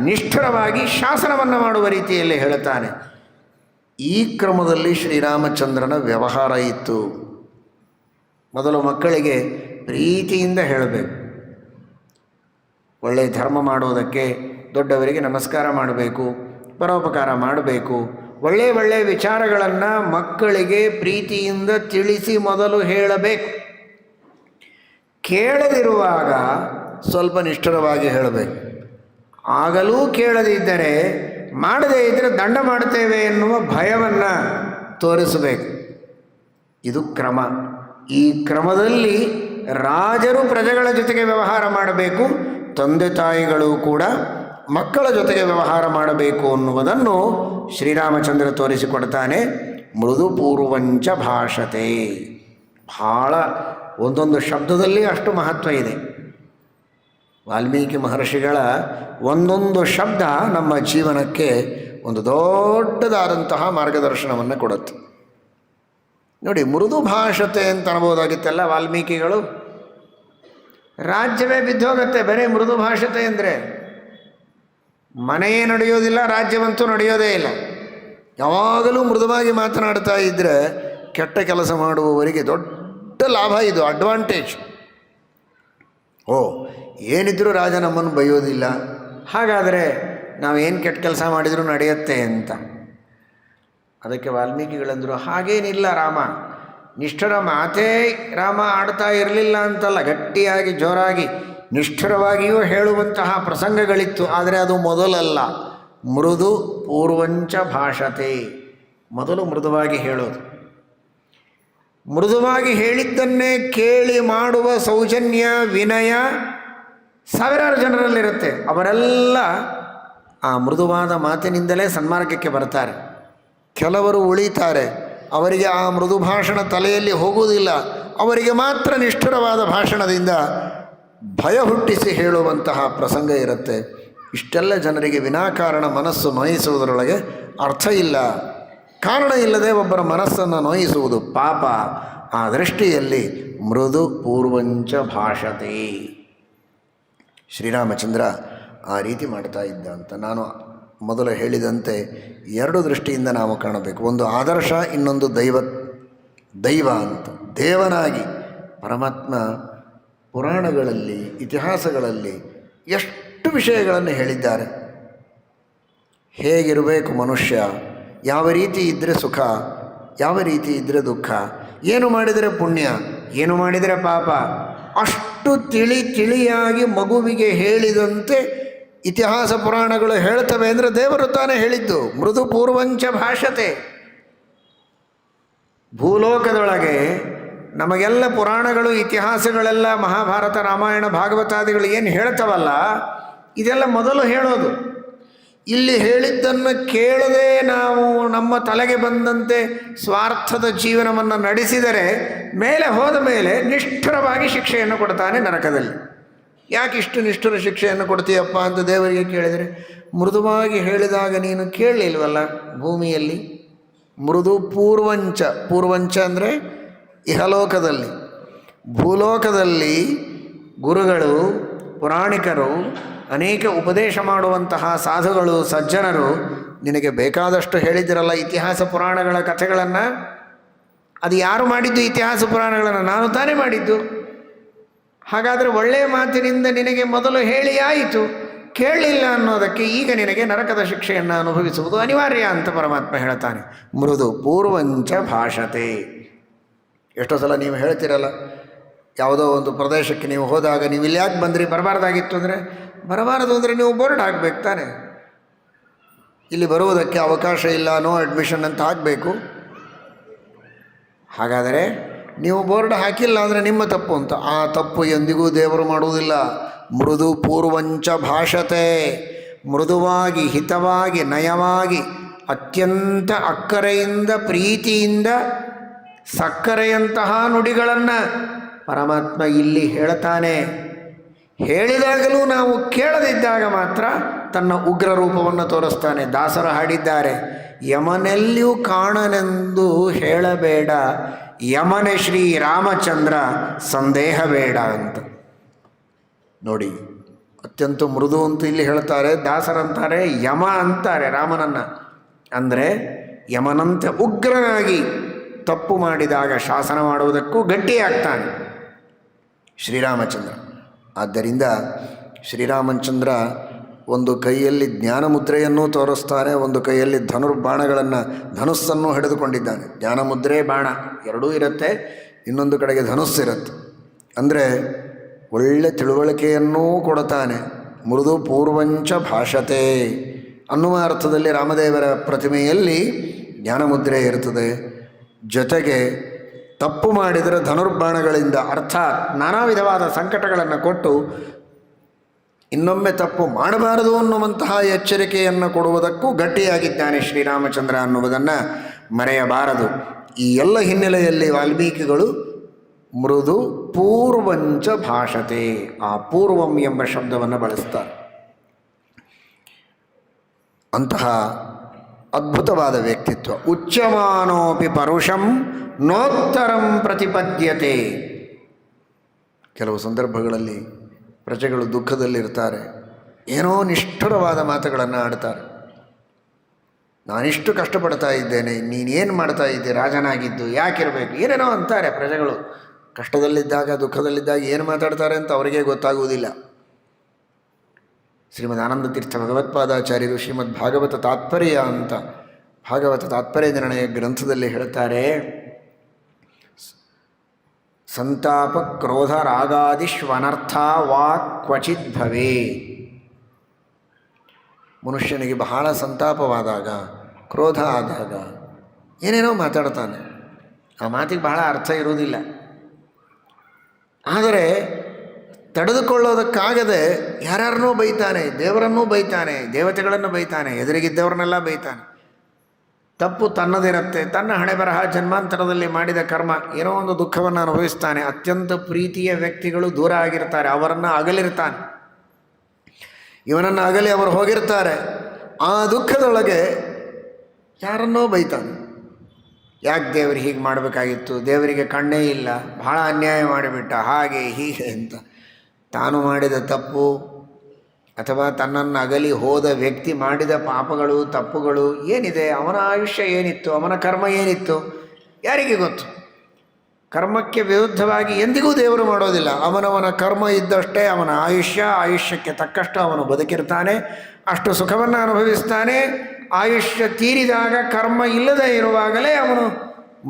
ನಿಷ್ಠುರವಾಗಿ ಶಾಸನವನ್ನು ಮಾಡುವ ರೀತಿಯಲ್ಲಿ ಹೇಳುತ್ತಾನೆ. ಈ ಕ್ರಮದಲ್ಲಿ ಶ್ರೀರಾಮಚಂದ್ರನ ವ್ಯವಹಾರ ಇತ್ತು. ಮೊದಲು ಮಕ್ಕಳಿಗೆ ಪ್ರೀತಿಯಿಂದ ಹೇಳಬೇಕು, ಒಳ್ಳೆಯ ಧರ್ಮ ಮಾಡುವುದಕ್ಕೆ ದೊಡ್ಡವರಿಗೆ ನಮಸ್ಕಾರ ಮಾಡಬೇಕು, ಪರೋಪಕಾರ ಮಾಡಬೇಕು, ಒಳ್ಳೆಯ ವಿಚಾರಗಳನ್ನು ಮಕ್ಕಳಿಗೆ ಪ್ರೀತಿಯಿಂದ ತಿಳಿಸಿ ಮೊದಲು ಹೇಳಬೇಕು. ಕೇಳದಿರುವಾಗ ಸ್ವಲ್ಪ ನಿಷ್ಠುರವಾಗಿ ಹೇಳಬೇಕು. ಆಗಲೂ ಕೇಳದಿದ್ದರೆ, ಮಾಡದೇ ಇದ್ದರೆ ದಂಡ ಮಾಡುತ್ತೇವೆ ಎನ್ನುವ ಭಯವನ್ನು ತೋರಿಸಬೇಕು. ಇದು ಕ್ರಮ. ಈ ಕ್ರಮದಲ್ಲಿ ರಾಜರು ಪ್ರಜೆಗಳ ಜೊತೆಗೆ ವ್ಯವಹಾರ ಮಾಡಬೇಕು, ತಂದೆ ತಾಯಿಗಳು ಕೂಡ ಮಕ್ಕಳ ಜೊತೆಗೆ ವ್ಯವಹಾರ ಮಾಡಬೇಕು ಅನ್ನುವುದನ್ನು ಶ್ರೀರಾಮಚಂದ್ರ ತೋರಿಸಿಕೊಡ್ತಾನೆ. ಮೃದು ಪೂರ್ವಂಚ ಭಾಷತೆ. ಬಹಳ ಒಂದೊಂದು ಶಬ್ದದಲ್ಲಿ ಅಷ್ಟು ಮಹತ್ವ ಇದೆ. ವಾಲ್ಮೀಕಿ ಮಹರ್ಷಿಗಳ ಒಂದೊಂದು ಶಬ್ದ ನಮ್ಮ ಜೀವನಕ್ಕೆ ಒಂದು ದೊಡ್ಡದಾದಂತಹ ಮಾರ್ಗದರ್ಶನವನ್ನು ಕೊಡುತ್ತೆ. ನೋಡಿ, ಮೃದು ಭಾಷತೆ ಅಂತ ಅನ್ಬೋದಾಗಿತ್ತಲ್ಲ ವಾಲ್ಮೀಕಿಗಳು. ರಾಜ್ಯವೇ ಬಿದ್ದೋಗತ್ತೆ ಬರೀ ಮೃದು ಭಾಷತೆ ಅಂದರೆ. ಮನೆಯೇ ನಡೆಯೋದಿಲ್ಲ, ರಾಜ್ಯವಂತೂ ನಡೆಯೋದೇ ಇಲ್ಲ. ಯಾವಾಗಲೂ ಮೃದುವಾಗಿ ಮಾತನಾಡ್ತಾ ಇದ್ದರೆ ಕೆಟ್ಟ ಕೆಲಸ ಮಾಡುವವರಿಗೆ ದೊಡ್ಡ ಲಾಭ, ಇದು ಅಡ್ವಾಂಟೇಜ್. ಏನಿದ್ರೂ ರಾಜ ನಮ್ಮನ್ನು ಬೈಯೋದಿಲ್ಲ, ಹಾಗಾದರೆ ನಾವೇನು ಕೆಟ್ಟ ಕೆಲಸ ಮಾಡಿದರೂ ನಡೆಯುತ್ತೆ ಅಂತ. ಅದಕ್ಕೆ ವಾಲ್ಮೀಕಿಗಳಂದರು, ಹಾಗೇನಿಲ್ಲ ರಾಮ, ನಿಷ್ಠುರ ಮಾತೇ ರಾಮ ಆಡ್ತಾ ಇರಲಿಲ್ಲ ಅಂತಲ್ಲ, ಗಟ್ಟಿಯಾಗಿ ಜೋರಾಗಿ ನಿಷ್ಠುರವಾಗಿಯೂ ಹೇಳುವಂತಹ ಪ್ರಸಂಗಗಳಿತ್ತು. ಆದರೆ ಅದು ಮೊದಲಲ್ಲ. ಮೃದು ಪೂರ್ವಂಚ ಭಾಷತೆ. ಮೊದಲು ಮೃದುವಾಗಿ ಹೇಳೋದು. ಮೃದುವಾಗಿ ಹೇಳಿದ್ದನ್ನೇ ಕೇಳಿ ಮಾಡುವ ಸೌಜನ್ಯ, ವಿನಯ ಸಾವಿರಾರು ಜನರಲ್ಲಿರುತ್ತೆ. ಅವರೆಲ್ಲ ಆ ಮೃದುವಾದ ಮಾತಿನಿಂದಲೇ ಸನ್ಮಾರ್ಗಕ್ಕೆ ಬರ್ತಾರೆ. ಕೆಲವರು ಉಳಿತಾರೆ, ಅವರಿಗೆ ಆ ಮೃದು ಭಾಷಣ ತಲೆಯಲ್ಲಿ ಹೋಗುವುದಿಲ್ಲ. ಅವರಿಗೆ ಮಾತ್ರ ನಿಷ್ಠುರವಾದ ಭಾಷಣದಿಂದ ಭಯ ಹುಟ್ಟಿಸಿ ಹೇಳುವಂತಹ ಪ್ರಸಂಗ ಇರುತ್ತೆ. ಇಷ್ಟೆಲ್ಲ ಜನರಿಗೆ ವಿನಾಕಾರಣ ಮನಸ್ಸು ನೋಯಿಸುವುದರೊಳಗೆ ಅರ್ಥ ಇಲ್ಲ. ಕಾರಣ ಇಲ್ಲದೆ ಒಬ್ಬರ ಮನಸ್ಸನ್ನು ನೋಯಿಸುವುದು ಪಾಪ. ಆ ದೃಷ್ಟಿಯಲ್ಲಿ ಮೃದು ಪೂರ್ವಂಚ ಭಾಷತೆ. ಶ್ರೀರಾಮಚಂದ್ರ ಆ ರೀತಿ ಮಾಡ್ತಾ ಇದ್ದ ಅಂತ ನಾನು ಮೊದಲು ಹೇಳಿದಂತೆ ಎರಡು ದೃಷ್ಟಿಯಿಂದ ನಾವು ಕಾಣಬೇಕು. ಒಂದು ಆದರ್ಶ, ಇನ್ನೊಂದು ದೈವ ಅಂತ. ದೇವನಾಗಿ ಪರಮಾತ್ಮ ಪುರಾಣಗಳಲ್ಲಿ, ಇತಿಹಾಸಗಳಲ್ಲಿ ಎಷ್ಟು ವಿಷಯಗಳನ್ನು ಹೇಳಿದ್ದಾರೆ. ಹೇಗಿರಬೇಕು ಮನುಷ್ಯ, ಯಾವ ರೀತಿ ಇದ್ದರೆ ಸುಖ, ಯಾವ ರೀತಿ ಇದ್ದರೆ ದುಃಖ, ಏನು ಮಾಡಿದರೆ ಪುಣ್ಯ, ಏನು ಮಾಡಿದರೆ ಪಾಪ, ಅಷ್ಟು ತಿಳಿಯಾಗಿ ಮಗುವಿಗೆ ಹೇಳಿದಂತೆ ಇತಿಹಾಸ ಪುರಾಣಗಳು ಹೇಳ್ತವೆ. ಅಂದರೆ ದೇವರು ತಾನೇ ಹೇಳಿದ್ದು ಮೃದು ಪೂರ್ವಂಚ ಭಾಷತೆ. ಭೂಲೋಕದೊಳಗೆ ನಮಗೆಲ್ಲ ಪುರಾಣಗಳು, ಇತಿಹಾಸಗಳೆಲ್ಲ, ಮಹಾಭಾರತ, ರಾಮಾಯಣ, ಭಾಗವತಾದಿಗಳು ಏನು ಹೇಳ್ತವಲ್ಲ, ಇದೆಲ್ಲ ಮೊದಲು ಹೇಳೋದು. ಇಲ್ಲಿ ಹೇಳಿದ್ದನ್ನು ಕೇಳದೆ ನಾವು ನಮ್ಮ ತಲೆಗೆ ಬಂದಂತೆ ಸ್ವಾರ್ಥದ ಜೀವನವನ್ನು ನಡೆಸಿದರೆ ಮೇಲೆ ಹೋದ ಮೇಲೆ ನಿಷ್ಠುರವಾಗಿ ಶಿಕ್ಷೆಯನ್ನು ಕೊಡ್ತಾನೆ ನರಕದಲ್ಲಿ. ಯಾಕೆ ಇಷ್ಟು ನಿಷ್ಠುರ ಶಿಕ್ಷೆಯನ್ನು ಕೊಡ್ತೀಯಪ್ಪ ಅಂತ ದೇವರಿಗೆ ಕೇಳಿದರೆ, ಮೃದುವಾಗಿ ಹೇಳಿದಾಗ ನೀನು ಕೇಳಲಿಲ್ವಲ್ಲ. ಭೂಮಿಯಲ್ಲಿ ಮೃದು ಪೂರ್ವಂಚ ಅಂದರೆ ಇಹಲೋಕದಲ್ಲಿ. ಭೂಲೋಕದಲ್ಲಿ ಗುರುಗಳು, ಪುರಾಣಿಕರು, ಅನೇಕ ಉಪದೇಶ ಮಾಡುವಂತಹ ಸಾಧುಗಳು, ಸಜ್ಜನರು ನಿನಗೆ ಬೇಕಾದಷ್ಟು ಹೇಳಿದಿರಲ್ಲ ಇತಿಹಾಸ ಪುರಾಣಗಳ ಕಥೆಗಳನ್ನು. ಅದು ಯಾರು ಮಾಡಿದ್ದು ಇತಿಹಾಸ ಪುರಾಣಗಳನ್ನು? ನಾನು ತಾನೇ ಮಾಡಿದ್ದು. ಹಾಗಾದರೆ ಒಳ್ಳೆಯ ಮಾತಿನಿಂದ ನಿನಗೆ ಮೊದಲು ಹೇಳಿ ಆಯಿತು, ಕೇಳಲಿಲ್ಲ ಅನ್ನೋದಕ್ಕೆ ಈಗ ನಿನಗೆ ನರಕದ ಶಿಕ್ಷೆಯನ್ನು ಅನುಭವಿಸುವುದು ಅನಿವಾರ್ಯ ಅಂತ ಪರಮಾತ್ಮ ಹೇಳ್ತಾನೆ. ಮೃದು ಪೂರ್ವಂಚ ಭಾಷತೆ. ಎಷ್ಟೋ ಸಲ ನೀವು ಹೇಳ್ತಿರಲ್ಲ, ಯಾವುದೋ ಒಂದು ಪ್ರದೇಶಕ್ಕೆ ನೀವು ಹೋದಾಗ, ನೀವು ಇಲ್ಲಿ ಯಾಕೆ ಬಂದ್ರಿ, ಬರಬಾರ್ದಾಗಿತ್ತು ಅಂದರೆ, ಬರಬಾರದು ಅಂದರೆ ನೀವು ಬೋರ್ಡ್ ಹಾಕಬೇಕು ತಾನೆ. ಇಲ್ಲಿ ಬರುವುದಕ್ಕೆ ಅವಕಾಶ ಇಲ್ಲ, ನೋ ಅಡ್ಮಿಷನ್ ಅಂತ ಹಾಕಬೇಕು. ಹಾಗಾದರೆ ನೀವು ಬೋರ್ಡ್ ಹಾಕಿಲ್ಲ ಅಂದರೆ ನಿಮ್ಮ ತಪ್ಪು ಅಂತ. ಆ ತಪ್ಪು ಎಂದಿಗೂ ದೇವರು ಮಾಡುವುದಿಲ್ಲ. ಮೃದು ಪೂರ್ವಂಚ ಭಾಷತೆ, ಮೃದುವಾಗಿ, ಹಿತವಾಗಿ, ನಯವಾಗಿ, ಅತ್ಯಂತ ಅಕ್ಕರೆಯಿಂದ, ಪ್ರೀತಿಯಿಂದ ಸಕ್ಕರೆಯಂತಹ ನುಡಿಗಳನ್ನು ಪರಮಾತ್ಮ ಇಲ್ಲಿ ಹೇಳ್ತಾನೆ. ಹೇಳಿದಾಗಲೂ ನಾವು ಕೇಳದಿದ್ದಾಗ ಮಾತ್ರ ತನ್ನ ಉಗ್ರ ರೂಪವನ್ನು ತೋರಿಸ್ತಾನೆ. ದಾಸರು ಹಾಡಿದ್ದಾರೆ, ಯಮನೆಲ್ಲಿಯೂ ಕಾಣನೆಂದು ಹೇಳಬೇಡ, ಯಮನೆ ಶ್ರೀ ರಾಮಚಂದ್ರ ಸಂದೇಹ ಬೇಡ ಅಂತ. ನೋಡಿ, ಅತ್ಯಂತ ಮೃದು ಅಂತ ಇಲ್ಲಿ ಹೇಳ್ತಾರೆ. ದಾಸರಂತಾರೆ ಯಮ ಅಂತಾರೆ ರಾಮನನ್ನು. ಅಂದರೆ ಯಮನಂತೆ ಉಗ್ರನಾಗಿ ತಪ್ಪು ಮಾಡಿದಾಗ ಶಾಸನ ಮಾಡುವುದಕ್ಕೂ ಗಟ್ಟಿಯಾಗ್ತಾನೆ ಶ್ರೀರಾಮಚಂದ್ರ. ಆದ್ದರಿಂದ ಶ್ರೀರಾಮಚಂದ್ರ ಒಂದು ಕೈಯಲ್ಲಿ ಜ್ಞಾನಮುದ್ರೆಯನ್ನೂ ತೋರಿಸ್ತಾನೆ, ಒಂದು ಕೈಯಲ್ಲಿ ಧನುಸ್ಸನ್ನು ಹಿಡಿದುಕೊಂಡಿದ್ದಾನೆ. ಜ್ಞಾನಮುದ್ರೆ ಬಾಣ ಎರಡೂ ಇರುತ್ತೆ, ಇನ್ನೊಂದು ಕಡೆಗೆ ಧನುಸ್ಸಿರುತ್ತೆ. ಅಂದರೆ ಒಳ್ಳೆ ತಿಳುವಳಿಕೆಯನ್ನೂ ಕೊಡುತ್ತಾನೆ. ಮೃದು ಪೂರ್ವಂಚ ಭಾಷತೆ ಅನ್ನುವ ಅರ್ಥದಲ್ಲಿ ರಾಮದೇವರ ಪ್ರತಿಮೆಯಲ್ಲಿ ಜ್ಞಾನಮುದ್ರೆ ಇರ್ತದೆ. ಜೊತೆಗೆ ತಪ್ಪು ಮಾಡಿದರೆ ಧನುರ್ಬಾಣಗಳಿಂದ, ಅರ್ಥಾತ್ ನಾನಾ ವಿಧವಾದ ಸಂಕಟಗಳನ್ನು ಕೊಟ್ಟು ಇನ್ನೊಮ್ಮೆ ತಪ್ಪು ಮಾಡಬಾರದು ಅನ್ನುವಂತಹ ಎಚ್ಚರಿಕೆಯನ್ನು ಕೊಡುವುದಕ್ಕೂ ಗಟ್ಟಿಯಾಗಿದ್ದಾನೆ ಶ್ರೀರಾಮಚಂದ್ರ ಅನ್ನುವುದನ್ನು ಮರೆಯಬಾರದು. ಈ ಎಲ್ಲ ಹಿನ್ನೆಲೆಯಲ್ಲಿ ವಾಲ್ಮೀಕಿಗಳು ಮೃದು ಪೂರ್ವಂಚ ಭಾಷತೆ, ಆ ಪೂರ್ವಂ ಎಂಬ ಶಬ್ದವನ್ನು ಬಳಸ್ತಾರೆ. ಅಂತಹ ಅದ್ಭುತವಾದ ವ್ಯಕ್ತಿತ್ವ. ಉಚ್ಯಮಾನೋಪಿ ಪರುಷಂ ನೋತ್ತರಂ ಪ್ರತಿಪದ್ಯತೆ. ಕೆಲವು ಸಂದರ್ಭಗಳಲ್ಲಿ ಪ್ರಜೆಗಳು ದುಃಖದಲ್ಲಿರ್ತಾರೆ, ಏನೋ ನಿಷ್ಠುರವಾದ ಮಾತುಗಳನ್ನು ಆಡ್ತಾರೆ. ನಾನಿಷ್ಟು ಕಷ್ಟಪಡ್ತಾ ಇದ್ದೇನೆ, ನೀನೇನು ಮಾಡ್ತಾ ಇದ್ದೆ ರಾಜನಾಗಿದ್ದು, ಯಾಕಿರಬೇಕು, ಏನೇನೋ ಅಂತಾರೆ ಪ್ರಜೆಗಳು. ಕಷ್ಟದಲ್ಲಿದ್ದಾಗ, ದುಃಖದಲ್ಲಿದ್ದಾಗ ಏನು ಮಾತಾಡ್ತಾರೆ ಅಂತ ಅವರಿಗೆ ಗೊತ್ತಾಗುವುದಿಲ್ಲ. ಶ್ರೀಮದ್ ಆನಂದ ತೀರ್ಥ ಭಗವತ್ಪಾದಾಚಾರ್ಯರು ಶ್ರೀಮದ್ ಭಾಗವತ ತಾತ್ಪರ್ಯ ಅಂತ ಭಾಗವತ ತಾತ್ಪರ್ಯ ನಿರ್ಣಯ ಗ್ರಂಥದಲ್ಲಿ ಹೇಳ್ತಾರೆ, ಸಂತಾಪ ಕ್ರೋಧ ರಾಗಾದಿಶ್ವನರ್ಥ ವಾಕ್ ಕ್ವಚಿತ್ ಭವೇ. ಮನುಷ್ಯನಿಗೆ ಬಹಳ ಸಂತಾಪವಾದಾಗ, ಕ್ರೋಧ ಆದಾಗ ಏನೇನೋ ಮಾತಾಡ್ತಾನೆ. ಆ ಮಾತಿಗೆ ಬಹಳ ಅರ್ಥ ಇರುವುದಿಲ್ಲ. ಆದರೆ ತಡೆದುಕೊಳ್ಳೋದಕ್ಕಾಗದೆ ಯಾರ್ಯಾರನ್ನೂ ಬೈತಾನೆ, ದೇವರನ್ನೂ ಬೈತಾನೆ, ದೇವತೆಗಳನ್ನು ಬೈತಾನೆ, ಎದುರಿಗಿದ್ದವ್ರನ್ನೆಲ್ಲ ಬೈತಾನೆ. ತಪ್ಪು ತನ್ನದಿರುತ್ತೆ, ತನ್ನ ಹಣೆ ಬರಹ ಜನ್ಮಾಂತರದಲ್ಲಿ ಮಾಡಿದ ಕರ್ಮ, ಏನೋ ಒಂದು ದುಃಖವನ್ನು ಅನುಭವಿಸ್ತಾನೆ. ಅತ್ಯಂತ ಪ್ರೀತಿಯ ವ್ಯಕ್ತಿಗಳು ದೂರ ಆಗಿರ್ತಾರೆ, ಅವರನ್ನು ಅಗಲಿರ್ತಾನೆ. ಇವನನ್ನು ಅಗಲಿ ಅವರು ಹೋಗಿರ್ತಾರೆ. ಆ ದುಃಖದೊಳಗೆ ಯಾರನ್ನೋ ಬೈತಾನೆ. ಯಾಕೆ ದೇವರು ಹೀಗೆ ಮಾಡಬೇಕಾಗಿತ್ತು, ದೇವರಿಗೆ ಕಣ್ಣೇ ಇಲ್ಲ, ಬಹಳ ಅನ್ಯಾಯ ಮಾಡಿಬಿಟ್ಟ, ಹಾಗೆ ಹೀಗೆ ಅಂತ. ತಾನು ಮಾಡಿದ ತಪ್ಪು ಅಥವಾ ತನ್ನನ್ನು ಅಗಲಿ ಹೋದ ವ್ಯಕ್ತಿ ಮಾಡಿದ ಪಾಪಗಳು, ತಪ್ಪುಗಳು ಏನಿದೆ, ಅವನ ಆಯುಷ್ಯ ಏನಿತ್ತು, ಅವನ ಕರ್ಮ ಏನಿತ್ತು, ಯಾರಿಗೆ ಗೊತ್ತು. ಕರ್ಮಕ್ಕೆ ವಿರುದ್ಧವಾಗಿ ಎಂದಿಗೂ ದೇವರು ಮಾಡೋದಿಲ್ಲ. ಅವನವನ ಕರ್ಮ ಇದ್ದಷ್ಟೇ ಅವನ ಆಯುಷ್ಯಕ್ಕೆ ತಕ್ಕಷ್ಟು ಅವನು ಬದುಕಿರ್ತಾನೆ, ಅಷ್ಟು ಸುಖವನ್ನು ಅನುಭವಿಸ್ತಾನೆ. ಆಯುಷ್ಯ ತೀರಿದಾಗ ಕರ್ಮ ಇಲ್ಲದೇ ಇರುವಾಗಲೇ ಅವನು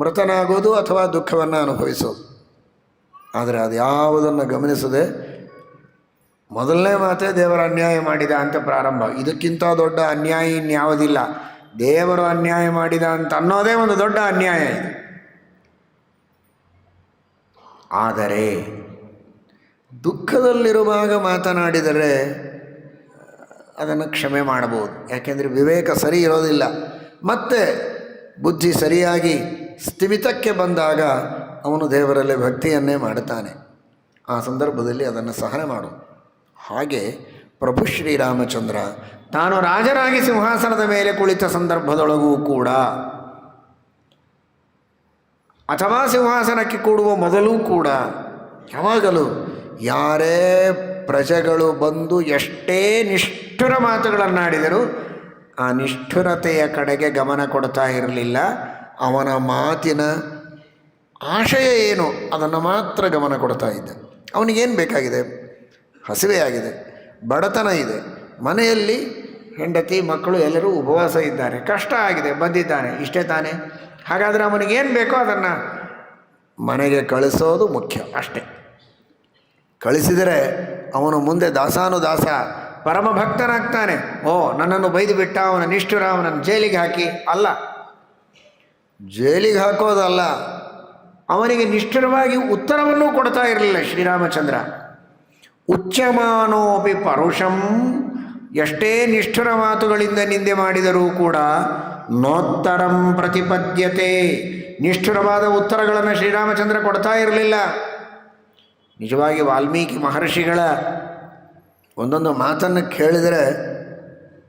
ಮೃತನಾಗೋದು ಅಥವಾ ದುಃಖವನ್ನು ಅನುಭವಿಸೋದು. ಆದರೆ ಅದು ಯಾವುದನ್ನು ಗಮನಿಸದೆ ಮೊದಲನೇ ಮಾತೇ ದೇವರ ಅನ್ಯಾಯ ಮಾಡಿದ ಅಂತ ಪ್ರಾರಂಭ. ಇದಕ್ಕಿಂತ ದೊಡ್ಡ ಅನ್ಯಾಯ ಇನ್ಯಾವುದಿಲ್ಲ. ದೇವರು ಅನ್ಯಾಯ ಮಾಡಿದ ಅಂತ ಅನ್ನೋದೇ ಒಂದು ದೊಡ್ಡ ಅನ್ಯಾಯ ಇದೆ. ಆದರೆ ದುಃಖದಲ್ಲಿರುವಾಗ ಮಾತನಾಡಿದರೆ ಅದನ್ನು ಕ್ಷಮೆ ಮಾಡಬಹುದು. ಯಾಕೆಂದರೆ ವಿವೇಕ ಸರಿ ಇರೋದಿಲ್ಲ. ಮತ್ತೆ ಬುದ್ಧಿ ಸರಿಯಾಗಿ ಸ್ಥಿಮಿತಕ್ಕೆ ಬಂದಾಗ ಅವನು ದೇವರಲ್ಲಿ ಭಕ್ತಿಯನ್ನೇ ಮಾಡುತ್ತಾನೆ. ಆ ಸಂದರ್ಭದಲ್ಲಿ ಅದನ್ನು ಸಹನೆ ಮಾಡು. ಹಾಗೆ ಪ್ರಭು ಶ್ರೀರಾಮಚಂದ್ರ ತಾನು ರಾಜನಾಗಿ ಸಿಂಹಾಸನದ ಮೇಲೆ ಕುಳಿತ ಸಂದರ್ಭದೊಳಗೂ ಕೂಡ, ಅಥವಾ ಸಿಂಹಾಸನಕ್ಕೆ ಕೂಡುವ ಮೊದಲೂ ಕೂಡ, ಯಾವಾಗಲೂ ಯಾರೇ ಪ್ರಜೆಗಳು ಬಂದು ಎಷ್ಟೇ ನಿಷ್ಠುರ ಮಾತುಗಳನ್ನಾಡಿದರೂ ಆ ನಿಷ್ಠುರತೆಯ ಕಡೆಗೆ ಗಮನ ಕೊಡ್ತಾ ಇರಲಿಲ್ಲ. ಅವನ ಮಾತಿನ ಆಶಯ ಏನು ಅದನ್ನು ಮಾತ್ರ ಗಮನ ಕೊಡ್ತಾ ಇದ್ದ. ಅವನಿಗೇನು ಬೇಕಾಗಿದೆ? ಹಸಿವೆ ಆಗಿದೆ, ಬಡತನ ಇದೆ, ಮನೆಯಲ್ಲಿ ಹೆಂಡತಿ ಮಕ್ಕಳು ಎಲ್ಲರೂ ಉಪವಾಸ ಇದ್ದಾರೆ, ಕಷ್ಟ ಆಗಿದೆ, ಬಂದಿದ್ದಾನೆ, ಇಷ್ಟೇ ತಾನೇ. ಹಾಗಾದರೆ ಅವನಿಗೇನು ಬೇಕೋ ಅದನ್ನು ಮನೆಗೆ ಕಳಿಸೋದು ಮುಖ್ಯ, ಅಷ್ಟೇ. ಕಳಿಸಿದರೆ ಅವನು ಮುಂದೆ ದಾಸಾನುದಾಸ ಪರಮಭಕ್ತನಾಗ್ತಾನೆ. ಓ ನನ್ನನ್ನು ಬೈದು ಬಿಟ್ಟ, ಅವನ ನಿಷ್ಠುರ, ಅವನನ್ನು ಜೈಲಿಗೆ ಹಾಕಿ. ಅಲ್ಲ, ಜೈಲಿಗೆ ಹಾಕೋದಲ್ಲ, ಅವನಿಗೆ ನಿಷ್ಠುರವಾಗಿ ಉತ್ತರವನ್ನೂ ಕೊಡ್ತಾ ಇರಲಿಲ್ಲ ಶ್ರೀರಾಮಚಂದ್ರ. ಉಚ್ಯಮಾನೋಪಿ ಪರುಷಂ, ಎಷ್ಟೇ ನಿಷ್ಠುರ ಮಾತುಗಳಿಂದ ನಿಂದೆ ಮಾಡಿದರೂ ಕೂಡ ನೋತ್ತರಂ ಪ್ರತಿಪದ್ಯತೆ, ನಿಷ್ಠುರವಾದ ಉತ್ತರಗಳನ್ನು ಶ್ರೀರಾಮಚಂದ್ರ ಕೊಡ್ತಾ ಇರಲಿಲ್ಲ. ನಿಜವಾಗಿ ವಾಲ್ಮೀಕಿ ಮಹರ್ಷಿಗಳ ಒಂದೊಂದು ಮಾತನ್ನು ಕೇಳಿದರೆ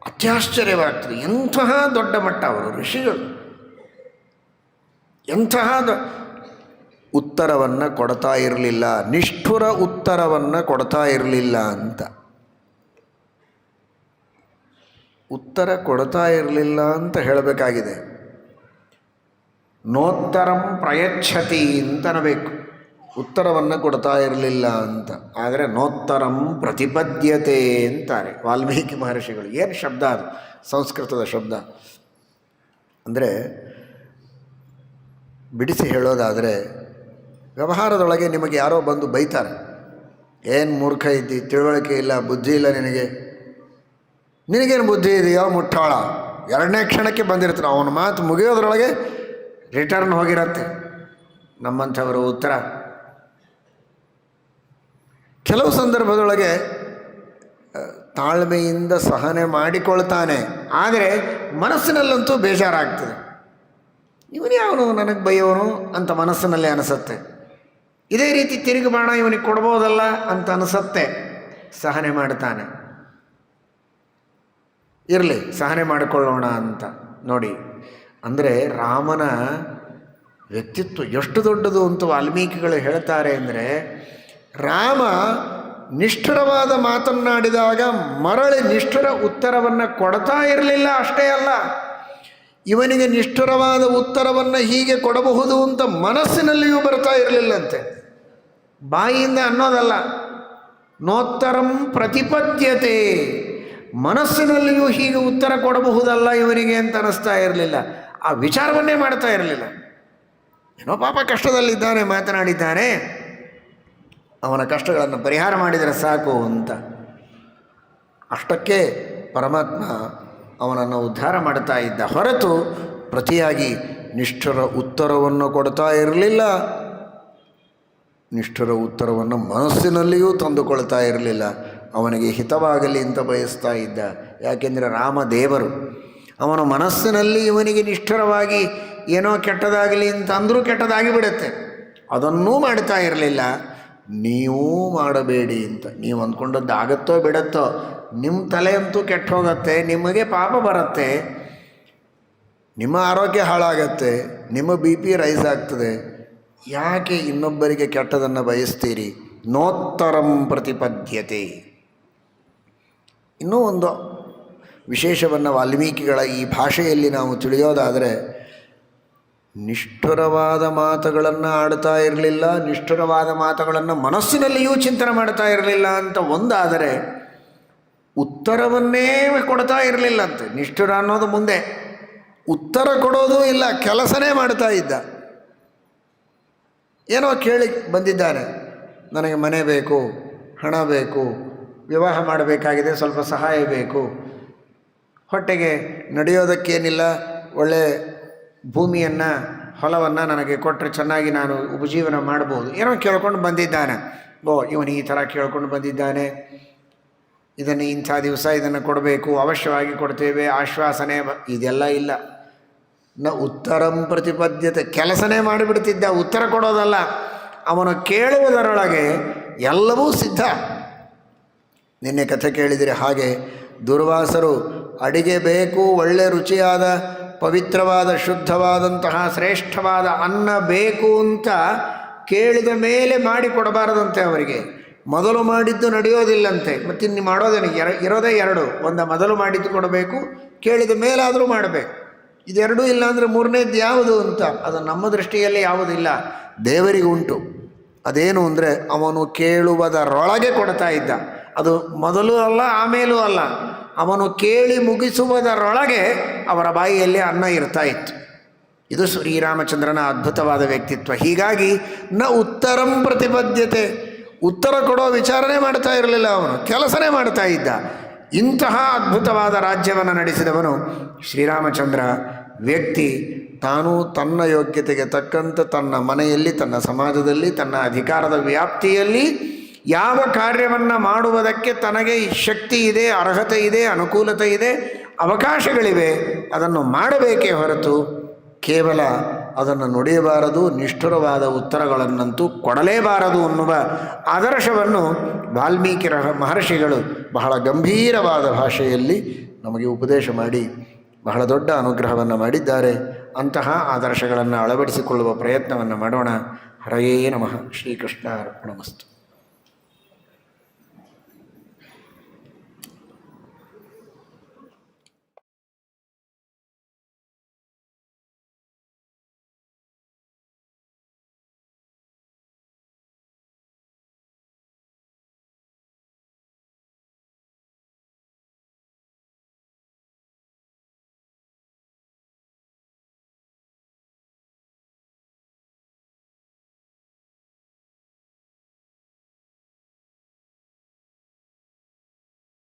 ಅತ್ಯಾಶ್ಚರ್ಯವಾಗ್ತದೆ. ಎಂತಹ ದೊಡ್ಡ ಮಟ್ಟ ಅವರು ಋಷಿಗಳು, ಎಂತಹ ಉತ್ತರವನ್ನು ಕೊಡ್ತಾ ಇರಲಿಲ್ಲ, ನಿಷ್ಠುರ ಉತ್ತರವನ್ನು ಕೊಡ್ತಾ ಇರಲಿಲ್ಲ ಅಂತ. ಉತ್ತರ ಕೊಡ್ತಾ ಇರಲಿಲ್ಲ ಅಂತ ಹೇಳಬೇಕಾಗಿದೆ. ನೋತ್ತರಂ ಪ್ರಯಚ್ಛತಿ ಅಂತನಬೇಕು, ಉತ್ತರವನ್ನು ಕೊಡ್ತಾ ಇರಲಿಲ್ಲ ಅಂತ. ಆದರೆ ನೋತ್ತರಂ ಪ್ರತಿಪದ್ಯತೆ ಅಂತಾರೆ ವಾಲ್ಮೀಕಿ ಮಹರ್ಷಿಗಳು. ಏನು ಶಬ್ದ ಅದು, ಸಂಸ್ಕೃತದ ಶಬ್ದ. ಅಂದರೆ ಬಿಡಿಸಿ ಹೇಳೋದಾದರೆ, ವ್ಯವಹಾರದೊಳಗೆ ನಿಮಗೆ ಯಾರೋ ಬಂದು ಬೈತಾರೆ, ಏನು ಮೂರ್ಖ ಇದ್ದಿ, ತಿಳುವಳಿಕೆ ಇಲ್ಲ, ಬುದ್ಧಿ ಇಲ್ಲ ನಿನಗೇನು ಬುದ್ಧಿ ಇದೆಯೋ ಮುಟ್ಟಾಳ, ಎರಡನೇ ಕ್ಷಣಕ್ಕೆ ಬಂದಿರ್ತಾರೆ. ಅವನ ಮಾತು ಮುಗಿಯೋದ್ರೊಳಗೆ ರಿಟರ್ನ್ ಹೋಗಿರತ್ತೆ ನಮ್ಮಂಥವರು ಉತ್ತರ. ಕೆಲವು ಸಂದರ್ಭದೊಳಗೆ ತಾಳ್ಮೆಯಿಂದ ಸಹನೆ ಮಾಡಿಕೊಳ್ತಾನೆ, ಆದರೆ ಮನಸ್ಸಿನಲ್ಲಂತೂ ಬೇಜಾರಾಗ್ತದೆ. ಇವನು ಯಾವನು ನನಗೆ ಬೈಯೋನು ಅಂತ ಮನಸ್ಸಿನಲ್ಲಿ ಅನಿಸುತ್ತೆ. ಇದೇ ರೀತಿ ತಿರುಗಿ ಬಾಣ ಇವನಿಗೆ ಕೊಡ್ಬೋದಲ್ಲ ಅಂತ ಅನಿಸುತ್ತೆ. ಸಹನೆ ಮಾಡ್ತಾನೆ, ಇರಲಿ ಸಹನೆ ಮಾಡಿಕೊಳ್ಳೋಣ ಅಂತ. ನೋಡಿ, ಅಂದರೆ ರಾಮನ ವ್ಯಕ್ತಿತ್ವ ಎಷ್ಟು ದೊಡ್ಡದು ಅಂತ ವಾಲ್ಮೀಕಿಗಳು ಹೇಳ್ತಾರೆ. ಅಂದರೆ ರಾಮ ನಿಷ್ಠುರವಾದ ಮಾತನ್ನಾಡಿದಾಗ ಮರಳಿ ನಿಷ್ಠುರ ಉತ್ತರವನ್ನು ಕೊಡ್ತಾ ಇರಲಿಲ್ಲ. ಅಷ್ಟೇ ಅಲ್ಲ, ಇವನಿಗೆ ನಿಷ್ಠುರವಾದ ಉತ್ತರವನ್ನು ಹೀಗೆ ಕೊಡಬಹುದು ಅಂತ ಮನಸ್ಸಿನಲ್ಲಿಯೂ ಬರ್ತಾ ಇರಲಿಲ್ಲಂತೆ. ಬಾಯಿಯಿಂದ ಅನ್ನೋದಲ್ಲ, ನೋತ್ತರಂ ಪ್ರತಿಪದ್ಯತೆ, ಮನಸ್ಸಿನಲ್ಲಿಯೂ ಹೀಗೆ ಉತ್ತರ ಕೊಡಬಹುದಲ್ಲ ಇವನಿಗೆ ಅಂತ ಅನ್ನಿಸ್ತಾ ಇರಲಿಲ್ಲ. ಆ ವಿಚಾರವನ್ನೇ ಮಾಡ್ತಾ ಇರಲಿಲ್ಲ. ಏನೋ ಪಾಪ ಕಷ್ಟದಲ್ಲಿದ್ದಾನೆ, ಮಾತನಾಡಿದ್ದಾನೆ, ಅವನ ಕಷ್ಟಗಳನ್ನು ಪರಿಹಾರ ಮಾಡಿದರೆ ಸಾಕು ಅಂತ. ಅಷ್ಟಕ್ಕೆ ಪರಮಾತ್ಮ ಅವನನ್ನು ಉದ್ಧಾರ ಮಾಡ್ತಾ ಇದ್ದ ಹೊರತು ಪ್ರತಿಯಾಗಿ ನಿಷ್ಠುರ ಉತ್ತರವನ್ನು ಕೊಡ್ತಾ ಇರಲಿಲ್ಲ. ನಿಷ್ಠುರ ಉತ್ತರವನ್ನು ಮನಸ್ಸಿನಲ್ಲಿಯೂ ತಂದುಕೊಳ್ತಾ ಇರಲಿಲ್ಲ. ಅವನಿಗೆ ಹಿತವಾಗಲಿ ಅಂತ ಬಯಸ್ತಾ ಇದ್ದ. ಯಾಕೆಂದರೆ ರಾಮದೇವರು, ಅವನ ಮನಸ್ಸಿನಲ್ಲಿ ಇವನಿಗೆ ನಿಷ್ಠುರವಾಗಿ ಏನೋ ಕೆಟ್ಟದಾಗಲಿ ಅಂತ ಅಂದರೂ ಕೆಟ್ಟದಾಗಿ ಬಿಡುತ್ತೆ. ಅದನ್ನೂ ಮಾಡ್ತಾ ಇರಲಿಲ್ಲ. ನೀವೂ ಮಾಡಬೇಡಿ ಅಂತ. ನೀವು ಅಂದ್ಕೊಂಡದ್ದು ಆಗುತ್ತೋ ಬಿಡುತ್ತೋ, ನಿಮ್ಮ ತಲೆಯಂತೂ ಕೆಟ್ಟು ಹೋಗುತ್ತೆ, ನಿಮಗೆ ಪಾಪ ಬರುತ್ತೆ, ನಿಮ್ಮ ಆರೋಗ್ಯ ಹಾಳಾಗತ್ತೆ, ನಿಮ್ಮ BP ರೈಸ್ ಆಗ್ತದೆ. ಯಾಕೆ ಇನ್ನೊಬ್ಬರಿಗೆ ಕೆಟ್ಟದನ್ನು ಬಯಸ್ತೀರಿ? ನೋತ್ತರಂ ಪ್ರತಿಪದ್ಯತೆ. ಇನ್ನೂ ಒಂದು ವಿಶೇಷವನ್ನು ವಾಲ್ಮೀಕಿಗಳ ಈ ಭಾಷೆಯಲ್ಲಿ ನಾವು ತಿಳಿಯೋದಾದರೆ, ನಿಷ್ಠುರವಾದ ಮಾತುಗಳನ್ನು ಆಡ್ತಾ ಇರಲಿಲ್ಲ, ನಿಷ್ಠುರವಾದ ಮಾತುಗಳನ್ನು ಮನಸ್ಸಿನಲ್ಲಿಯೂ ಚಿಂತನೆ ಮಾಡ್ತಾ ಇರಲಿಲ್ಲ ಅಂತ ಒಂದಾದರೆ, ಉತ್ತರವನ್ನೇ ಕೊಡ್ತಾ ಇರಲಿಲ್ಲ ಅಂತೆ. ನಿಷ್ಠುರ ಅನ್ನೋದು ಮುಂದೆ, ಉತ್ತರ ಕೊಡೋದು ಇಲ್ಲ, ಕೆಲಸನೇ ಮಾಡ್ತಾ ಇದ್ದ. ಏನೋ ಕೇಳಿ ಬಂದಿದ್ದಾನೆ, ನನಗೆ ಮನೆ ಬೇಕು, ಹಣ ಬೇಕು, ವಿವಾಹ ಮಾಡಬೇಕಾಗಿದೆ, ಸ್ವಲ್ಪ ಸಹಾಯ ಬೇಕು, ಹೊಟ್ಟೆಗೆ ನಡೆಯೋದಕ್ಕೇನಿಲ್ಲ, ಒಳ್ಳೆ ಭೂಮಿಯನ್ನು ಹೊಲವನ್ನು ನನಗೆ ಕೊಟ್ಟರೆ ಚೆನ್ನಾಗಿ ನಾನು ಉಪಜೀವನ ಮಾಡ್ಬೋದು, ಏನೋ ಕೇಳ್ಕೊಂಡು ಬಂದಿದ್ದಾನೆ. ಓ ಇವನು ಈ ಥರ ಕೇಳ್ಕೊಂಡು ಬಂದಿದ್ದಾನೆ, ಇದನ್ನು ಇಂಥ ದಿವಸ ಇದನ್ನು ಕೊಡಬೇಕು, ಅವಶ್ಯವಾಗಿ ಕೊಡ್ತೇವೆ, ಆಶ್ವಾಸನೆ ಇದೆಲ್ಲ ಇಲ್ಲ. ಉತ್ತರಂ ಪ್ರತಿಪದ್ಯತೆ, ಕೆಲಸನೇ ಮಾಡಿಬಿಡ್ತಿದ್ದ, ಉತ್ತರ ಕೊಡೋದಲ್ಲ. ಅವನು ಕೇಳುವುದರೊಳಗೆ ಎಲ್ಲವೂ ಸಿದ್ಧ. ನಿನ್ನೆ ಕಥೆ ಕೇಳಿದರೆ ಹಾಗೆ ದುರ್ವಾಸರು ಅಡಿಗೆ ಬೇಕು, ಒಳ್ಳೆ ರುಚಿಯಾದ ಪವಿತ್ರವಾದ ಶುದ್ಧವಾದಂತಹ ಶ್ರೇಷ್ಠವಾದ ಅನ್ನ ಬೇಕು ಅಂತ ಕೇಳಿದ ಮೇಲೆ ಮಾಡಿಕೊಡಬಾರದಂತೆ ಅವರಿಗೆ. ಮೊದಲು ಮಾಡಿದ್ದು ನಡೆಯೋದಿಲ್ಲಂತೆ. ಮತ್ತಿನ್ನು ಮಾಡೋದೇನು, ಇರೋದೇ ಎರಡು, ಒಂದು ಮೊದಲು ಮಾಡಿದ್ದು ಕೊಡಬೇಕು, ಕೇಳಿದ ಮೇಲಾದರೂ ಮಾಡಬೇಕು. ಇದೆರಡೂ ಇಲ್ಲ ಅಂದರೆ ಮೂರನೇದು ಯಾವುದು ಅಂತ, ಅದು ನಮ್ಮ ದೃಷ್ಟಿಯಲ್ಲಿ ಯಾವುದಿಲ್ಲ, ದೇವರಿಗೆ ಉಂಟು. ಅದೇನು ಅಂದರೆ ಅವನು ಕೇಳುವುದರೊಳಗೆ ಕೊಡ್ತಾ ಇದ್ದ. ಅದು ಮೊದಲು ಅಲ್ಲ, ಆಮೇಲೂ ಅಲ್ಲ, ಅವನು ಕೇಳಿ ಮುಗಿಸುವುದರೊಳಗೆ ಅವರ ಬಾಯಿಯಲ್ಲಿ ಅನ್ನ ಇರ್ತಾ ಇತ್ತು. ಇದು ಶ್ರೀರಾಮಚಂದ್ರನ ಅದ್ಭುತವಾದ ವ್ಯಕ್ತಿತ್ವ. ಹೀಗಾಗಿ ಉತ್ತರಂ ಪ್ರತಿಪದ್ಯತೆ, ಉತ್ತರ ಕೊಡೋ ವಿಚಾರಣೆ ಮಾಡ್ತಾ ಇರಲಿಲ್ಲ, ಅವನು ಕೆಲಸನೇ ಮಾಡ್ತಾ ಇದ್ದ. ಇಂತಹ ಅದ್ಭುತವಾದ ರಾಜ್ಯವನ್ನು ನಡೆಸಿದವನು ಶ್ರೀರಾಮಚಂದ್ರ. ವ್ಯಕ್ತಿ ತಾನು ತನ್ನ ಯೋಗ್ಯತೆಗೆ ತಕ್ಕಂತೆ ತನ್ನ ಮನೆಯಲ್ಲಿ, ತನ್ನ ಸಮಾಜದಲ್ಲಿ, ತನ್ನ ಅಧಿಕಾರದ ವ್ಯಾಪ್ತಿಯಲ್ಲಿ ಯಾವ ಕಾರ್ಯವನ್ನು ಮಾಡುವುದಕ್ಕೆ ತನಗೆ ಶಕ್ತಿ ಇದೆ, ಅರ್ಹತೆ ಇದೆ, ಅನುಕೂಲತೆ ಇದೆ, ಅವಕಾಶಗಳಿವೆ, ಅದನ್ನು ಮಾಡಬೇಕೇ ಹೊರತು ಕೇವಲ ಅದನ್ನು ನುಡಿಯಬಾರದು, ನಿಷ್ಠುರವಾದ ಉತ್ತರಗಳನ್ನಂತೂ ಕೊಡಲೇಬಾರದು ಅನ್ನುವ ಆದರ್ಶವನ್ನು ವಾಲ್ಮೀಕಿ ಮಹರ್ಷಿಗಳು ಬಹಳ ಗಂಭೀರವಾದ ಭಾಷೆಯಲ್ಲಿ ನಮಗೆ ಉಪದೇಶ ಮಾಡಿ ಬಹಳ ದೊಡ್ಡ ಅನುಗ್ರಹವನ್ನು ಮಾಡಿದ್ದಾರೆ. ಅಂತಹ ಆದರ್ಶಗಳನ್ನು ಅಳವಡಿಸಿಕೊಳ್ಳುವ ಪ್ರಯತ್ನವನ್ನು ಮಾಡೋಣ. ಹರಯೇ ನಮಃ. ಶ್ರೀಕೃಷ್ಣ ಅರ್ಪಣಮಸ್ತು.